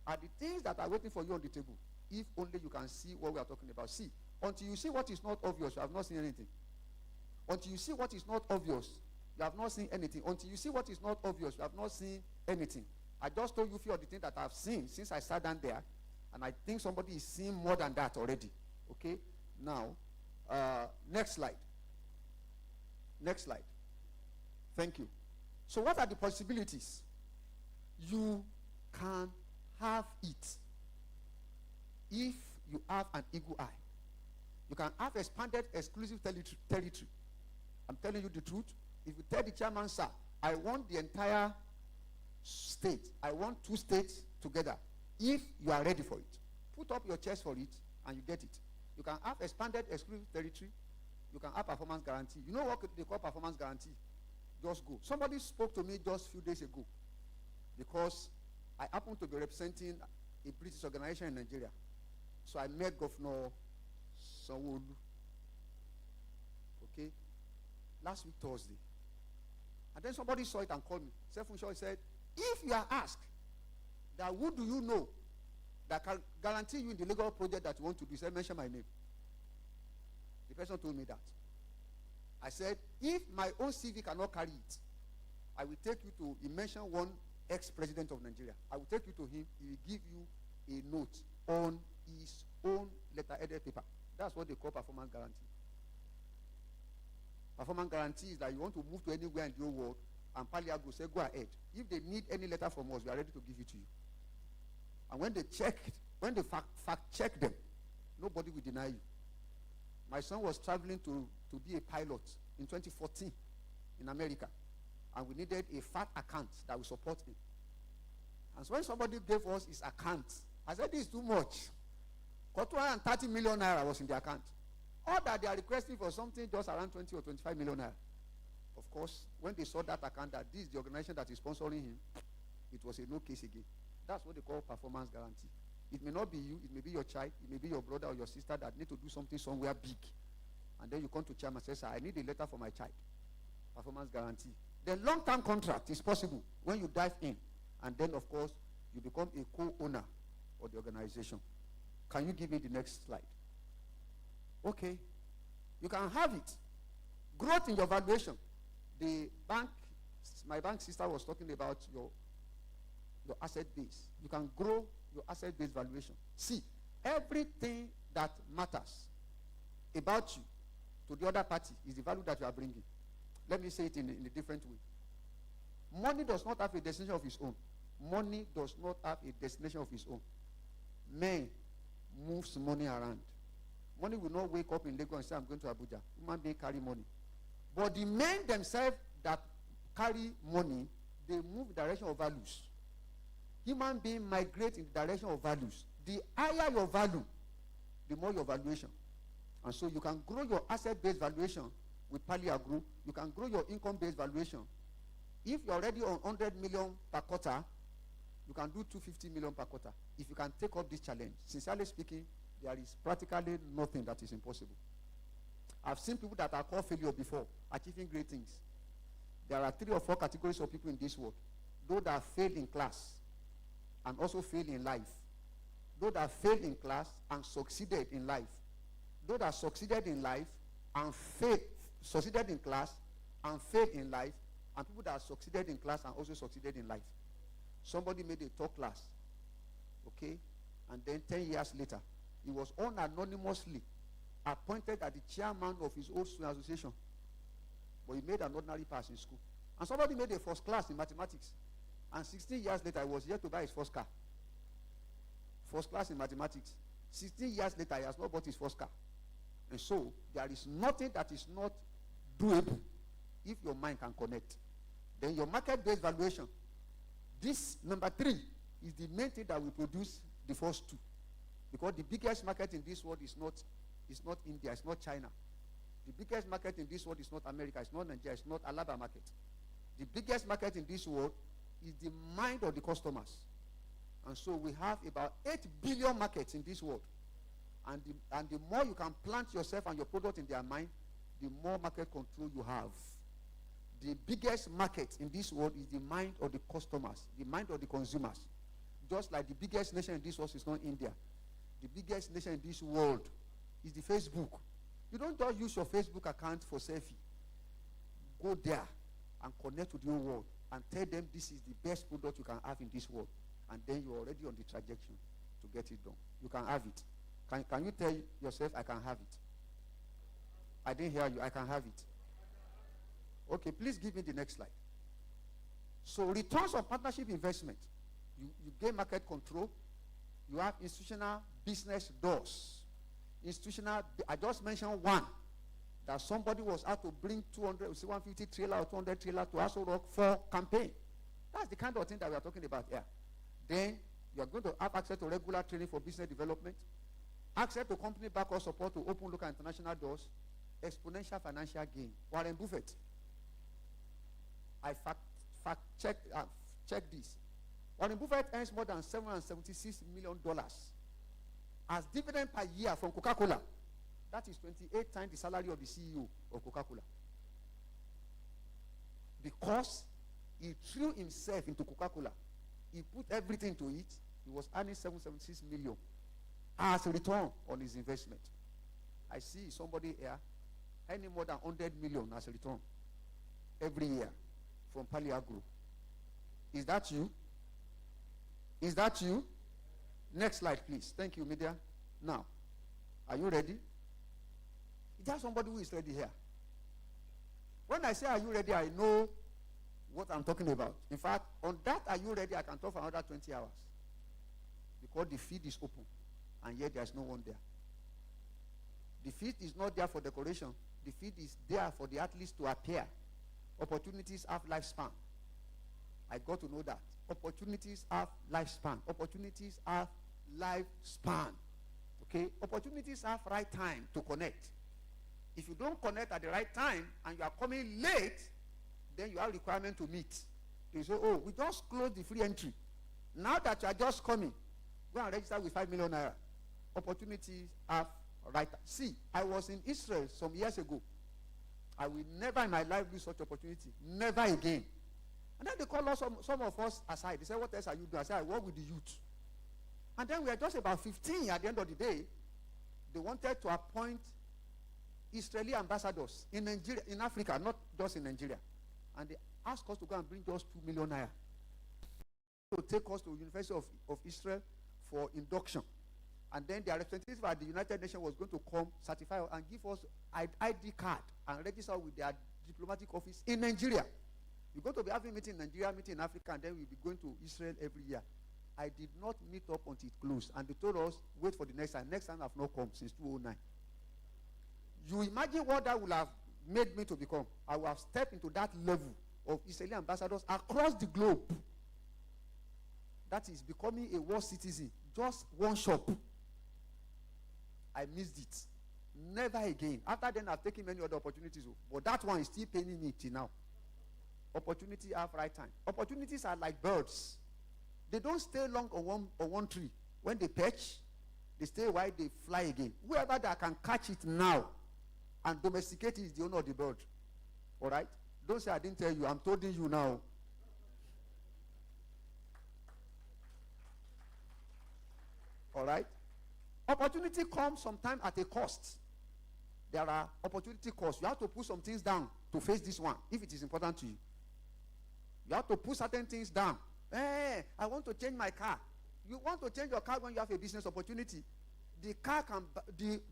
M: are the things that are waiting for you on the table. If only you can see what we are talking about. See, until you see what is not obvious, you have not seen anything. Until you see what is not obvious, you have not seen anything. Until you see what is not obvious, you have not seen anything. I just told you a few of the things that I've seen since I sat down there, and I think somebody is seeing more than that already. Okay? Now, next slide. Next slide. Thank you. So what are the possibilities? You can have it if you have an eagle eye. You can have expanded exclusive territory. I'm telling you the truth. If you tell the chairman, sir, I want the entire state, I want 2 states together, if you are ready for it, put up your chest for it and you get it. You can have expanded exclusive territory. You can have performance guarantee. You know what they call performance guarantee? Just go. Somebody spoke to me just a few days ago because I happen to be representing a British organization in Nigeria. So I met Governor Sanwo-Olu. Okay? Last week, Thursday. And then somebody saw it and called me. Sefunshaw said, if you are asked that who do you know that can guarantee you in the legal project that you want to do, he said, mention my name. The person told me that. I said, if my own CV cannot carry it, I will take you to, he mentioned one ex-president of Nigeria. I will take you to him. He will give you a note on his own letter-headed paper. That's what they call performance guarantee. Performance guarantee is that you want to move to anywhere in the whole world, and Paliago say, go ahead. If they need any letter from us, we are ready to give it to you. And when they fact-check them, nobody will deny you. My son was traveling to be a pilot in 2014 in America, and we needed a fat account that will support him. And so when somebody gave us his account, I said, this is too much. 230 million naira was in the account. All that they are requesting for something just around 20 or 25 million naira. Of course, when they saw that account, that this is the organization that is sponsoring him, it was a no case again. That's what they call performance guarantee. It may not be you, it may be your child, it may be your brother or your sister that need to do something somewhere big. And then you come to chairman and say, sir, I need a letter for my child. Performance guarantee. The long-term contract is possible when you dive in. And then, of course, you become a co-owner of the organization. Can you give me the next slide? Okay. You can have it. Growth in your valuation. The bank, my bank sister was talking about your asset base. You can grow your asset-based valuation. See, everything that matters about you to the other party is the value that you are bringing. Let me say it in a different way. Money does not have a destination of its own. Money does not have a destination of its own. Man moves money around. Money will not wake up in Lagos and say, I'm going to Abuja. Human being carry money. But the men themselves that carry money, they move in the direction of values. Human beings migrate in the direction of values. The higher your value, the more your valuation. And so you can grow your asset-based valuation with Paliagro. You can grow your income-based valuation. If you're already on 100 million per quarter, you can do 250 million per quarter. If you can take up this challenge, sincerely speaking, there is practically nothing that is impossible. I've seen people that are called failure before, achieving great things. There are 3 or 4 categories of people in this world. Those that fail in class and also fail in life. Those that fail in class and succeeded in life. Those that succeeded in life and succeeded in class and failed in life, and people that succeeded in class and also succeeded in life. Somebody made a top class, okay, and then 10 years later, he was unanimously appointed as the chairman of his own student association, but he made an ordinary pass in school. And somebody made a first class in mathematics, and 16 years later, he was here to buy his first car. First class in mathematics. 16 years later, he has not bought his first car. And so, there is nothing that is not doable if your mind can connect. Then your market-based valuation. This, number 3, is the main thing that will produce the first 2. Because the biggest market in this world is not India, it's not China. The biggest market in this world is not America, it's not Nigeria, it's not Alaba market. The biggest market in this world is the mind of the customers. And so we have about 8 billion markets in this world. And the more you can plant yourself and your product in their mind, the more market control you have. The biggest market in this world is the mind of the customers, the mind of the consumers. Just like the biggest nation in this world is not India. The biggest nation in this world is the Facebook. You don't just use your Facebook account for selfie. Go there and connect with your world and tell them this is the best product you can have in this world. And then you're already on the trajectory to get it done. You can have it. Can you tell yourself, I can have it? I didn't hear you. I can have it. Okay, please give me the next slide. So returns on partnership investment. You gain market control. You have institutional business doors. I just mentioned one. That somebody was out to bring 150 trailer or 200 trailer to Aso Rock for campaign. That's the kind of thing that we are talking about here. Then you are going to have access to regular training for business development, access to company backup support to open local and international doors, exponential financial gain. Warren Buffett. I check this. Warren Buffett earns more than $776 million as dividend per year from Coca-Cola. That is 28 times the salary of the CEO of Coca-Cola. Because he threw himself into Coca-Cola. He put everything to it. He was earning $776 million as a return on his investment. I see somebody here earning more than $100 million as a return every year from Pali Agro. Is that you? Is that you? Next slide, please. Thank you, media. Now, are you ready? Is there somebody who is ready here? When I say are you ready, I know what I'm talking about. In fact, on that are you ready, I can talk for another 20 hours. Because the feed is open, and yet there's no one there. The feed is not there for decoration. The feed is there for the athletes to appear. Opportunities have lifespan. I got to know that. Opportunities have lifespan. Opportunities have lifespan. Okay? Opportunities have right time to connect. If you don't connect at the right time and you are coming late, then you have requirement to meet. You say, oh, we just closed the free entry. Now that you are just coming, go and register with 5 million naira. Opportunities have right time. See, I was in Israel some years ago. I will never in my life lose such opportunity. Never again. And then they call us, some of us aside. They say, what else are you doing? I said, I work with the youth. And then we are just about 15 at the end of the day. They wanted to appoint Israeli ambassadors in Nigeria, in Africa, not just in Nigeria. And they asked us to go and bring just 2 million naira to take us to the University of Israel for induction. And then their representative at the United Nations was going to come, certify and give us ID card and register with their diplomatic office in Nigeria. We're going to be having meeting in Nigeria, meeting in Africa, and then we'll be going to Israel every year. I did not meet up until it closed. And they told us, wait for the next time. Next time I've not come since 2009. You imagine what that would have made me to become. I would have stepped into that level of Israeli ambassadors across the globe. That is becoming a world citizen. Just one shop. I missed it. Never again. After then, I've taken many other opportunities. But that one is still paying me till now. Opportunity have right time. Opportunities are like birds. They don't stay long on one tree. When they perch, they stay while they fly again. Whoever that can catch it now and domesticate it is the owner of the bird. All right? Don't say I didn't tell you. I'm telling you now. All right? Opportunity comes sometimes at a cost. There are opportunity costs. You have to put some things down to face this one if it is important to you. You have to put certain things down. Hey, I want to change my car. You want to change your car when you have a business opportunity. The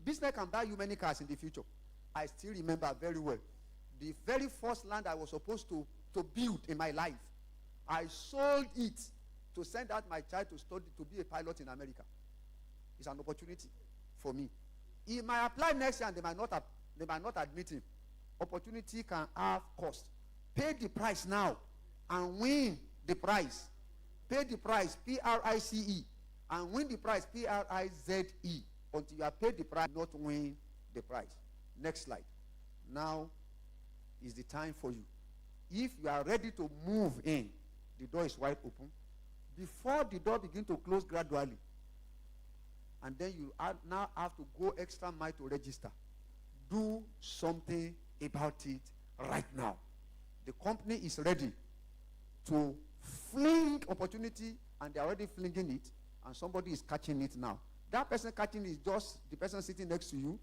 M: business can buy you many cars in the future. I still remember very well. The very first land I was supposed to build in my life, I sold it to send out my child to study to be a pilot in America. It's an opportunity for me. He might apply next year and they might not admit him. Opportunity can have cost. Pay the price now and win the prize. Pay the price, P-R-I-C-E, and win the prize, P-R-I-Z-E, until you have paid the price, not win the prize. Next slide. Now is the time for you. If you are ready to move in, the door is wide open. Before the door begins to close gradually, and then you now have to go extra mile to register. do something about it right now. The company is ready to fling opportunity, and they're already flinging it, and somebody is catching it now. That person catching is just the person sitting next to you,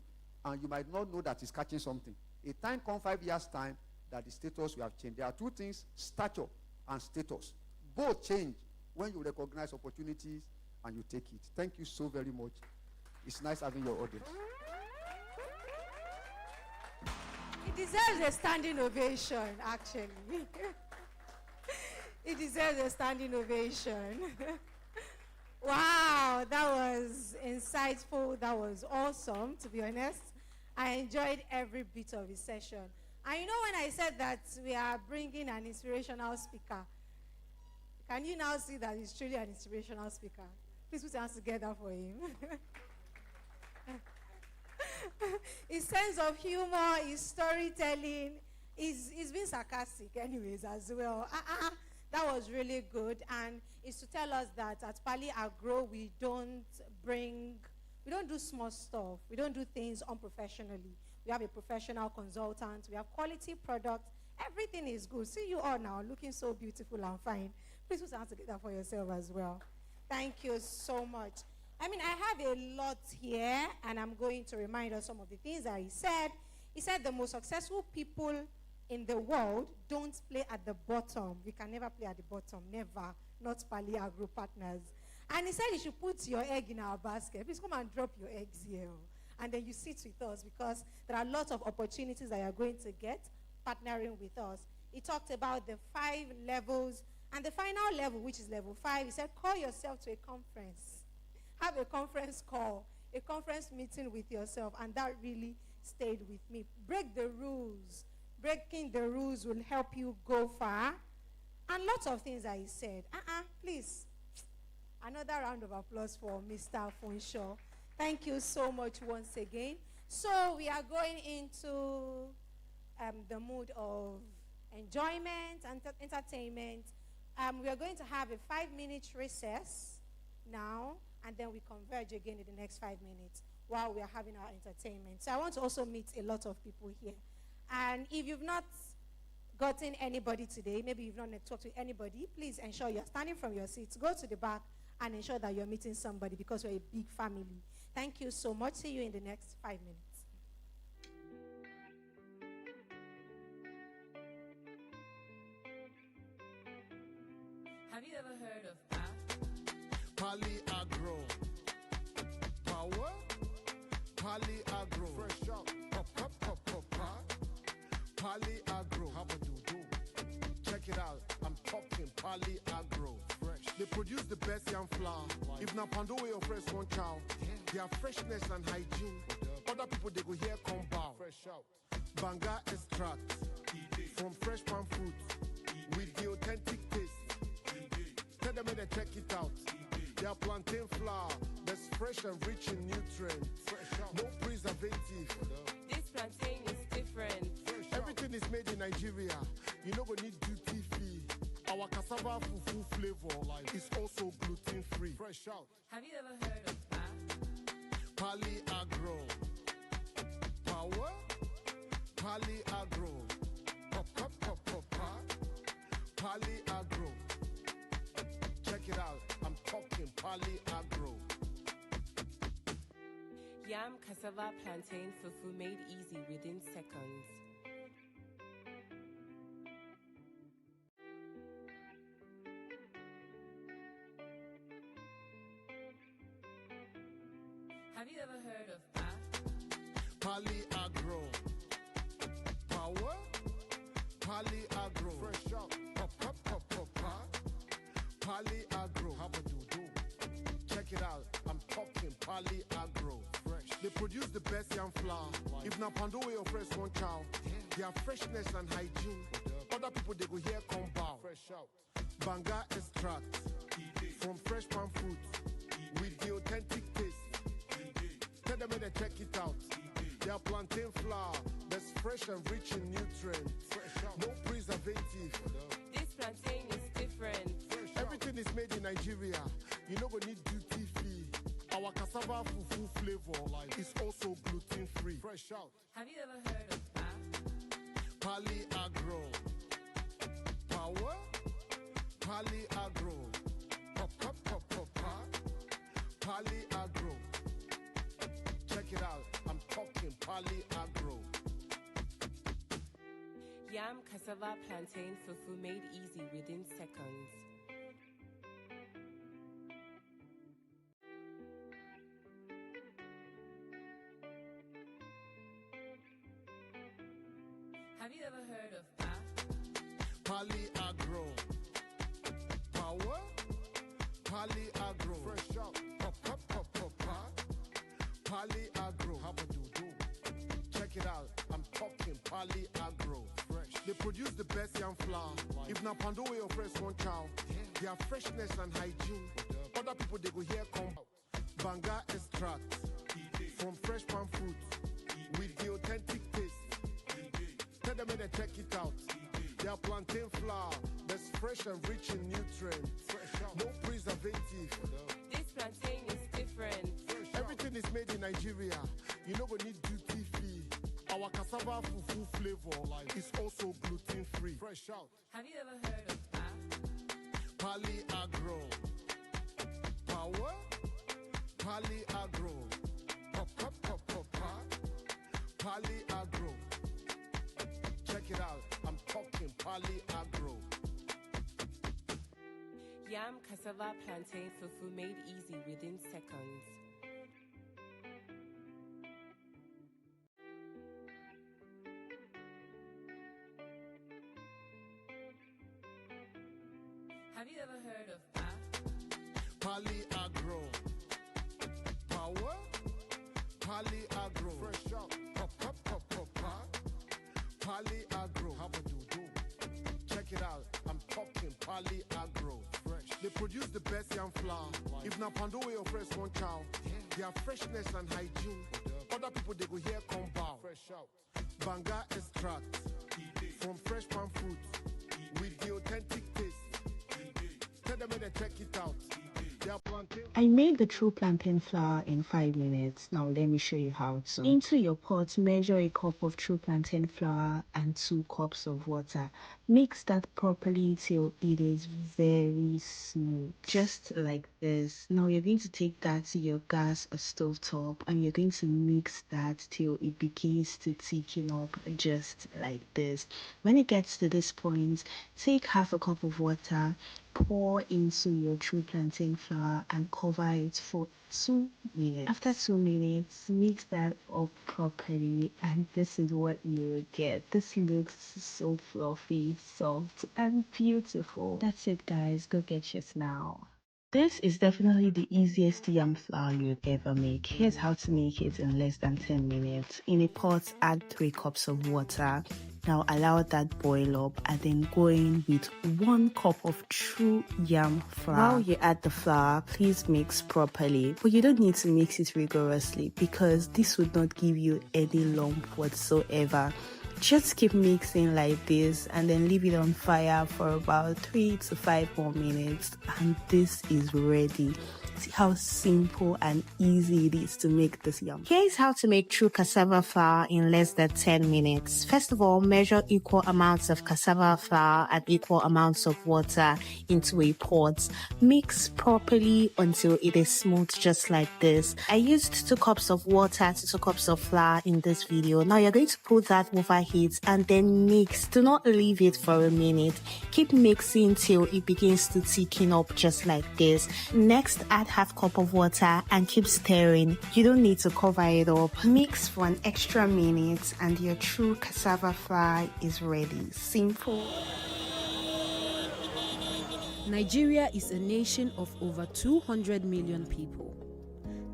M: and you might not know that he's catching something. A time comes 5 years' time that the status will have changed. There are two things, stature and status. Both change when you recognize opportunities and you take it. Thank you so very much. It's nice having your audience.
C: It deserves a standing ovation, actually. It deserves a standing ovation. Wow, that was insightful. That was awesome, to be honest. I enjoyed every bit of his session. And you know, when I said that we are bringing an inspirational speaker, can you now see that he's truly an inspirational speaker? Please put your hands together for him. His sense of humor, his storytelling, he's been sarcastic anyways as well. That was really good, and it's to tell us that at Pali Agro we don't do small stuff. We don't do things unprofessionally. We have a professional consultant. We have quality products. Everything is good. See you all now looking so beautiful and fine. Please put your hands together for yourself as well. Thank you so much. I mean, I have a lot here, and I'm going to remind us some of the things that he said. He said the most successful people in the world don't play at the bottom. We can never play at the bottom, never. Not Pali Agro partners. And he said you should put your egg in our basket. Please come and drop your eggs here. And then you sit with us, because there are lots of opportunities that you're going to get partnering with us. He talked about the 5 levels, and the final level, which is level 5, he said call yourself to a conference. Have a conference call, a conference meeting with yourself, and that really stayed with me. Break the rules. Breaking the rules will help you go far. And lots of things that he said. Please. Another round of applause for Mr. Funshaw. Thank you so much once again. So we are going into the mood of enjoyment and entertainment. We are going to have a 5-minute recess now, and then we converge again in the next 5 minutes while we are having our entertainment. So I want to also meet a lot of people here. And if you've not gotten anybody today, maybe you've not talked to anybody, please ensure you're standing from your seats. Go to the back and ensure that you're meeting somebody, because we're a big family. Thank you so much. See you in the next 5 minutes.
I: Have you ever heard of
N: Pali Agro? Power? Pali Agro. Fresh out. Pali Agro. How about you? Check it out. I'm talking Pali Agro. Fresh. They produce the best yam flour. If not Pando way or fresh one cow, their freshness and hygiene. Other people they go here come bow. Fresh out. Banga extract from fresh palm fruit with the authentic taste. Tell them when they check it out. Their plantain flour that's fresh and rich in nutrients. No preservative.
I: This plantain is different.
N: Everything is made in Nigeria. You know we need duty free. Our cassava fufu flavor is also gluten free. Fresh out.
I: Have you ever heard of
N: Pali Agro? Power? Pali Agro. Pali Agro. Check it out. I'm talking Pali Agro.
I: Yam, cassava, plantain, fufu made easy within seconds. Have you ever heard of
N: Pali Agro? Power? Pali Agro. Fresh out. Pali Agro. How about you? Check it out. I'm talking Pali Agro. Fresh. They produce the best yam flour. If not Pando way or fresh one cow, their freshness and hygiene. Other people they go here come bow. Fresh out. Banga extract from fresh palm fruit with the authentic taste. Tell them when they check it out. Their plantain flour that's fresh and rich in nutrients. No preservative.
I: This plantain is different.
N: Everything is made in Nigeria. You know we need duty free. Our cassava fufu flavor is also gluten free. Fresh out.
I: Have you ever heard of
N: Pali Agro. Power. Pali Agro. Pop, pop, pop, pop, pop. Pali Agro. Check it out. I'm talking Pali Agro.
I: Yam, cassava, plantain fufu made easy within seconds. Have you ever heard of
N: Pali Agro. Power. Pali Agro. Fresh out. Pop, pop, pop, pop, pop. Pali Agro. How about you do? Check it out. I'm talking Pali Agro. Fresh. They produce the best yam flour. If na pando way or fresh one cow, their freshness and hygiene. Other people they go here come out. Banga extract from fresh palm fruit with the authentic taste. Tell them when they check it out. Their plantain flour that's fresh and rich in nutrients. No preservative.
I: This plantain is different.
N: Everything is made in Nigeria. You know we need duty free. Our cassava fufu flavor is also gluten free. Fresh out.
I: Have you ever heard of
N: Pali Agro. Power. Pali Agro. Pop, pop, pop, pop, pop. Pali Agro. Check it out. I'm talking Pali Agro.
I: Yam, cassava, plantain fufu made easy within seconds. Have you ever heard of
N: Pali Agro. Power. Pali Agro. Fresh out. Pop, pop, pop, pop, pop. Pali Agro. How about you do? Check it out. I'm talking Pali Agro. Fresh. They produce the best yam flour. If na pando way or fresh one cow, their freshness and hygiene. Other people they go here come bow. Fresh out. Banga extract from fresh palm fruit with the authentic taste. Tell them when they check it out.
J: I made the true plantain flour in 5 minutes. Now let me show you how to. Into your pot, measure a cup of true plantain flour and 2 cups of water. Mix that properly till it is very smooth, just like this. Now you're going to take that to your gas or stove top and you're going to mix that till it begins to thicken up, just like this. When it gets to this point, take half a cup of water, pour into your true plantain flour and cover it for 2 minutes. After 2 minutes, mix that up properly and this is what you will get. This looks so fluffy, soft and beautiful. That's it guys, go get yours now. This is definitely the easiest yam flour you'd ever make. Here's how to make it in less than 10 minutes. In a pot, add 3 cups of water. Now allow that boil up and then go in with 1 cup of true yam flour. While you add the flour, please mix properly. But you don't need to mix it rigorously because this would not give you any lump whatsoever. Just keep mixing like this and then leave it on fire for about 3 to 5 more minutes and this is ready. See how simple and easy it is to make this yam. Here's how to make true cassava flour in less than 10 minutes. First of all, measure equal amounts of cassava flour and equal amounts of water into a pot. Mix properly until it is smooth, just like this. I used 2 cups of water to 2 cups of flour in this video. Now you're going to put that over heat and then mix. Do not leave it for a minute. Keep mixing till it begins to thicken up, just like this. Next, add half cup of water and keep stirring. You don't need to cover it up. Mix for an extra minute and your true cassava flour is ready. Simple.
E: Nigeria is a nation of over 200 million people.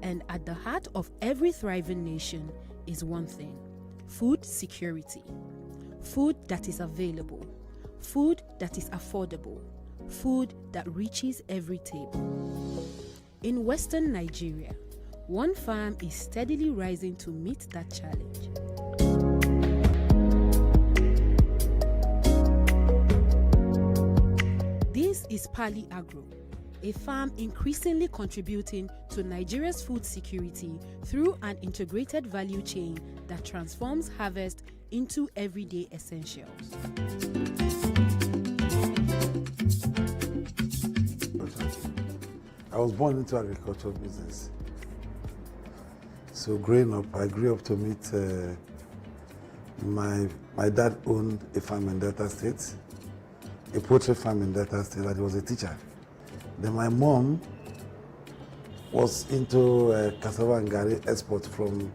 E: And at the heart of every thriving nation is one thing: food security. Food that is available. Food that is affordable. Food that reaches every table. In Western Nigeria, one farm is steadily rising to meet that challenge. This is Pali Agro, a farm increasingly contributing to Nigeria's food security through an integrated value chain that transforms harvest into everyday essentials.
F: I was born into agricultural business. So growing up, I grew up to meet my dad owned a farm in Delta State, a poultry farm in Delta State, and he was a teacher. Then my mom was into cassava and gari export from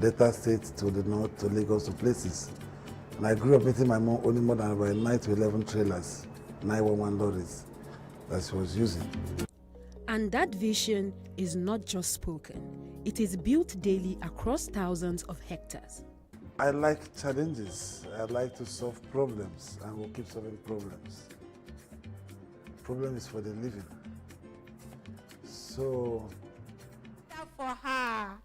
F: Delta State to the north, to Lagos, to places. And I grew up meeting my mom only more than about 9 to 11 trailers, 911 lorries that she was using.
E: And that vision is not just spoken. It is built daily across thousands of hectares.
F: I like challenges. I like to solve problems, and we'll keep solving problems. Problem is for the living. So,
C: for her.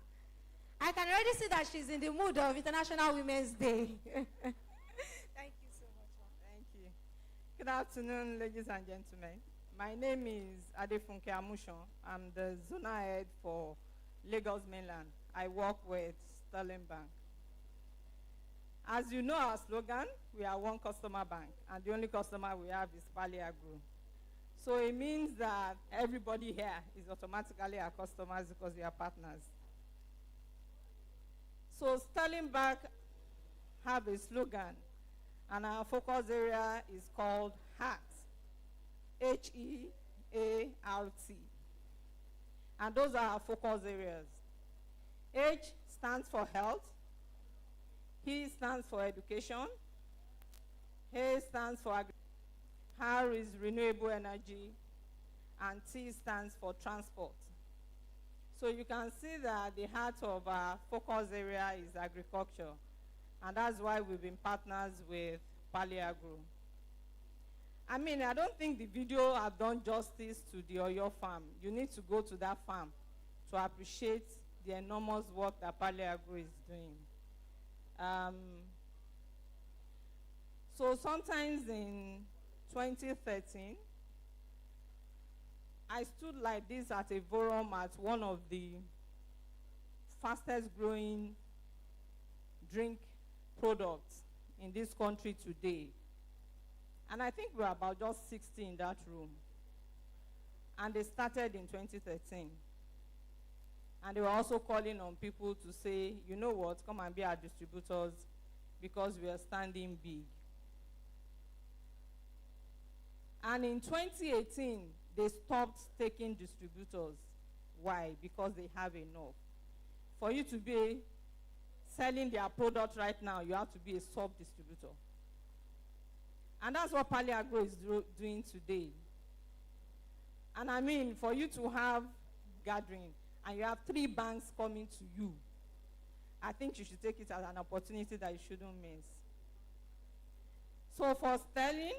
C: I can already see that she's in the mood of International Women's Day.
O: Thank you so much, ma'am. Thank you. Good afternoon, ladies and gentlemen. My name is Adefunke Amushon. I'm the zonal head for Lagos Mainland. I work with Sterling Bank. As you know our slogan, we are one customer bank, and the only customer we have is Pali Agro. So it means that everybody here is automatically our customers because we are partners. So Sterling Bank have a slogan, and our focus area is called HEART, H-E-A-R-T. And those are our focus areas. H stands for health, E stands for education, A stands for agriculture, R is renewable energy, and T stands for transport. So you can see that the heart of our focus area is agriculture, and that's why we've been partners with Pali Agro. I mean, I don't think the video have done justice to the Oyo farm. You need to go to that farm to appreciate the enormous work that Pali Agro is doing. So sometimes in 2013, I stood like this at a forum at one of the fastest growing drink products in this country today. And I think we were about just 60 in that room. And they started in 2013. And they were also calling on people to say, you know what, come and be our distributors because we are standing big. And in 2018, they stopped taking distributors. Why? Because they have enough. For you to be selling their product right now, you have to be a sub-distributor. And that's what Pali Agro is doing today. And I mean, for you to have gathering, and you have 3 banks coming to you, I think you should take it as an opportunity that you shouldn't miss. So for Sterling,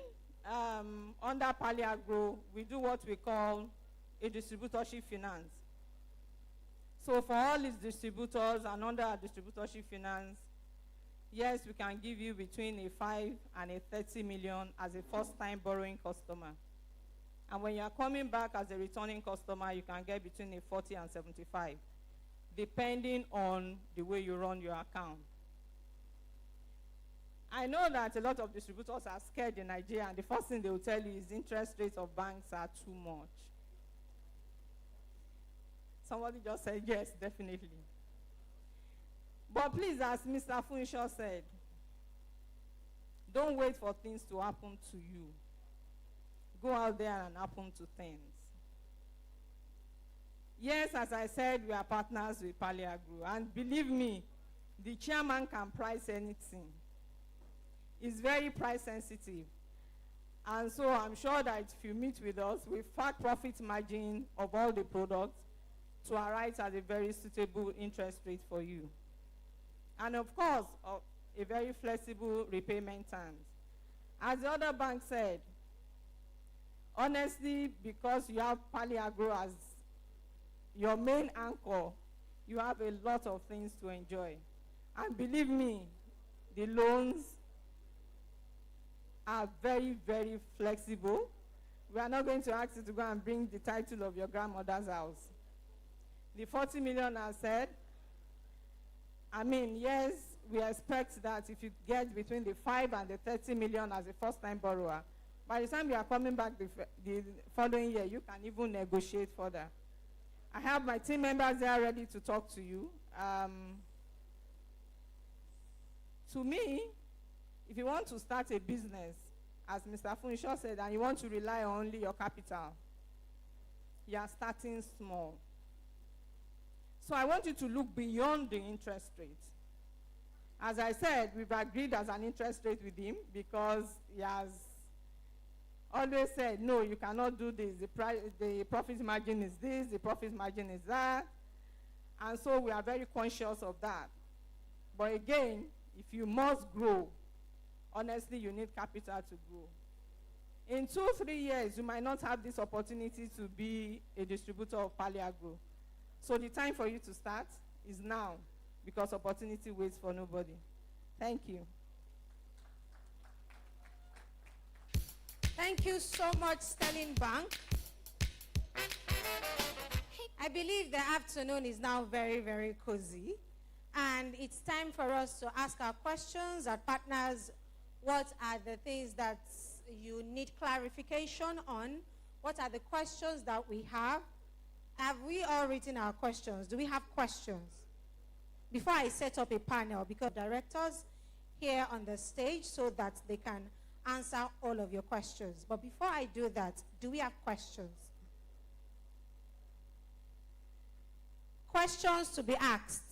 O: under Pali Agro, we do what we call a distributorship finance. So for all its distributors and under our distributorship finance, yes, we can give you between a 5 and a 30 million as a first-time borrowing customer. And when you are coming back as a returning customer, you can get between a 40 and 75, depending on the way you run your account. I know that a lot of distributors are scared in Nigeria, and the first thing they will tell you is interest rates of banks are too much. Somebody just said yes, definitely. But please, as Mr. Funshaw said, don't wait for things to happen to you. Go out there and happen to things. Yes, as I said, we are partners with Pali Agro. And believe me, the chairman can price anything. It's very price sensitive. And so I'm sure that if you meet with us, we fact profit margin of all the products to arrive at a very suitable interest rate for you. And of course, a very flexible repayment terms. As the other bank said, honestly, because you have Pali Agro as your main anchor, you have a lot of things to enjoy. And believe me, the loans are very, very flexible, We are not going to ask you to go and bring the title of your grandmother's house. The 40 million I said, I mean, yes, we expect that if you get between the 5 and the 30 million as a first-time borrower, by the time you are coming back the following year, you can even negotiate further. I have my team members there ready to talk to you. To me, if you want to start a business, as Mr. Funshaw said, and you want to rely on only your capital, you are starting small. So I want you to look beyond the interest rate. As I said, we've agreed as an interest rate with him because he has always said, no, you cannot do this. The profit margin is this, the profit margin is that. And so we are very conscious of that. But again, if you must grow, honestly, you need capital to grow. In 2-3 years, you might not have this opportunity to be a distributor of Pali Agro. So the time for you to start is now, because opportunity waits for nobody. Thank you.
C: Thank you so much, Sterling Bank. I believe the afternoon is now very, very cozy. And it's time for us to ask our questions. Our partners, what are the things that you need clarification on? What are the questions that we have? Have we all written our questions? Do we have questions? Before I set up a panel, because directors here on the stage so that they can answer all of your questions. But before I do that, do we have questions? Questions to be asked.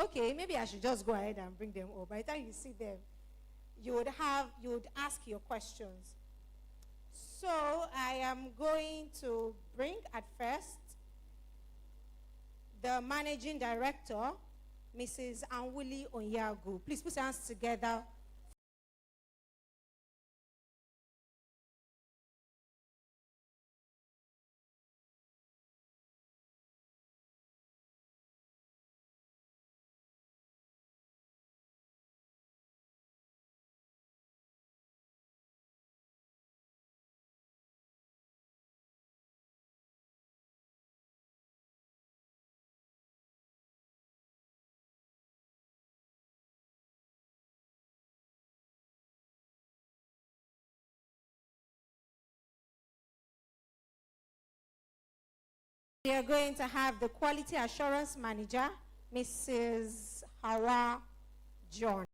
C: Okay, maybe I should just go ahead and bring them all. By the time you see them, you would ask your questions. So I am going to bring at first the Managing Director, Mrs. Anwuli Onyagu. Please put your hands together. We are going to have the Quality Assurance Manager, Mrs. Hawa John.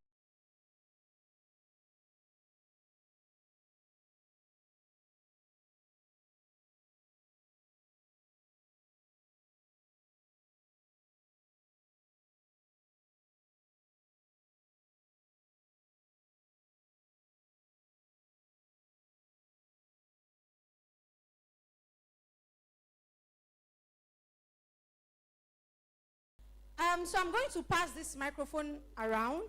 C: So I'm going to pass this microphone around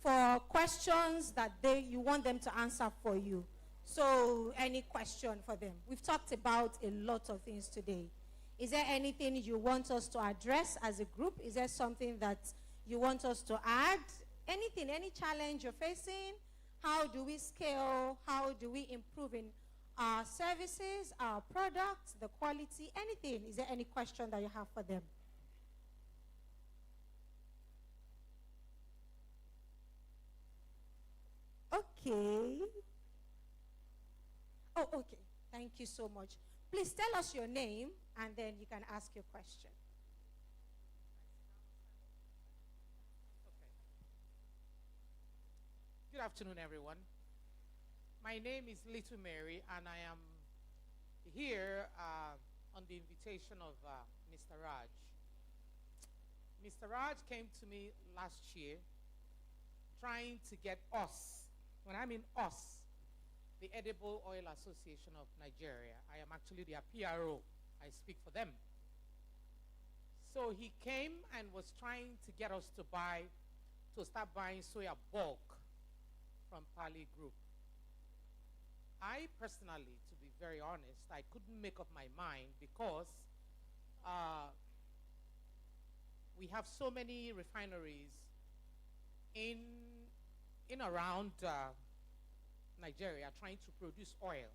C: for questions that you want them to answer for you. So any question for them? We've talked about a lot of things today. Is there anything you want us to address as a group? Is there something that you want us to add? Anything, any challenge you're facing? How do we scale? How do we improve in our services, our products, the quality, anything? Is there any question that you have for them? Okay. Oh, okay. Thank you so much. Please tell us your name, and then you can ask your question.
P: Good afternoon, everyone. My name is Little Mary, and I am here on the invitation of Mr. Raj. Mr. Raj came to me last year trying to get us, when I mean us, the Edible Oil Association of Nigeria. I am actually their PRO. I speak for them. So he came and was trying to get us to start buying soya bulk from Pali Group. I personally, to be very honest, I couldn't make up my mind because we have so many refineries in around Nigeria trying to produce oil.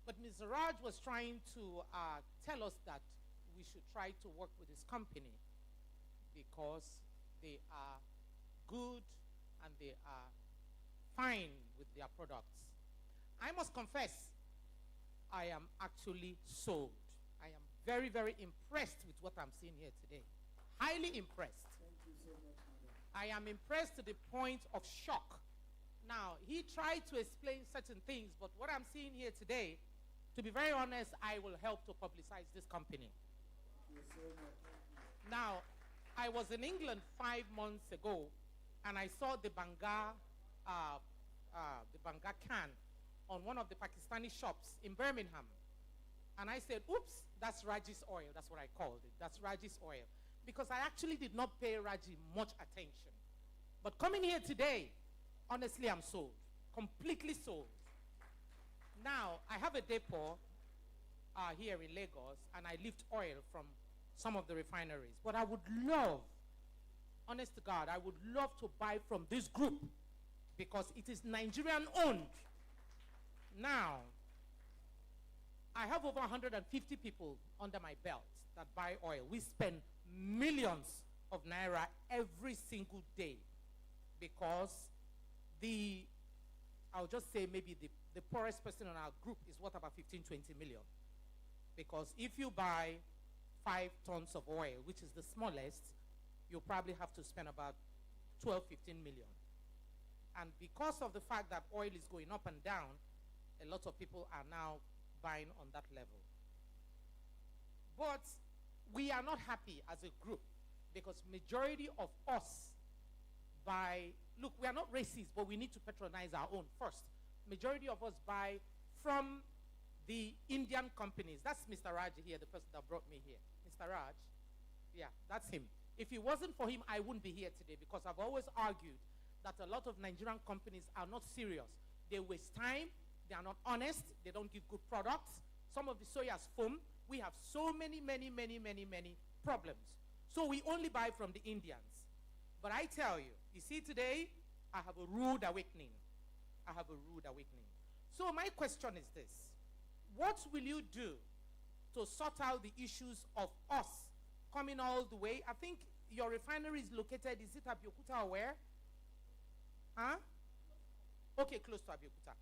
P: But Mr. Raj was trying to tell us that we should try to work with his company because they are good and they are fine with their products. I must confess, I am actually sold. I am very, very impressed with what I'm seeing here today. Highly impressed.
B: Thank you so much, madam.
P: I am impressed to the point of shock. Now, he tried to explain certain things, but what I'm seeing here today, to be very honest, I will help to publicize this company.
B: Thank you so much.
P: Now, I was in England 5 months ago, and I saw the Banga can on one of the Pakistani shops in Birmingham. And I said, oops, that's Raji's oil. That's what I called it. That's Raji's oil. Because I actually did not pay Raji much attention. But coming here today, honestly, I'm sold. Completely sold. Now, I have a depot here in Lagos, and I lift oil from some of the refineries. But I would love, honest to God, I would love to buy from this group because it is Nigerian owned. Now, I have over 150 people under my belt that buy oil. We spend millions of naira every single day because I'll just say maybe the poorest person in our group is worth about 15, 20 million. Because if you buy 5 tons of oil, which is the smallest, you'll probably have to spend about 12, 15 million. And because of the fact that oil is going up and down, a lot of people are now buying on that level. But we are not happy as a group because majority of us buy, look, we are not racist, but we need to patronize our own first. Majority of us buy from the Indian companies. That's Mr. Raj here, the person that brought me here. Mr. Raj, yeah, that's him. If it wasn't for him, I wouldn't be here today because I've always argued that a lot of Nigerian companies are not serious. They waste time, they are not honest, they don't give good products. Some of the soya is foam. We have so many problems. So we only buy from the Indians. But I tell you, you see today, I have a rude awakening. I have a rude awakening. So my question is this. What will you do to sort out the issues of us coming all the way? I think your refinery is located, is it Abeokuta or where? Huh? Okay, close to Abeokuta.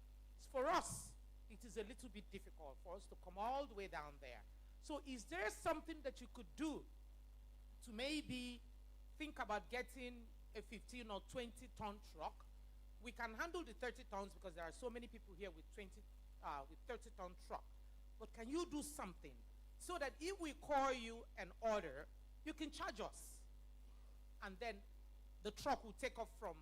P: For us, it is a little bit difficult for us to come all the way down there. So is there something that you could do to maybe think about getting a 15 or 20 ton truck? We can handle the 30 tons because there are so many people here with 30 ton truck. But can you do something so that if we call you an order, you can charge us? And then the truck will take off from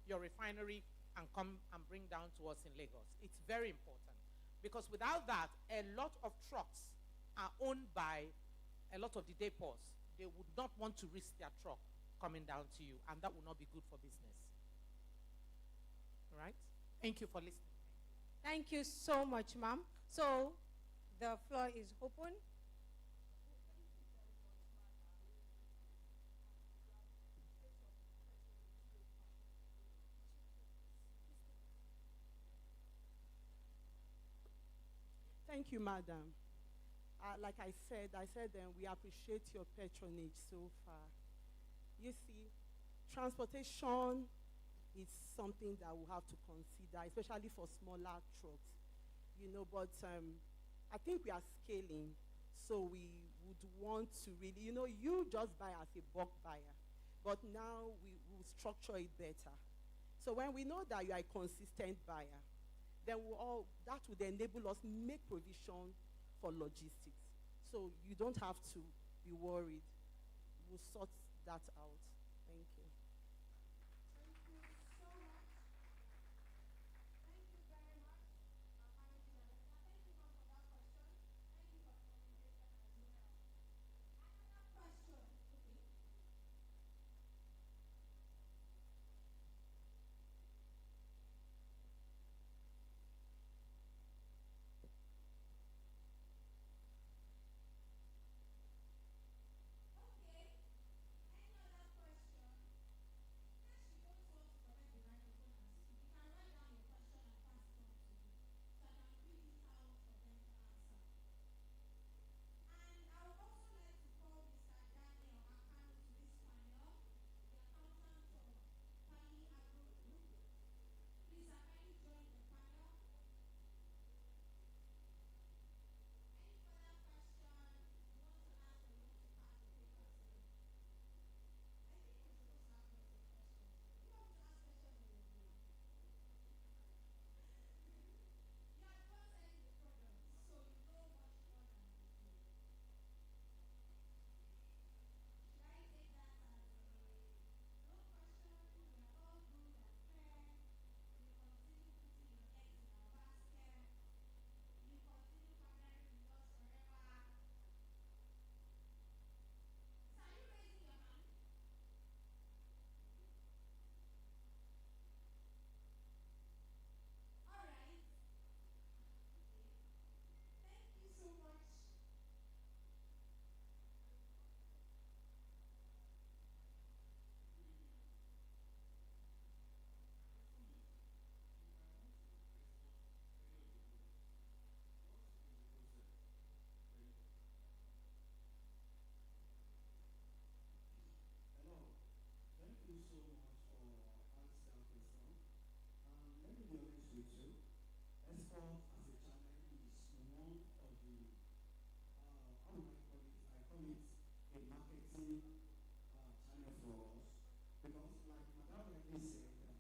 P: your refinery and come and bring down to us in Lagos. It's very important. Because without that, a lot of trucks are owned by a lot of the depots. They would not want to risk their truck coming down to you, and that would not be good for business. All right? Thank you for listening.
C: Thank you so much, ma'am. So, the floor is open.
L: Thank you, madam. Like I said, we appreciate your patronage so far. You see, transportation is something that we have to consider, especially for smaller trucks. You know, but I think we are scaling, so we would want to really, you know, you just buy as a bulk buyer, but now we will structure it better. So when we know that you are a consistent buyer, then that would enable us make provision for logistics. So you don't have to be worried. We'll sort that out. Thank you.
C: Thank you so much. Thank you very much. Thank you for that question. Thank you for the communication as well. Another question. Okay. Okay. Any other question?
K: interesting channel for us because, like Madam rightly said, that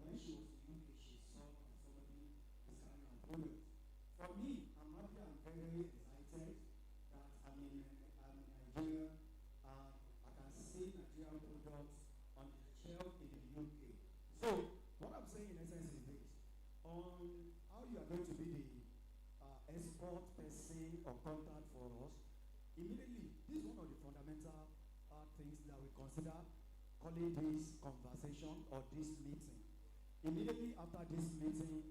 K: when she was in UK, she saw that somebody is carrying a product. For me, I'm happy and very excited that I'm in Nigeria and I can see Nigerian products on the shelf in the UK. So, what I'm saying in essence is this: on how you are going to be the export person or contact for us, immediately, this is one of the fundamental things that we consider calling this conversation or this meeting. Immediately after this meeting,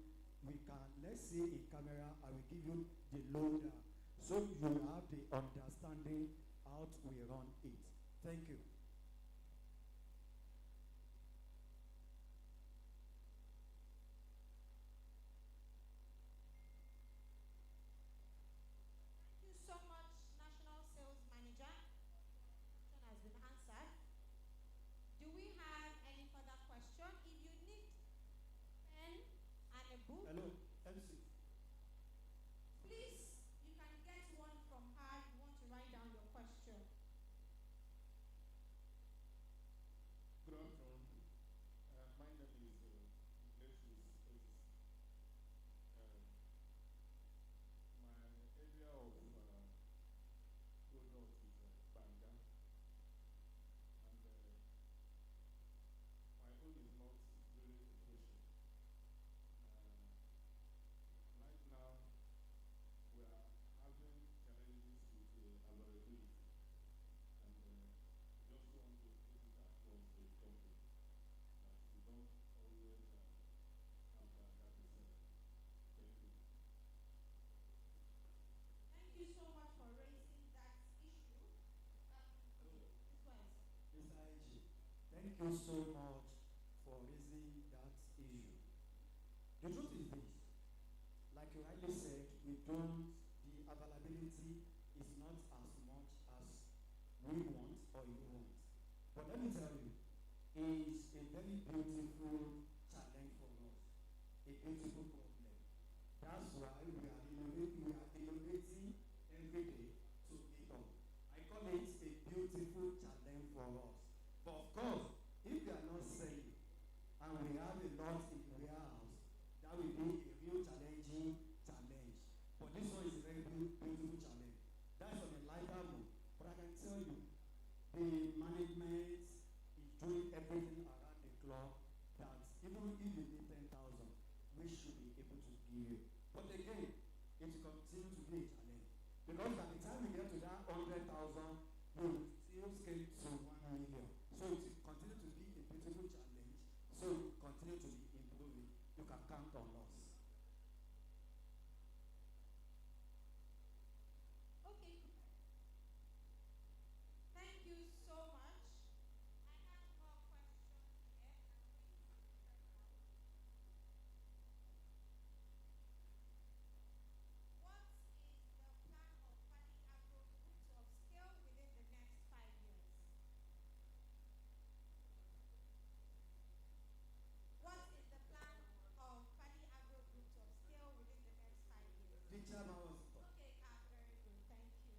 K: we can, let's say in camera, I will give you the loader so you have the understanding how we run it. Thank you.
C: Thank you so much, National Sales Manager. Question has been answered. Do we have any further question? If you need pen and a book,
K: Hello, MC.
C: please, you can get one from her if you want to write down your question.
Q: Good afternoon. My name is Ignatius Otis. My area of product is Banga, and my own is not very efficient. Right now, we are having challenges with availability, and just want to put it across the company that we don't always have that percent. Thank you.
C: Thank you so much for raising that issue. This one.
K: Mr. IG, thank you so much for raising that issue. The truth is this: like you rightly said, the availability is not as much as we want or you want. But let me tell you, it's a very beautiful challenge for us, a beautiful problem. That's why we are innovating every day to meet up. I call it a beautiful challenge for us. But of course, if we are not selling and we have a lot in the warehouse, that will be a real challenging challenge. But this one is a very beautiful challenge. That's on a lighter note. But I can tell you, the management is doing everything around the clock that even if you need 10,000, we should be able to give you. But again, it will continue to be a challenge. Because by the time we get to that 100,000, we will still scale to 1 million. So it will continue to be a beautiful challenge. So it will continue to be improving. You can count on us.
C: Okay. Thank you so much. I have more questions here. What is the plan of Pali Agro Group to upscale within the next 5 years? What is the plan of Pali Agro Group to upscale within the next 5 years?
K: The chairman was
C: Okay, very good. Thank you, sir.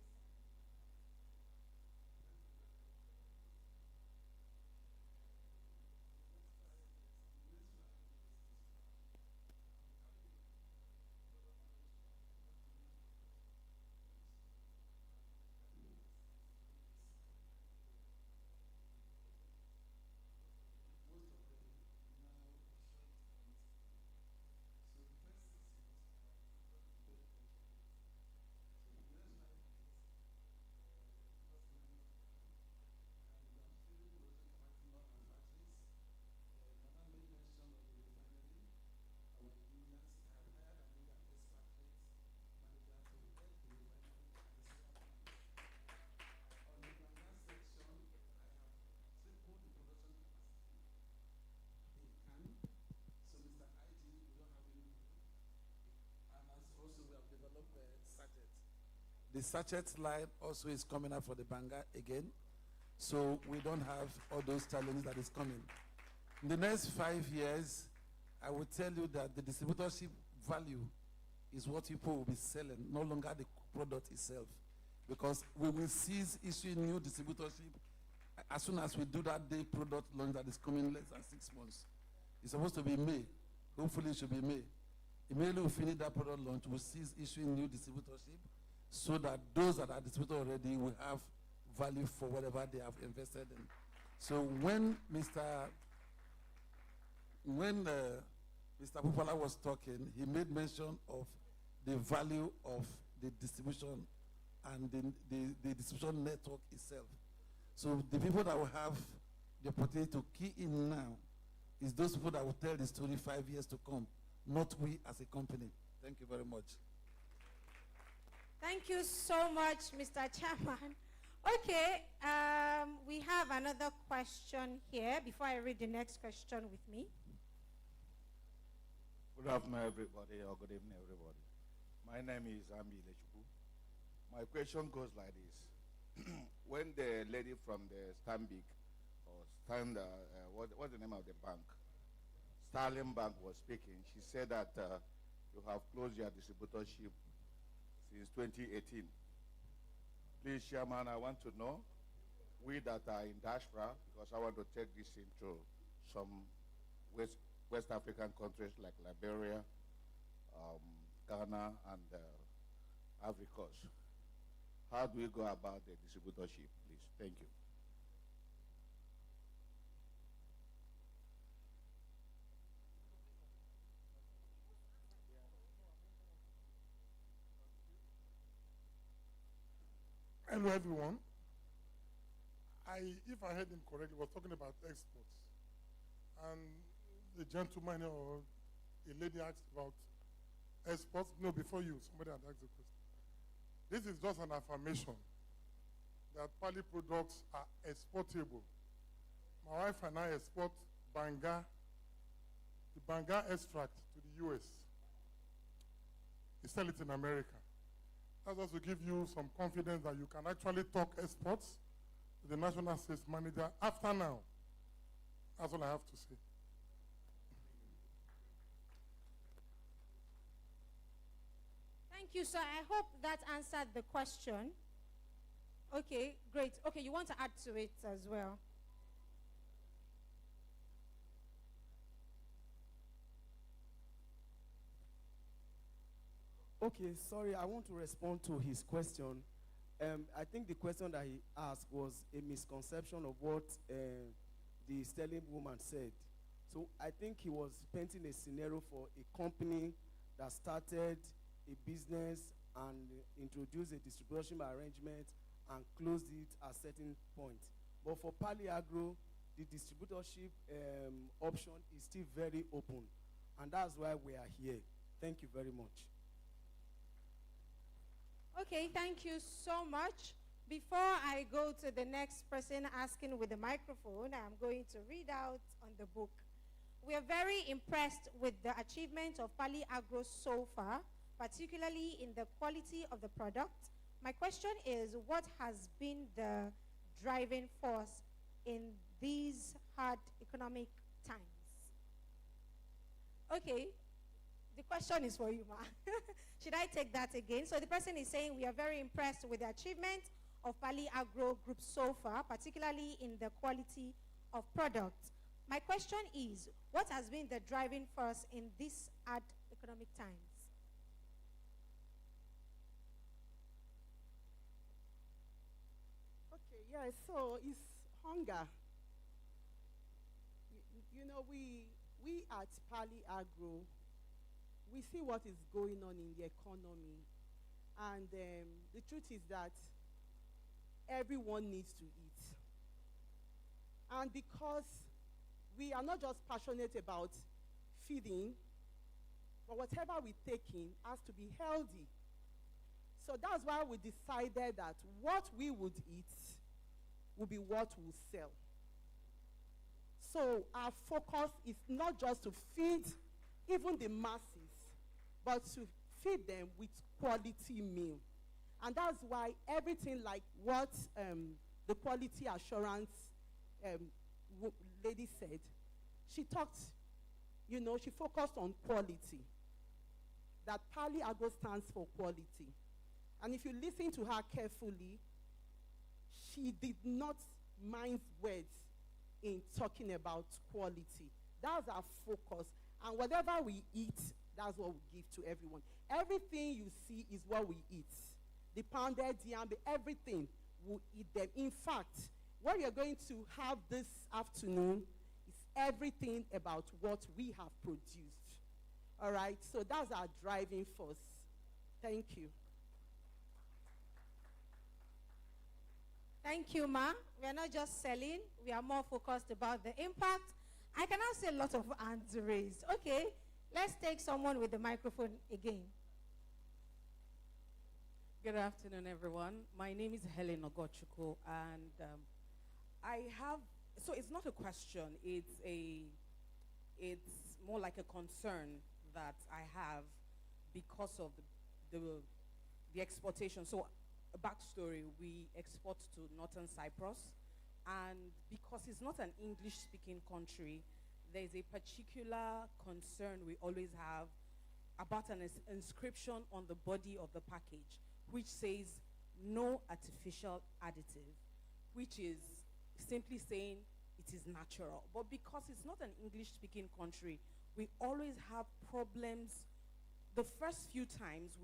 F: The sachet line also is coming up for the Banga again. So we don't have all those challenges that is coming. In the next 5 years, I will tell you that the distributorship value is what people will be selling, no longer the product itself. Because we will cease issuing new distributorship as soon as we do that day product launch that is coming less than 6 months, it's supposed to be May. Hopefully it should be May. Immediately we finish that product launch, we'll cease issuing new distributorship so that those that are distributed already will have value for whatever they have invested in. So when Mr. Pupala was talking, he made mention of the value of the distribution and the distribution network itself. So the people that will have the opportunity to key in now is those people that will tell the story 5 years to come, not we as a company. Thank you very much.
C: Thank you so much, Mr. Chairman. Okay, we have another question here before I read the next question with me.
R: Good afternoon, everybody, or good evening, everybody. My name is Abeokuta. My question goes like this. When the lady from the Stanbic, or what's the name of the bank? Starling Bank was speaking, she said that you have closed your distributorship since 2018. Please, Chairman, I want to know, we that are in diaspora, because I want to take this into some West African countries like Liberia, Ghana, and Ivory Coast. How do we go about the distributorship, please? Thank you.
D: Hello, everyone. If I heard him correctly, was talking about exports. And the gentleman or a lady asked about exports. No, before you, somebody had asked the question. This is just an affirmation that Pali products are exportable. My wife and I export Banga, the Banga extract to the US. We sell it in America. That's just to give you some confidence that you can actually talk exports to the national sales manager after now. That's all I have to say.
C: Thank you, sir. I hope that answered the question. Okay, great. Okay, you want to add to it as well?
S: Okay, sorry, I want to respond to his question. I think the question that he asked was a misconception of what the Sterling woman said. So I think he was painting a scenario for a company that started a business and introduced a distribution arrangement and closed it at a certain point. But for Pali Agro, the distributorship option is still very open. And that's why we are here. Thank you very much.
C: Okay, thank you so much. Before I go to the next person asking with the microphone, I'm going to read out on the book. We are very impressed with the achievement of Pali Agro so far, particularly in the quality of the product. My question is, what has been the driving force in these hard economic times? Okay. The question is for you, Ma. Should I take that again? So the person is saying we are very impressed with the achievement of Pali Agro Group so far, particularly in the quality of product. My question is, what has been the driving force in these hard economic times?
L: Okay, yeah, so it's hunger. You know, we at Pali Agro, we see what is going on in the economy. And the truth is that everyone needs to eat. And because we are not just passionate about feeding, but whatever we take in has to be healthy. So that's why we decided that what we would eat will be what we'll sell. So our focus is not just to feed even the masses, but to feed them with quality meal. And that's why everything like what the quality assurance lady said, she talked, you know, she focused on quality. That Pali Agro stands for quality. And if you listen to her carefully, she did not mind's words in talking about quality. That's our focus. And whatever we eat, that's what we give to everyone. Everything you see is what we eat. The pounded yam, everything, we eat them. In fact, what you're going to have this afternoon is everything about what we have produced. All right? So that's our driving force. Thank you.
C: Thank you, Ma. We are not just selling. We are more focused about the impact. I can now see a lot of hands raised. Okay, let's take someone with the microphone again.
T: Good afternoon, everyone. My name is Helen Ogochukwu, and I have, so it's not a question, it's more like a concern that I have because of the exportation. So a backstory, we export to Northern Cyprus, and because it's not an English-speaking country, there's a particular concern we always have about an inscription on the body of the package, which says no artificial additive, which is simply saying it is natural. But because it's not an English-speaking country, we always have problems. The first few times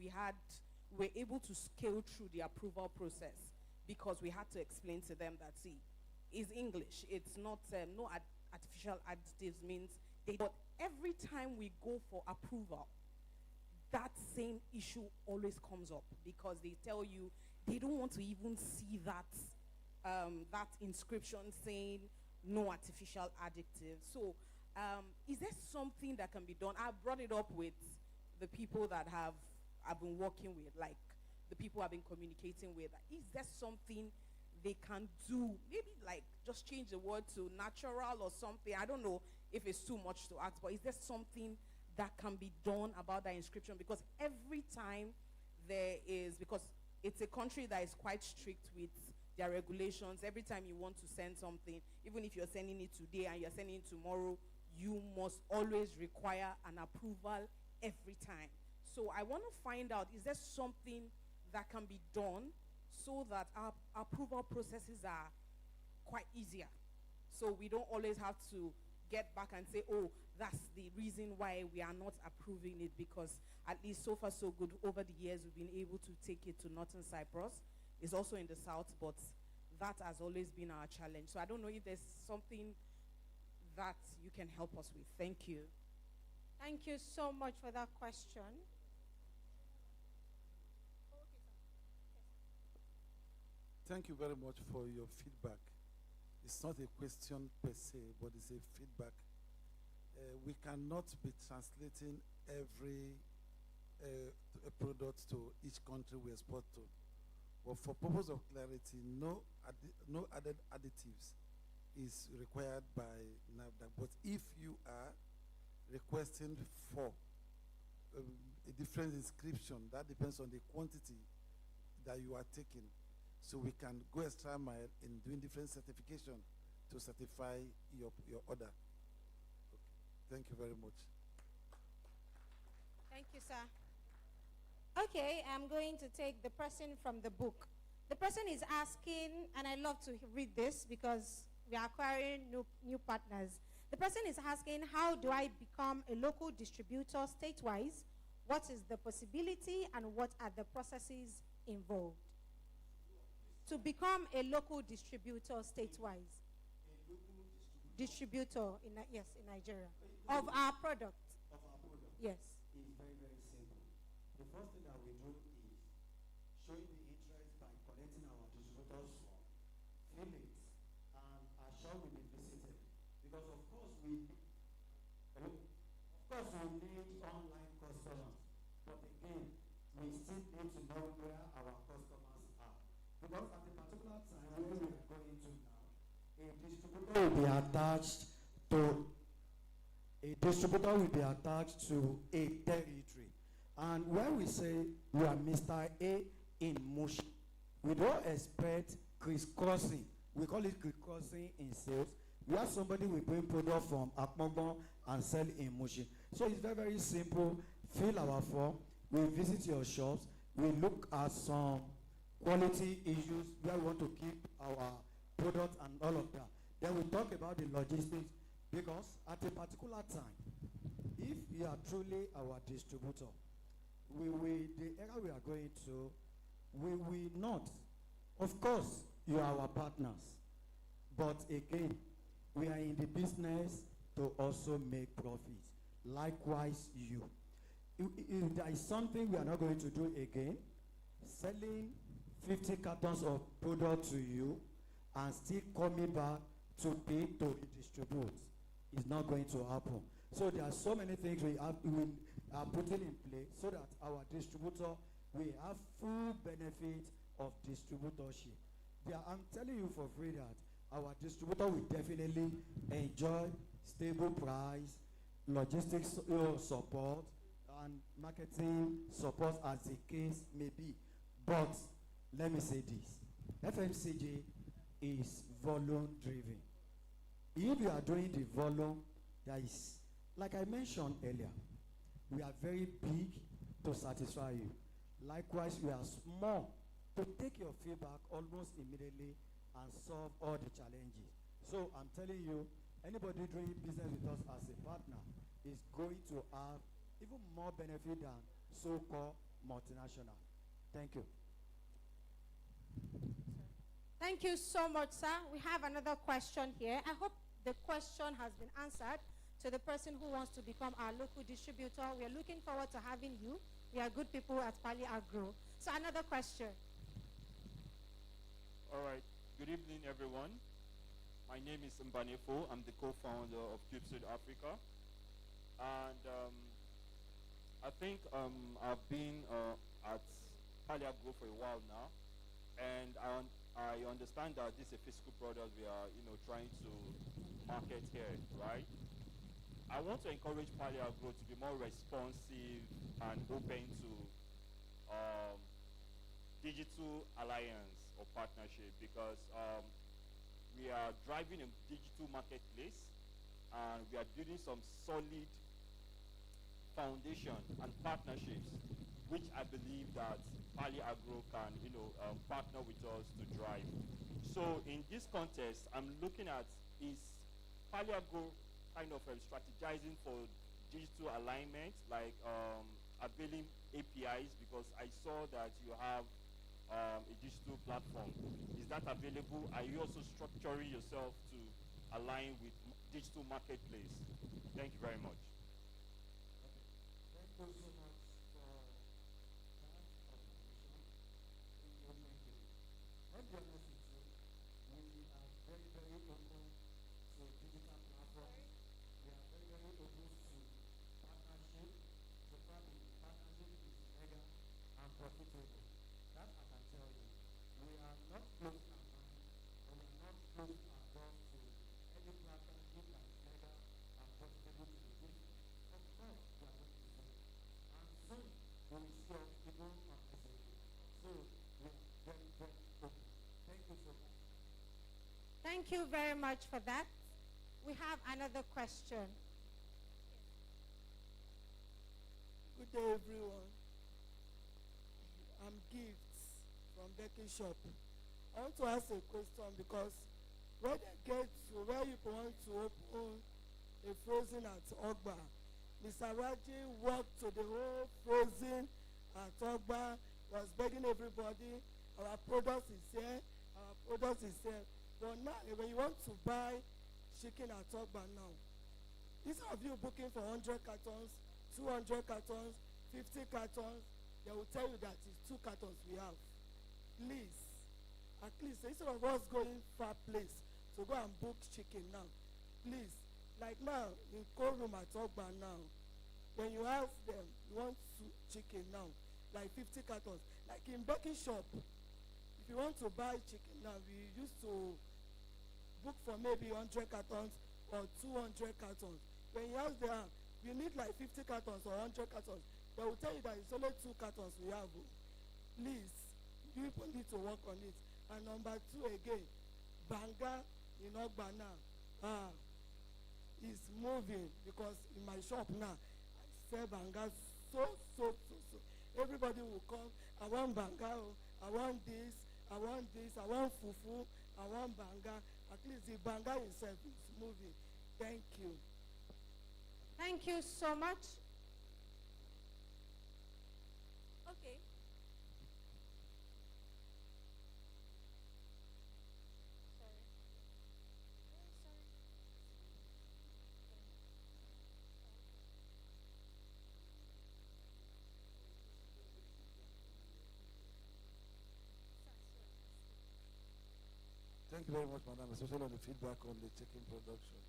T: we're able to scale through the approval process because we had to explain to them that, see, it's English. It's not, no artificial additives means they, but every time we go for approval, that same issue always comes up because they tell you they don't want to even see that, that inscription saying no artificial additives. So is there something that can be done? I brought it up with the people that I've been working with, like the people I've been communicating with. Is there something they can do? Maybe like just change the word to natural or something. I don't know if it's too much to ask, but is there something that can be done about that inscription? Because every time there is, because it's a country that is quite strict with their regulations. Every time you want to send something, even if you're sending it today and you're sending it tomorrow, you must always require an approval every time. So I want to find out, is there something that can be done so that our approval processes are quite easier? So we don't always have to get back and say, oh, that's the reason why we are not approving it, because at least so far so good. Over the years, we've been able to take it to Northern Cyprus. It's also in the south, but that has always been our challenge. So I don't know if there's something that you can help us with. Thank you.
C: Thank you so much for that question.
F: Thank you very much for your feedback. It's not a question per se, but it's a feedback. We cannot be translating every product to each country we export to. But for purpose of clarity, no added additives is required by NAFDAC. But if you are requesting for a different inscription, that depends on the quantity that you are taking. So we can go extra mile in doing different certification to certify your order. Okay. Thank you very much.
C: Thank you, sir. Okay, I'm going to take the person from the book. The person is asking, and I love to read this because we are acquiring new partners. The person is asking, how do I become a local distributor state-wise? What is the possibility and what are the processes involved? To become a local distributor state-wise. Distributor, in Nigeria. Of our product.
K: Of our product.
C: Yes.
K: It's very, very simple. The first thing that we do is showing the interest by collecting our distributors form, fill it, and our shop will be visited. Because of course we need online customers, but again, we still need to know where our customers are. Because at a particular time where we are going to now, a distributor will be attached to a territory. And when we say we are Mr. A in motion, we don't expect crisscrossing. We call it crisscrossing in sales. We have somebody will bring product from Akmongbon and sell in motion. So it's very, very simple. Fill our form. We visit your shops. We look at some quality issues where we want to keep our products and all of that. Then we talk about the logistics, because at a particular time, if you are truly our distributor, the era we are going to, we will not. Of course, you are our partners, but again, we are in the business to also make profits. Likewise, you. If there is something we are not going to do again, selling 50 cartons of product to you and still coming back to pay to redistribute is not going to happen. So there are so many things we are putting in place so that our distributor will have full benefit of distributorship. I'm telling you for free that our distributor will definitely enjoy stable price, logistics support, and marketing support as the case may be. But let me say this, FMCG is volume driven. If you are doing the volume, there is, like I mentioned earlier, we are very big to satisfy you. Likewise, we are small to take your feedback almost immediately and solve all the challenges. So I'm telling you, anybody doing business with us as a partner is going to have even more benefit than so-called multinational. Thank you.
C: Thank you so much, sir. We have another question here. I hope the question has been answered to the person who wants to become our local distributor. We are looking forward to having you. We are good people at Pali Agro. So another question.
U: All right. Good evening, everyone. My name is Mbanefo. I'm the co-founder of CubeSud Africa. And I think I've been at Pali Agro for a while now. And I understand that this is a physical product we are, trying to market here, right? I want to encourage Pali Agro to be more responsive and open to digital alliance or partnership, because we are driving a digital marketplace and we are building some solid foundation and partnerships, which I believe that Pali Agro can, partner with us to drive. So in this context, I'm looking at, is Pali Agro kind of strategizing for digital alignment, like availing APIs, because I saw that you have a digital platform. Is that available? Are you also structuring yourself to align with digital marketplace? Thank you very much.
K: Thank you so much for that observation. Let me be honest with you, we are very, very open to digital platforms. We are very, very open to partnership. So far, the partnership is mega and profitable. That I can tell you. We are not closing our mind, or we are not closing our doors to any partnership that is mega and profitable to the business. Of course, we are going to do it. And soon, we will see us even on SAP. So, we are very, very open. Thank you so much.
C: Thank you very much for that. We have another question.
B: Good day, everyone. I'm Gifts from Becky Shop. I want to ask a question, because when they get to where you want to open a frozen at Ogba, Mr. Raji walked to the whole frozen at Ogba, was begging everybody, our product is here, our product is here. But now, when you want to buy chicken at Ogba now, instead of you booking for 100 cartons, 200 cartons, 50 cartons, they will tell you that it's 2 cartons we have. Please, at least instead of us going far place to go and book chicken now, please, like now in cold room at Ogba now, when you ask them you want chicken now, like 50 cartons, like in Becky Shop, if you want to buy chicken now, we used to book for maybe 100 cartons or 200 cartons. When you ask them, you need like 50 cartons or 100 cartons, they will tell you that it's only 2 cartons we have. Please, you people need to work on it. And number 2 again, Banga in Ogba now is moving, because in my shop now, I sell Banga so. Everybody will come, I want Banga, I want this, I want fufu, I want Banga. At least the Banga itself is moving. Thank you.
C: Thank you so much. Okay.
F: Thank you very much, madam, especially on the feedback on the chicken production.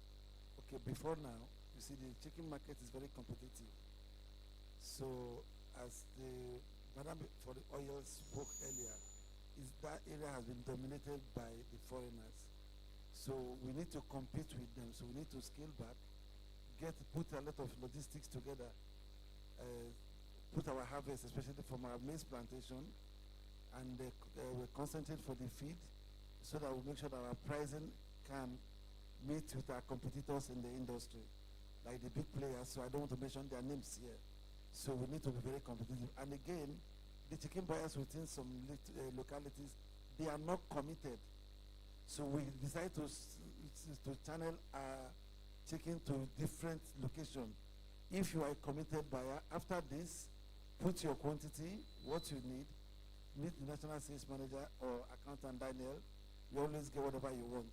F: Okay, before now, you see the chicken market is very competitive. So, as the madam for the oil spoke earlier, is that area has been dominated by the foreigners. So we need to compete with them. So we need to scale back, put a lot of logistics together, put our harvest, especially from our maize plantation, and we concentrate for the feed, so that we make sure that our pricing can meet with our competitors in the industry, like the big players. So I don't want to mention their names here. So we need to be very competitive. And again, the chicken buyers within some localities, they are not committed. So we decide to channel our chicken to different locations. If you are a committed buyer, after this, put your quantity, what you need, meet the national sales manager or accountant Daniel. You always get whatever you want.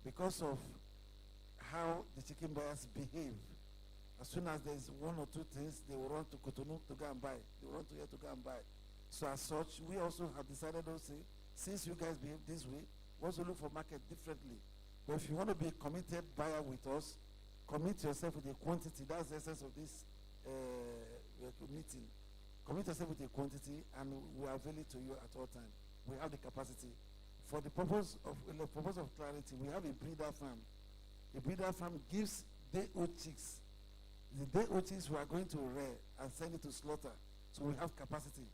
F: Because of how the chicken buyers behave, as soon as there's one or two things, they will run to Cotonou to go and buy. They will run to here to go and buy. So as such, we also have decided also, since you guys behave this way, we also look for market differently. But if you want to be a committed buyer with us, commit yourself with a quantity. That's the essence of this meeting. Commit yourself with a quantity, and we are available to you at all times. We have the capacity. For the purpose of clarity, we have a breeder farm. A breeder farm gives day-old chicks. The day-old chicks we are going to rear and send it to slaughter. So we have capacity.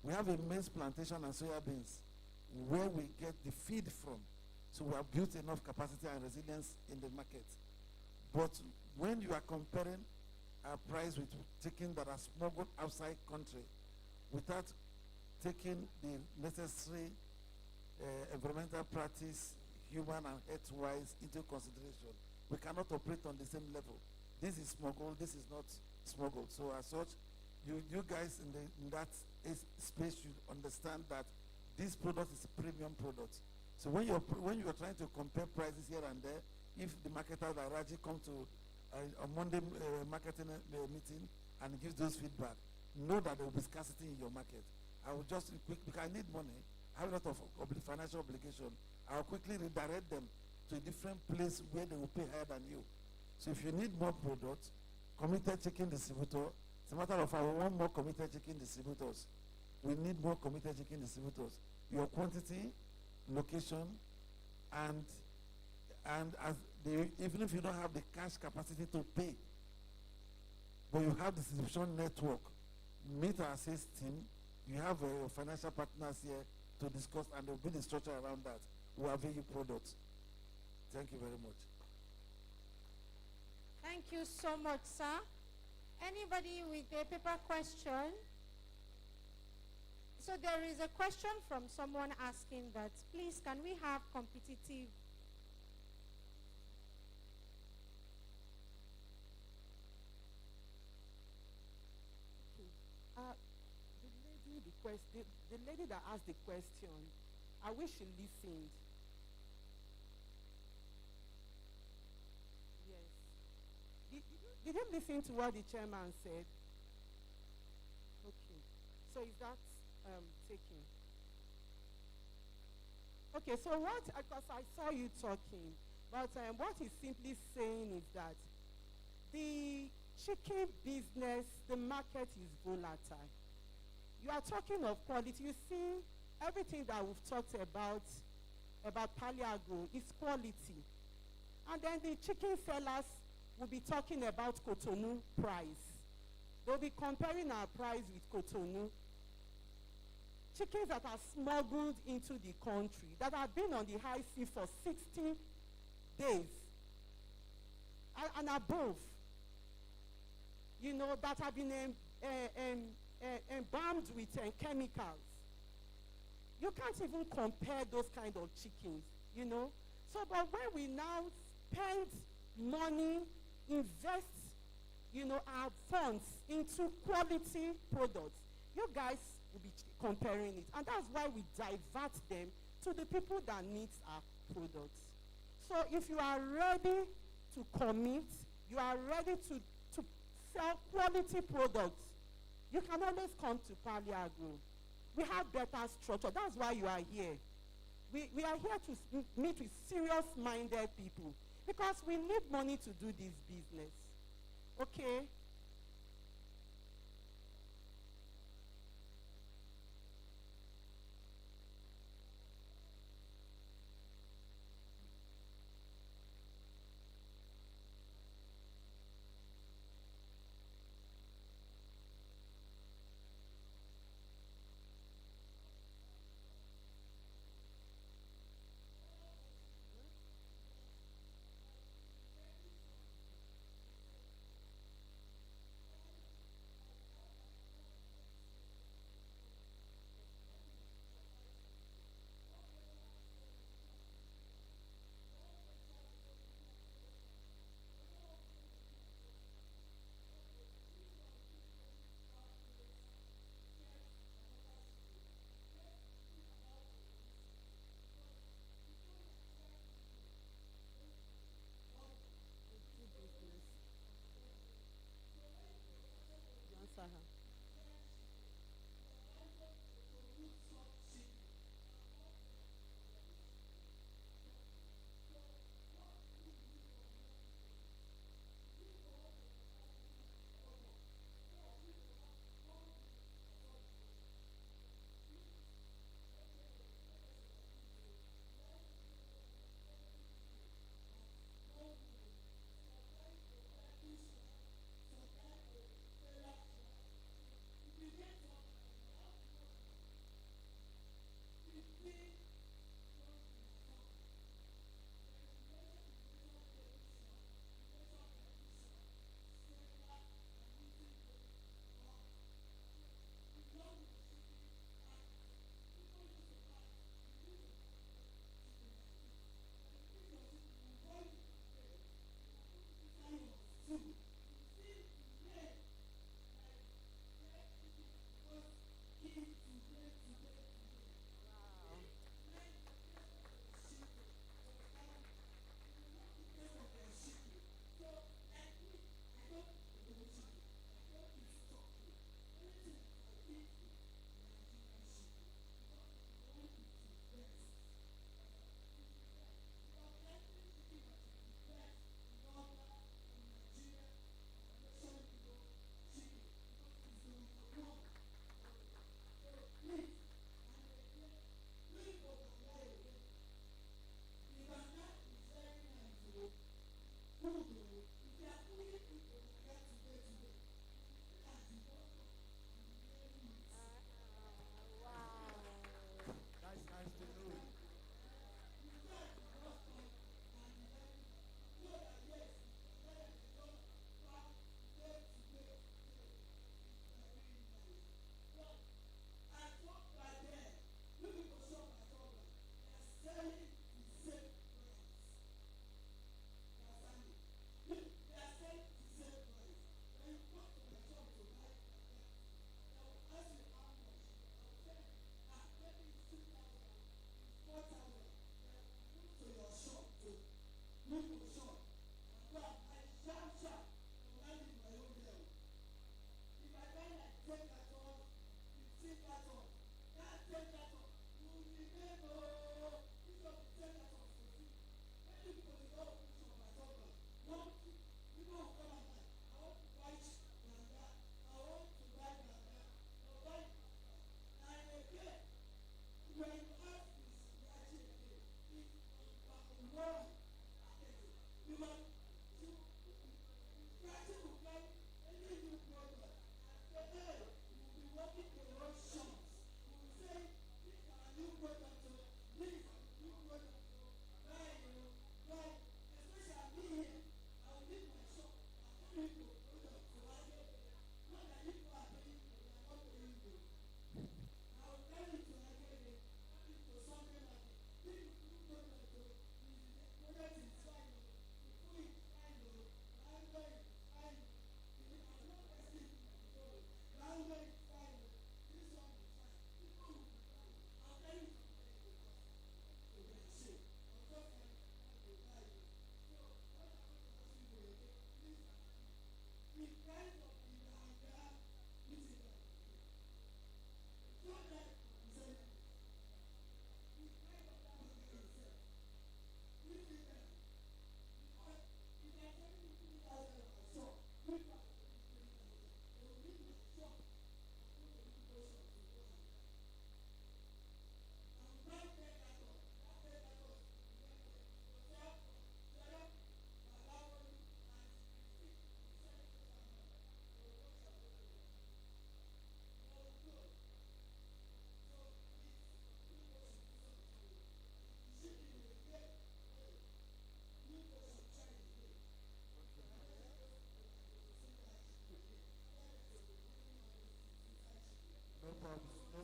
F: We have a maize plantation and soya beans where we get the feed from. So we have built enough capacity and resilience in the market. But when you are comparing our price with chicken that are smuggled outside country without taking the necessary environmental practice, human and health-wise, into consideration, we cannot operate on the same level. This is smuggled, this is not smuggled. So as such, you guys in that space should understand that this product is a premium product. So when you're trying to compare prices here and there, if the marketer like Raji come to a Monday marketing meeting and gives those feedback, know that there will be scarcity in your market. I will just quick, because I need money, I have a lot of financial obligation. I will quickly redirect them to a different place where they will pay higher than you. So if you need more products, committed chicken distributor, it's a matter of I want more committed chicken distributors. We need more committed chicken distributors. Your quantity, location, and as even if you don't have the cash capacity to pay, but you have the distribution network, meet our sales team. You have financial partners here to discuss, and there will be the structure around that. We have value products. Thank you very much.
C: Thank you so much, sir. Anybody with a paper question? So there is a question from someone asking that, please, can we have competitive
L: the lady that asked the question, I wish she listened. Yes. Did you listen to what the chairman said? Okay. So is that taking? Okay, so what, because I saw you talking, but what he's simply saying is that the chicken business, the market is volatile. You are talking of quality. You see, everything that we've talked about Pali Agro is quality. And then the chicken sellers will be talking about Cotonou price. They'll be comparing our price with Cotonou. Chickens that are smuggled into the country, that have been on the high sea for 60 days and above, you know, that have been embalmed with chemicals. You can't even compare those kind of chickens you know. So, but when we now spend money, invest, you know, our funds into quality products, you guys will be comparing it. And that's why we divert them to the people that need our products. So if you are ready to commit, you are ready to sell quality products, you can always come to Pali Agro. We have better structure. That's why you are here. We are here to meet with serious-minded people because we need money to do this business. Okay?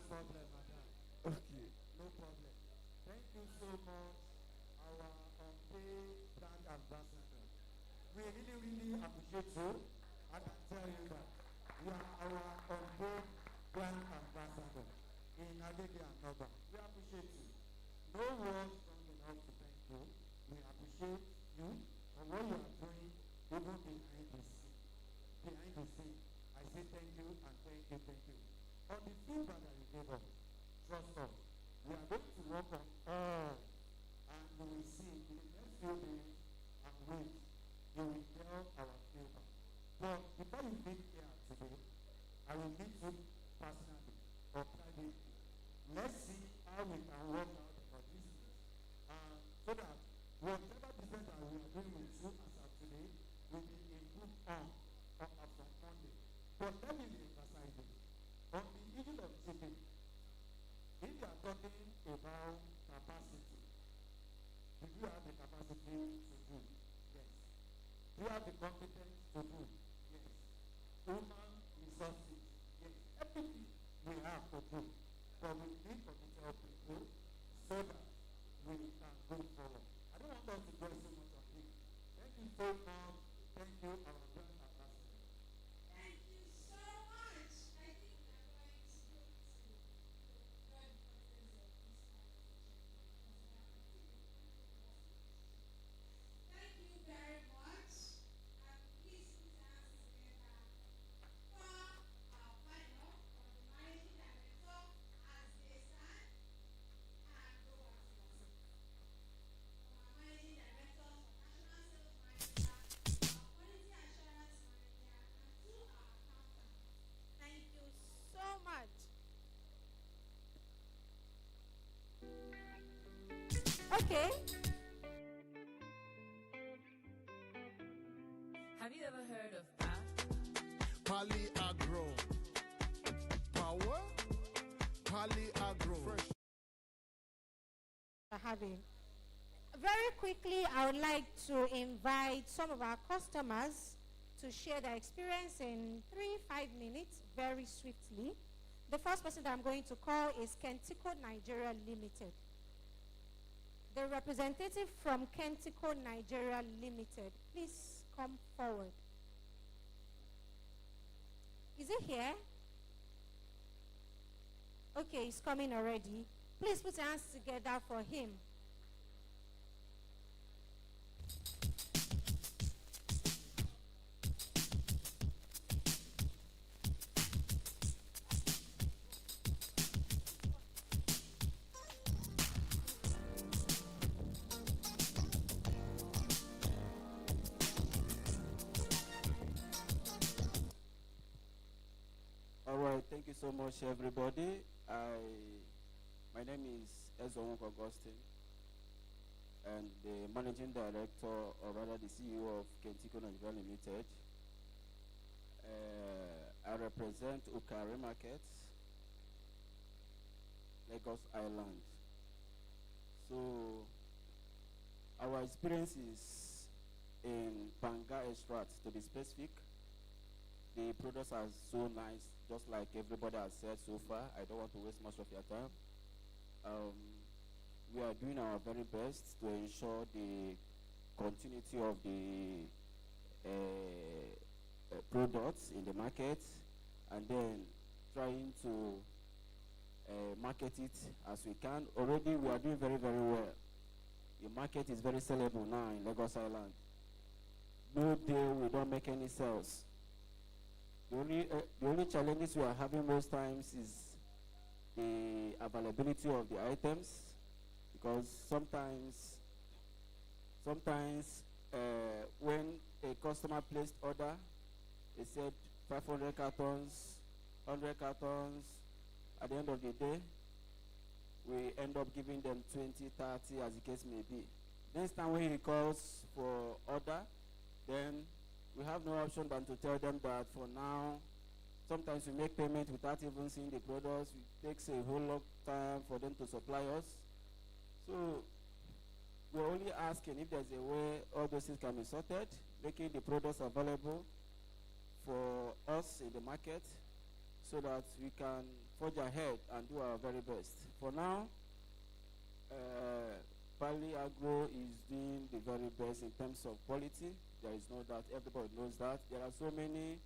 K: problem, madam. Okay, no problem. Thank you so much, our unpaid brand ambassador. We really appreciate you, and I tell you that you are our unpaid brand ambassador in Agege and Nova. We appreciate you. No words strong enough to thank you. We appreciate you for what you are doing, even behind the scene. Behind the scene, I say thank you and thank you, thank you. On the feedback that you gave us, trust us, we are going to work on all, and we will see in the next few days and weeks, you will tell our feedback. But before you meet here today, I will meet you personally or privately. Let's see how we can work out for this, so that whatever business that we are doing with you as of today will be improved on from Monday. But let me emphasize this. On the issue of chicken, if you are talking about capacity, do you have the capacity to do? Yes. Do you have the competence to do? Yes. Human resources? Yes. Everything we have to do. But we need committed people so that we can go forward. I don't want us to dwell so much on it. Thank you so much. Thank you, our brand ambassador.
C: Thank you so much. I think we are going to go to the very importance of this kind of Thank you very much. And please put your hands together for our panel, for the managing director as they stand, and go back to us. From our managing director, national sales manager, our quality assurance manager, and to our accountant. Thank you so much. Okay.
A: Have you ever heard of PAP?
N: Pali Agro. Power? Pali Agro. Fresh.
C: Having. Very quickly, I would like to invite some of our customers to share their experience in 3-5 minutes, very swiftly. The first person that I'm going to call is Kentico Nigeria Limited. The representative from Kentico Nigeria Limited, please come forward. Is he here? Okay, he's coming already. Please put your hands together for him.
V: All right, thank you so much, everybody. My name is Ogun State, and the managing director, or rather the CEO of Kentico Nigeria Limited. I represent Ukari Market, Lagos Island. So, our experience is in Banga extract, to be specific. The products are so nice, just like everybody has said so far. I don't want to waste much of your time. We are doing our very best to ensure the continuity of the products in the market, and then trying to market it as we can. Already we are doing very, very well. The market is very sellable now in Lagos Island. No day we don't make any sales. The only challenges we are having most times is the availability of the items, because sometimes when a customer placed order, they said 500 cartons, 100 cartons. At the end of the day, we end up giving them 20, 30, as the case may be. Next time when he calls for order, then we have no option than to tell them that for now, sometimes we make payment without even seeing the products. It takes a whole lot of time for them to supply us. So we're only asking if there's a way all those things can be sorted, making the products available for us in the market, so that we can forge ahead and do our very best. For now, Pali Agro is doing the very best in terms of quality. There is no doubt, everybody knows that. There are so many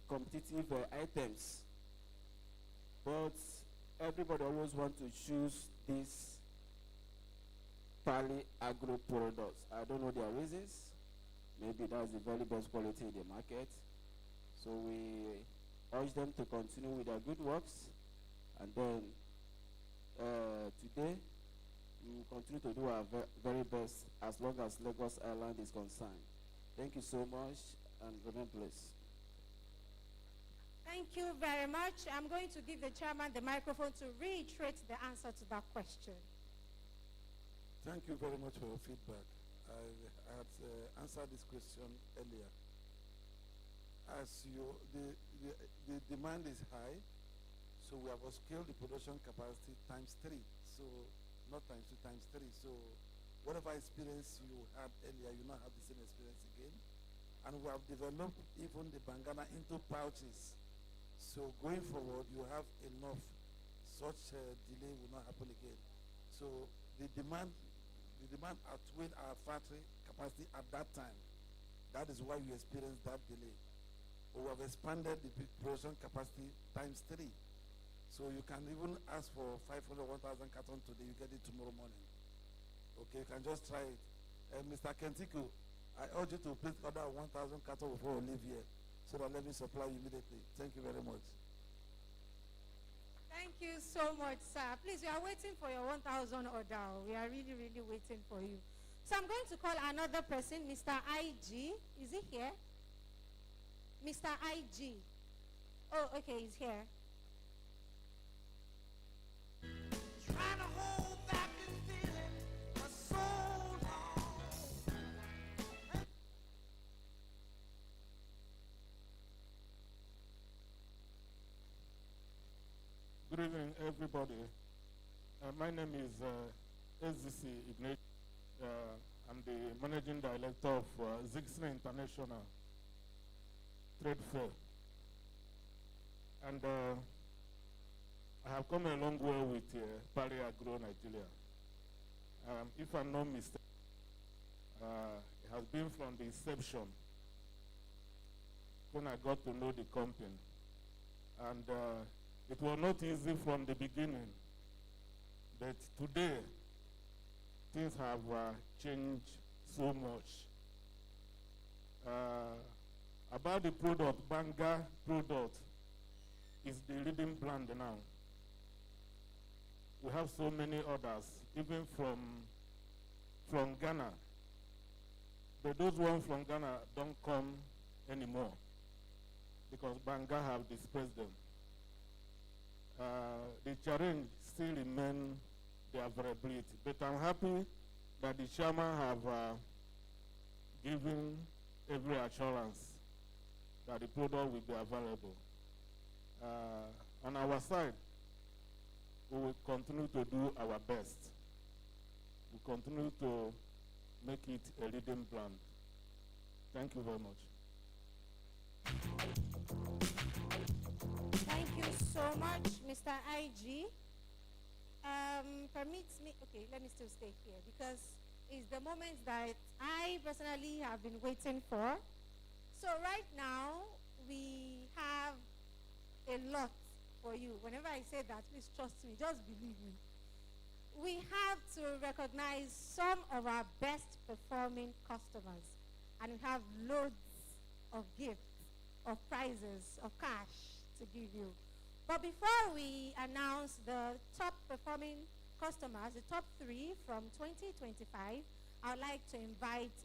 V: competitive items, but everybody always wants to choose this Pali Agro products. I don't know their reasons. Maybe that's the very best quality in the market. So we urge them to continue with their good works, and then today we will continue to do our very best as long as Lagos Island is concerned. Thank you so much, and remain blessed.
C: Thank you very much. I'm going to give the chairman the microphone to reiterate the answer to that question.
F: Thank you very much for your feedback. I had answered this question earlier. As the demand is high, so we have scaled the production capacity times 3. So not times 2, times 3. So whatever experience you had earlier, you now have the same experience again. And we have developed even the Bangana into pouches. So going forward, you have enough. Such delay will not happen again. So the demand outweighed our factory capacity at that time. That is why we experienced that delay. But we have expanded the production capacity times 3. So you can even ask for 500, 1,000 cartons today, you get it tomorrow morning. Okay, you can just try it. Mr. Kentiku, I urge you to please order 1,000 cartons before we leave here, so that let me supply you immediately. Thank you very much.
C: Thank you so much, sir. Please, we are waiting for your 1,000 order. We are really, really waiting for you. So I'm going to call another person, Mr. IG. Is he here? Mr. IG. Oh, okay, he's here.
G: Trying to hold back this feeling for so long.
D: Good evening, everybody. My name is SDC Ignatius. I'm the Managing Director of Zixley International Trade Fair. And I have come a long way with Pali Agro Nigeria. If I'm not mistaken, it has been from the inception when I got to know the company. And it was not easy from the beginning, but today things have changed so much. About the product, Banga product is the leading brand now. We have so many others, even from Ghana. But those ones from Ghana don't come anymore because Banga have displaced them. The challenge still remains the availability, but I'm happy that the chairman have given every assurance that the product will be available. On our side, we will continue to do our best. We continue to make it a leading brand. Thank you very much.
C: Thank you so much, Mr. IG. Permits me, okay, let me still stay here because it's the moment that I personally have been waiting for. So right now, we have a lot for you. Whenever I say that, please trust me, just believe me. We have to recognize some of our best performing customers, and we have loads of gifts, of prizes, of cash to give you. But before we announce the top performing customers, the top 3 from 2025, I would like to invite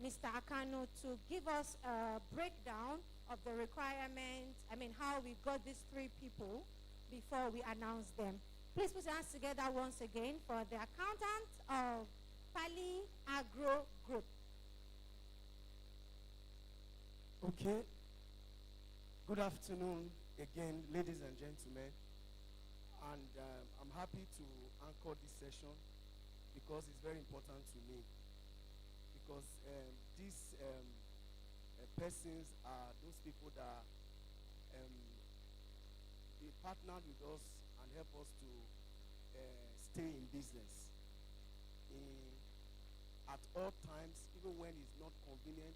C: Mr. Akano to give us a breakdown of the requirements, how we got these 3 people before we announce them. Please put your hands together once again for the accountant of Pali Agro Group.
S: Okay. Good afternoon again, ladies and gentlemen. And I'm happy to anchor this session because it's very important to me. Because these persons are those people that partnered with us and helped us to stay in business. At all times, even when it's not convenient,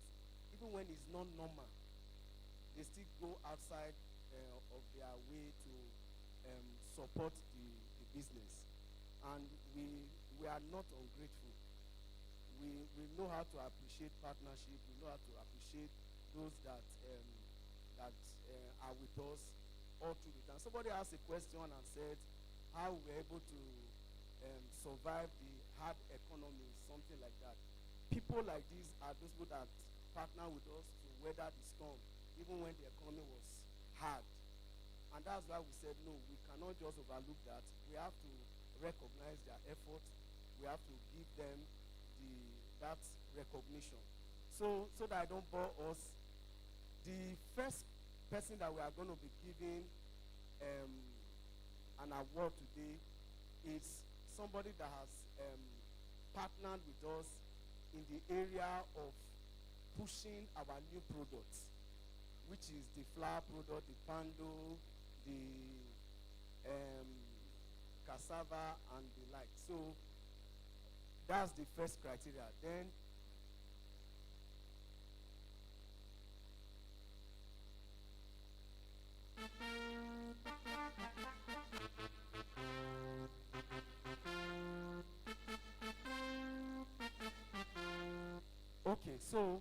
S: even when it's not normal, they still go outside of their way to support the business. And we are not ungrateful. We know how to appreciate partnership. We know how to appreciate those that are with us all through the time. Somebody asked a question and said how we're able to survive the hard economy, something like that. People like these are those people that partner with us to weather the storm, even when the economy was hard. And that's why we said, no, we cannot just overlook that. We have to recognize their effort. We have to give them that recognition. So that I don't bore us, the first person that we are going to be giving an award today is somebody that has partnered with us in the area of pushing our new products, which is the flour product, the pando, the cassava, and the like. So that's the first criteria. Then okay, so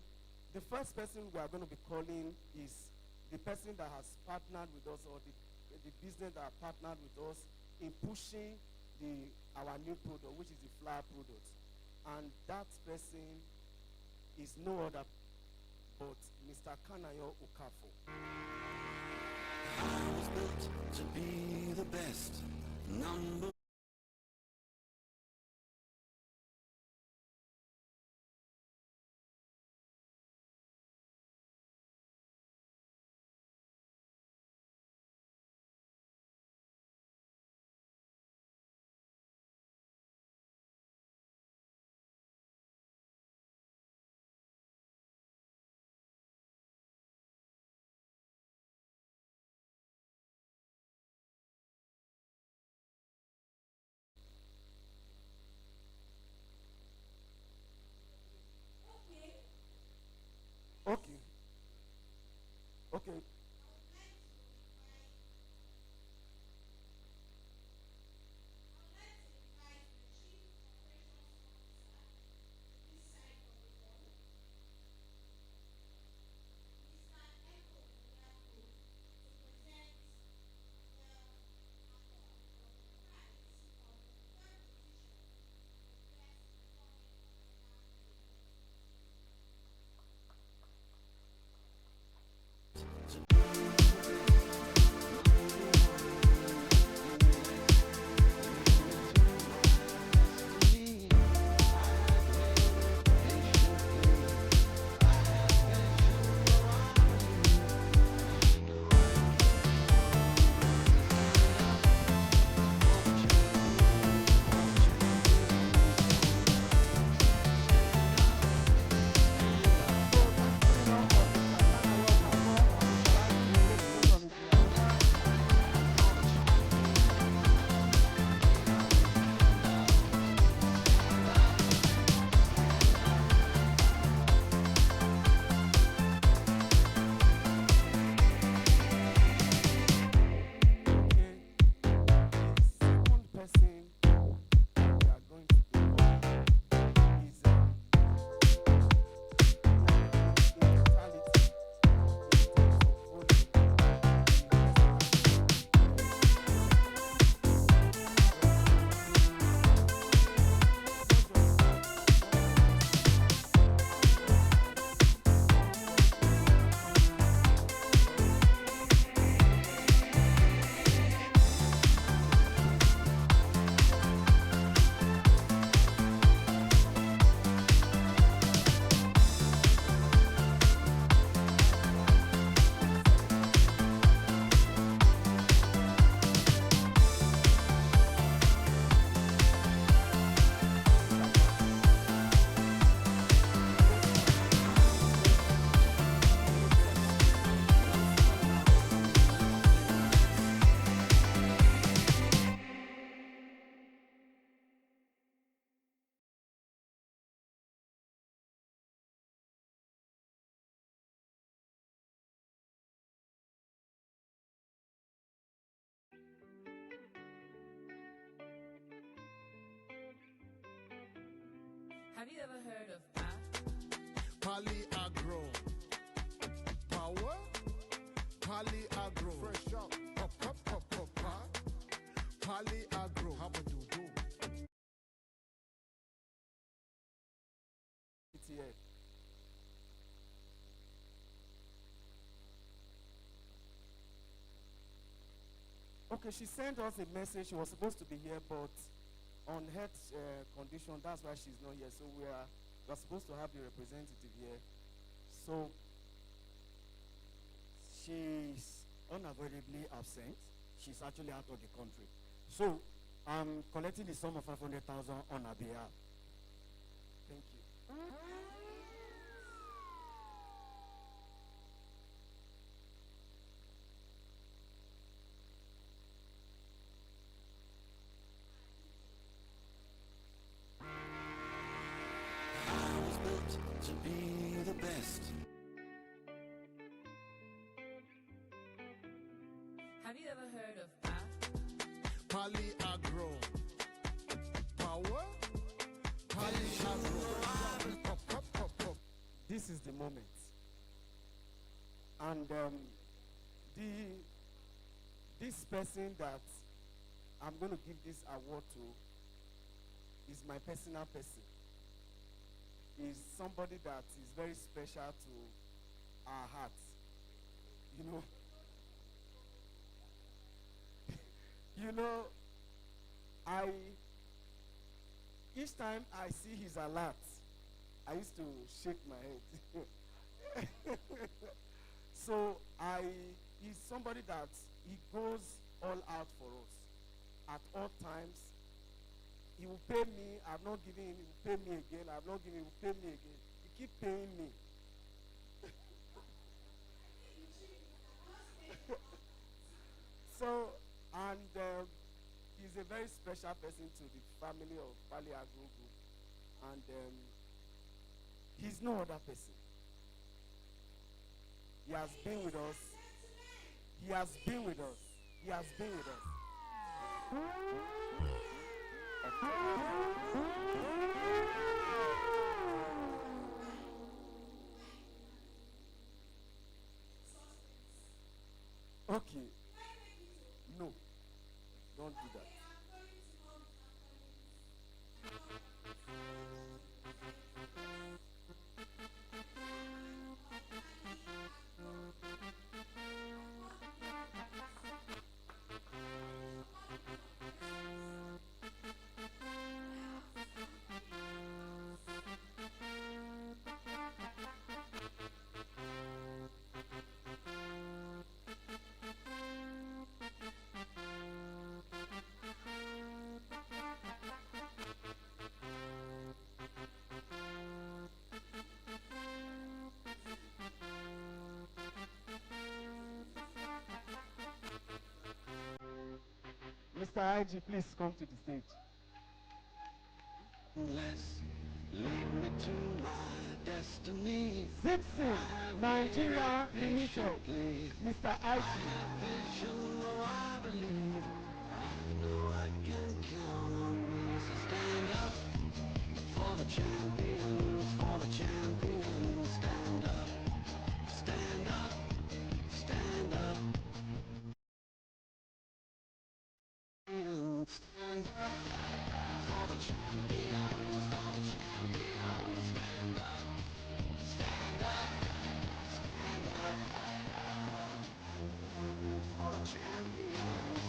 S: the first person we are going to be calling is the person that has partnered with us, or the business that have partnered with us in pushing our new product, which is the flour product. And that person is no other but Mr. Kanayo Okafo.
G: I was built to be the best, number
S: Okay. Okay.
G: to
A: Have you ever heard of PAP?
N: Pali Agro. Power? Pali Agro. Fresh out. Pop, pop, pop, pop, pop. Pali Agro. How about you do?
S: ETA. Okay, she sent us a message. She was supposed to be here, but on health condition, that's why she's not here. So we're supposed to have the representative here. So
K: she's unavoidably absent. She's actually out of the country. So I'm collecting the sum of 500,000 on her behalf.
S: Thank you.
G: To be the best.
A: Have you ever heard of PAP?
N: Pali Agro. Power? Pali Agro. Pop, pop, pop, pop.
S: This is the moment. And this person that I'm going to give this award to is my personal person. Is somebody that is very special to our hearts. You know, each time I see his alert, I used to shake my head. So he's somebody that he goes all out for us at all times. He will pay me. I'm not giving him. He will pay me again. I'm not giving him. He will pay me again. He keep paying me. So, and he's a very special person to the family of Pali Agro Group. And he's no other person. He has been with us. He has been with us. He has been with us. Okay. No. Don't do that. Mr. IG, please come to the stage.
G: Lead me to my destiny.
S: Citizen, Nigeria, Limited. Mr. IG.
G: I have vision, oh, I believe. I know I can count on me. So stand up for the champions, for the champions. Stand up, stand up, stand up. Stand up for the champions, for the champions. Stand up, stand up, stand up for the champions.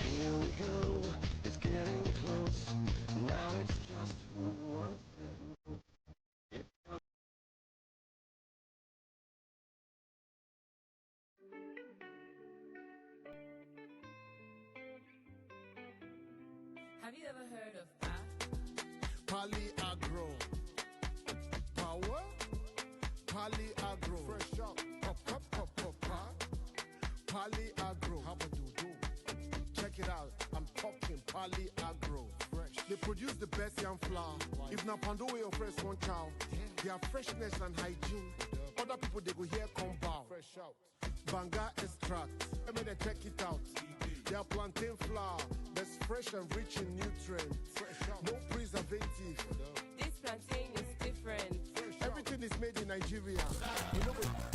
G: Here we go, it's getting close. Now it's just one step.
A: Have you ever heard of PAP?
N: Pali Agro. Power? Pali Agro. Fresh out. Pop, pop, pop, pop, pop. Pali Agro. How about you do? Check it out. I'm talking Pali Agro. Fresh. They produce the best yam flour. If na pando way or fresh one chow, their freshness and hygiene. Other people they go here come bow. Fresh out. Banga extract. Let me check it out. Their plantain flour that's fresh and rich in nutrients. No preservative.
I: This plantain is different.
N: Everything is made in Nigeria. You know what?